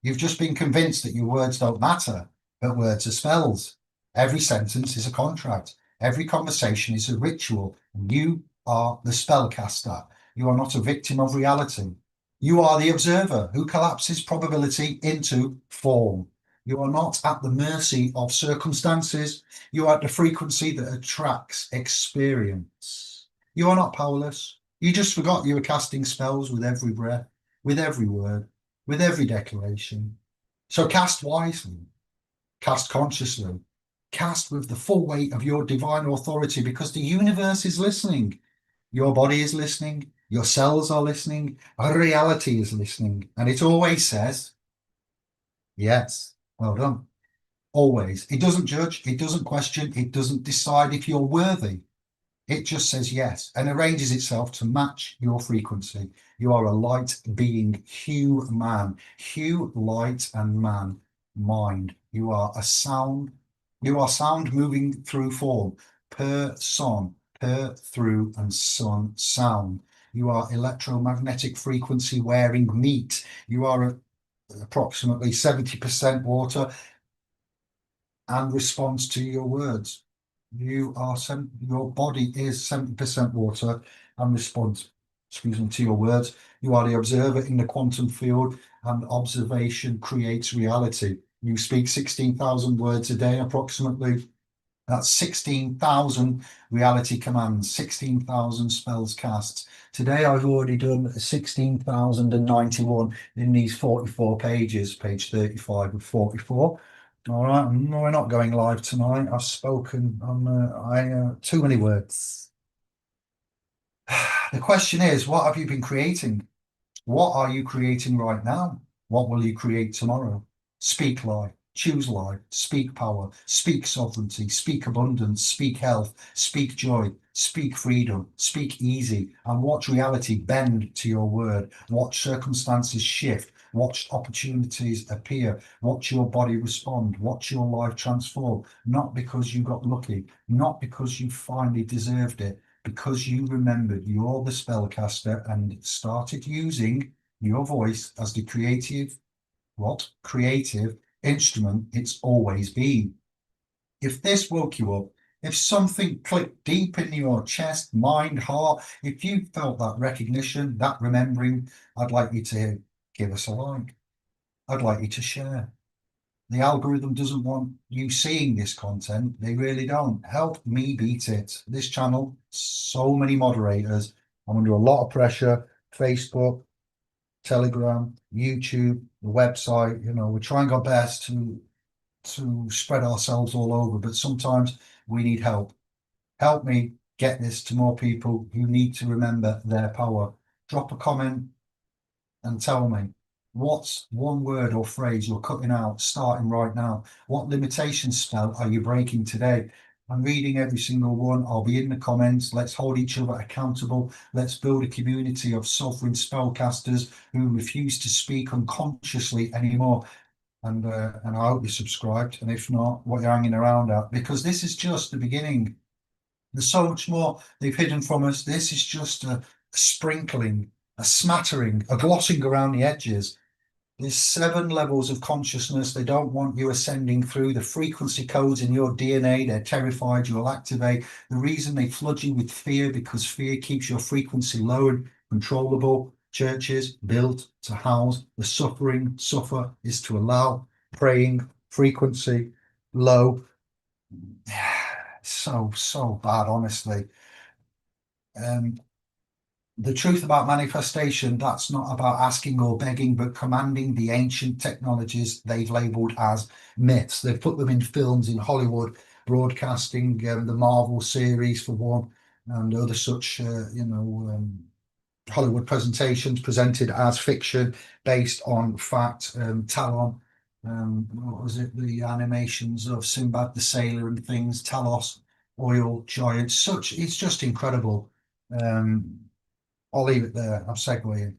You've just been convinced that your words don't matter, but words are spells. Every sentence is a contract. Every conversation is a ritual. And you are the spellcaster. You are not a victim of reality. You are the observer who collapses probability into form. You are not at the mercy of circumstances. You are at the frequency that attracts experience. You are not powerless. You just forgot you were casting spells with every breath, with every word, with every declaration. So cast wisely, cast consciously, cast with the full weight of your divine authority, because the universe is listening. Your body is listening. Your cells are listening. Reality is listening. And it always says, yes, well done. Always. It doesn't judge. It doesn't question. It doesn't decide if you're worthy. It just says yes and arranges itself to match your frequency. You are a light being, hue man, hue, light, and man, mind. You are a sound. You are sound moving through form, per son, per through, and son sound. You are electromagnetic frequency wearing meat. You are approximately 70% water and responds to your words. Your body is 70% water and responds, to your words. You are the observer in the quantum field, and observation creates reality. You speak 16,000 words a day approximately. That's 16,000 reality commands, 16,000 spells cast. Today I've already done 16,091 in these 44 pages, page 35 of 44. All right, no, we're not going live tonight. I've spoken on too many words. The question is, what have you been creating? What are you creating right now? What will you create tomorrow? Speak life, choose life, speak power, speak sovereignty, speak abundance, speak health, speak joy, speak freedom, speak easy, and watch reality bend to your word. Watch circumstances shift. Watch opportunities appear. Watch your body respond. Watch your life transform. Not because you got lucky, not because you finally deserved it, because you remembered you're the spellcaster and started using your voice as the creative instrument it's always been. If this woke you up, if something clicked deep in your chest, mind, heart, if you felt that recognition, that remembering, I'd like you to give us a like. I'd like you to share. The algorithm doesn't want you seeing this content. They really don't. Help me beat it. This channel, so many moderators. I'm under a lot of pressure. Facebook, Telegram, YouTube, the website. We're trying our best to spread ourselves all over, but sometimes we need help. Help me get this to more people who need to remember their power. Drop a comment and tell me, what's one word or phrase you're cutting out starting right now? What limitation spell are you breaking today? I'm reading every single one. I'll be in the comments. Let's hold each other accountable. Let's build a community of sovereign spellcasters who refuse to speak unconsciously anymore. And I hope you're subscribed. And if not, what you're hanging around at, because this is just the beginning. There's so much more they've hidden from us. This is just a sprinkling, a smattering, a glossing around the edges. There's 7 levels of consciousness. They don't want you ascending through the frequency codes in your DNA. They're terrified you'll activate. The reason they flood you with fear, because fear keeps your frequency low and controllable. Churches built to house the suffering. Suffer is to allow. Praying, frequency low. So bad, honestly. The truth about manifestation, that's not about asking or begging, but commanding the ancient technologies they've labeled as myths. They've put them in films in Hollywood, broadcasting, the Marvel series for one, and other such, Hollywood presentations presented as fiction based on fact. Talon, what was it? The animations of Sinbad the Sailor and things, Talos, oil giants, it's just incredible. I'll leave it there. I'm segueing.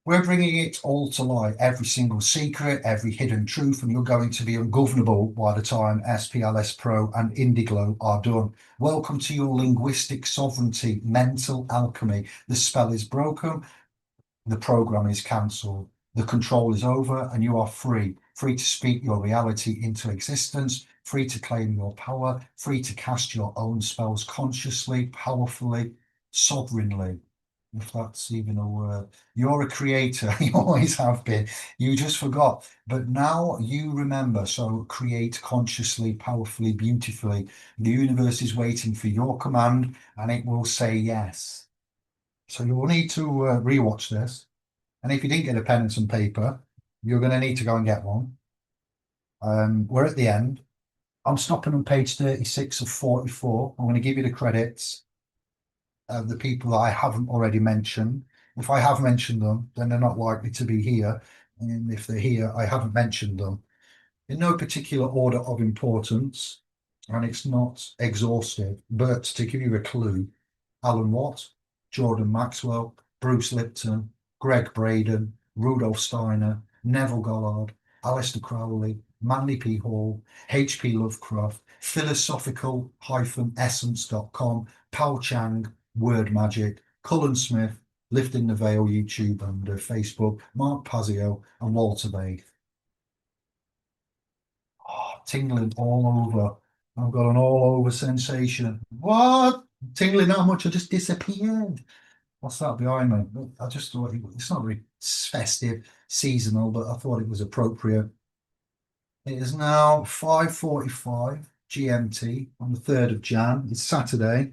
We're bringing it all to light, every single secret, every hidden truth, and you're going to be ungovernable by the time SPLS Pro and Indiglo are done. Welcome to your linguistic sovereignty, mental alchemy. The spell is broken, the program is cancelled, the control is over, and you are free. Free to speak your reality into existence, free to claim your power, free to cast your own spells consciously, powerfully, sovereignly. if that's even a word. You're a creator, you always have been. You just forgot. But now you remember. So create consciously, powerfully, beautifully. The universe is waiting for your command and it will say yes. So you will need to rewatch this. And if you didn't get a pen and some paper, you're going to need to go and get one. We're at the end. I'm stopping on page 36 of 44. I'm going to give you the credits of the people that I haven't already mentioned. If I have mentioned them, then they're not likely to be here. And if they're here, I haven't mentioned them. In no particular order of importance, and it's not exhaustive, but to give you a clue, Alan Watt, Jordan Maxwell, Bruce Lipton, Greg Braden, Rudolf Steiner, Neville Goddard, Aleister Crowley, Manly P. Hall, H.P. Lovecraft, philosophical-essence.com, Pao Chang, Word Magic, Cullen Smith, Lifting the Veil YouTube and Facebook, Mark Pazio, and Walter Baith. Oh, tingling all over. I've got an all over sensation. What? Tingling that much? I just disappeared. What's that behind me? I just thought it's not really festive, seasonal, but I thought it was appropriate. It is now 5:45 GMT on the 3rd of Jan. It's Saturday.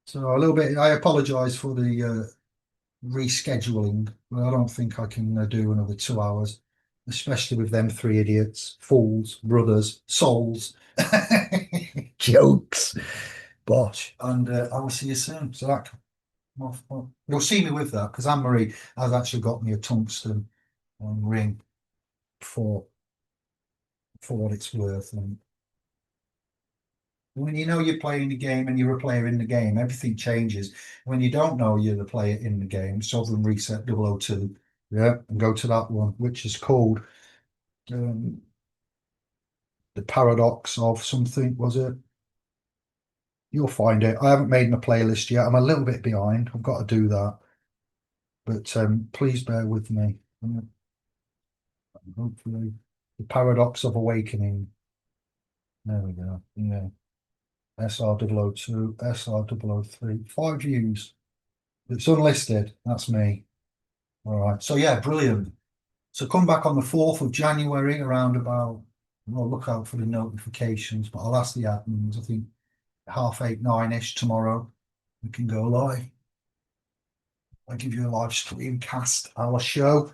So a little bit, I apologise for the rescheduling, but I don't think I can do another 2 hours, especially with them three idiots, fools, brothers, souls, jokes, bosh. And I will see you soon. So that well, you'll see me with that because Anne Marie has actually got me a tungsten ring for what it's worth. And when you know you're playing the game and you're a player in the game, everything changes. When you don't know you're the player in the game, Sovereign Reset 002, yeah, and go to that one, which is called the Paradox of something, was it? You'll find it. I haven't made my playlist yet. I'm a little bit behind. I've got to do that. But please bear with me. Hopefully, the Paradox of Awakening. There we go. Yeah. SR002, SR003, 5 views. It's unlisted. That's me. All right. So yeah, brilliant. So come back on the 4th of January around about, well, look out for the notifications, but I'll ask the admins, I think 8:30, 9-ish tomorrow. We can go live. I'll give you a live stream cast our show.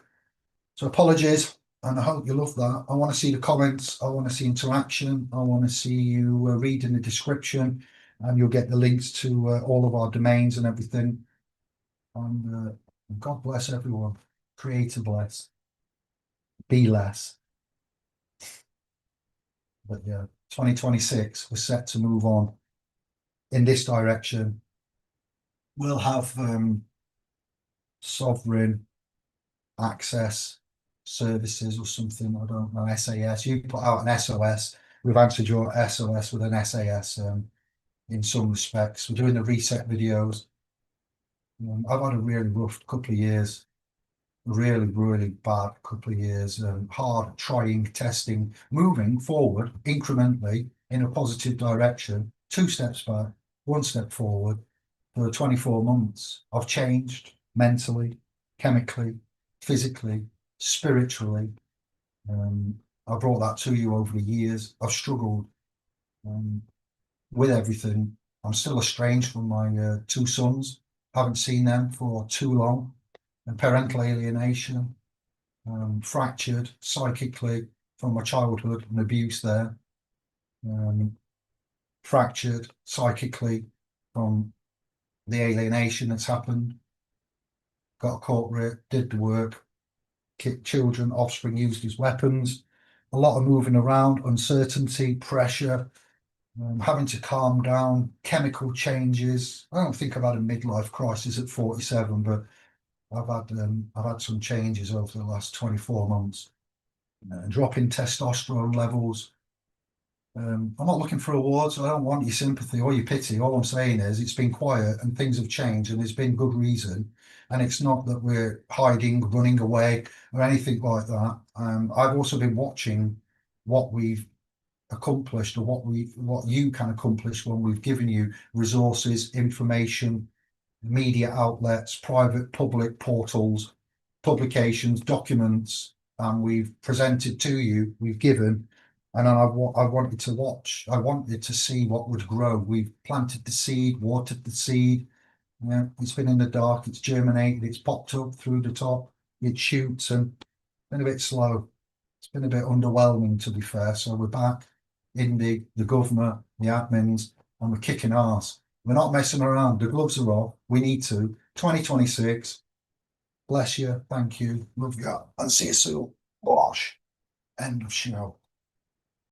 So apologies, and I hope you love that. I want to see the comments. I want to see interaction. I want to see you read in the description, and you'll get the links to all of our domains and everything. And God bless everyone. Creator bless. Be less. But yeah, 2026, we're set to move on in this direction. We'll have sovereign access services or something. I don't know, SAS. You put out an SOS. We've answered your SOS with an SAS in some respects. We're doing the reset videos. I've had a really rough couple of years, really, really bad couple of years, hard trying, testing, moving forward incrementally in a positive direction, 2 steps back, 1 step forward for 24 months. I've changed mentally, chemically, physically, spiritually. I brought that to you over the years. I've struggled with everything. I'm still estranged from my 2 sons. Haven't seen them for too long. And parental alienation, fractured psychically from my childhood and abuse there. Fractured psychically from the alienation that's happened. Got a court rate, did the work, children, offspring used as weapons, a lot of moving around, uncertainty, pressure, having to calm down, chemical changes. I don't think I've had a midlife crisis at 47, but I've had some changes over the last 24 months. Dropping testosterone levels. I'm not looking for awards. I don't want your sympathy or your pity. All I'm saying is it's been quiet and things have changed and there's been good reason. And it's not that we're hiding, running away or anything like that. I've also been watching what we've accomplished or what you can accomplish when we've given you resources, information, media outlets, private, public portals, publications, documents, and we've presented to you, we've given, and I wanted to watch, I wanted to see what would grow. We've planted the seed, watered the seed. Yeah, it's been in the dark, it's germinated, it's popped up through the top, it shoots, and been a bit slow. It's been a bit underwhelming, to be fair. So we're back in the governor, the admins, and we're kicking arse. We're not messing around. The gloves are off. We need to. 2026. Bless you. Thank you. Love you. And see you soon. Wash. End of show.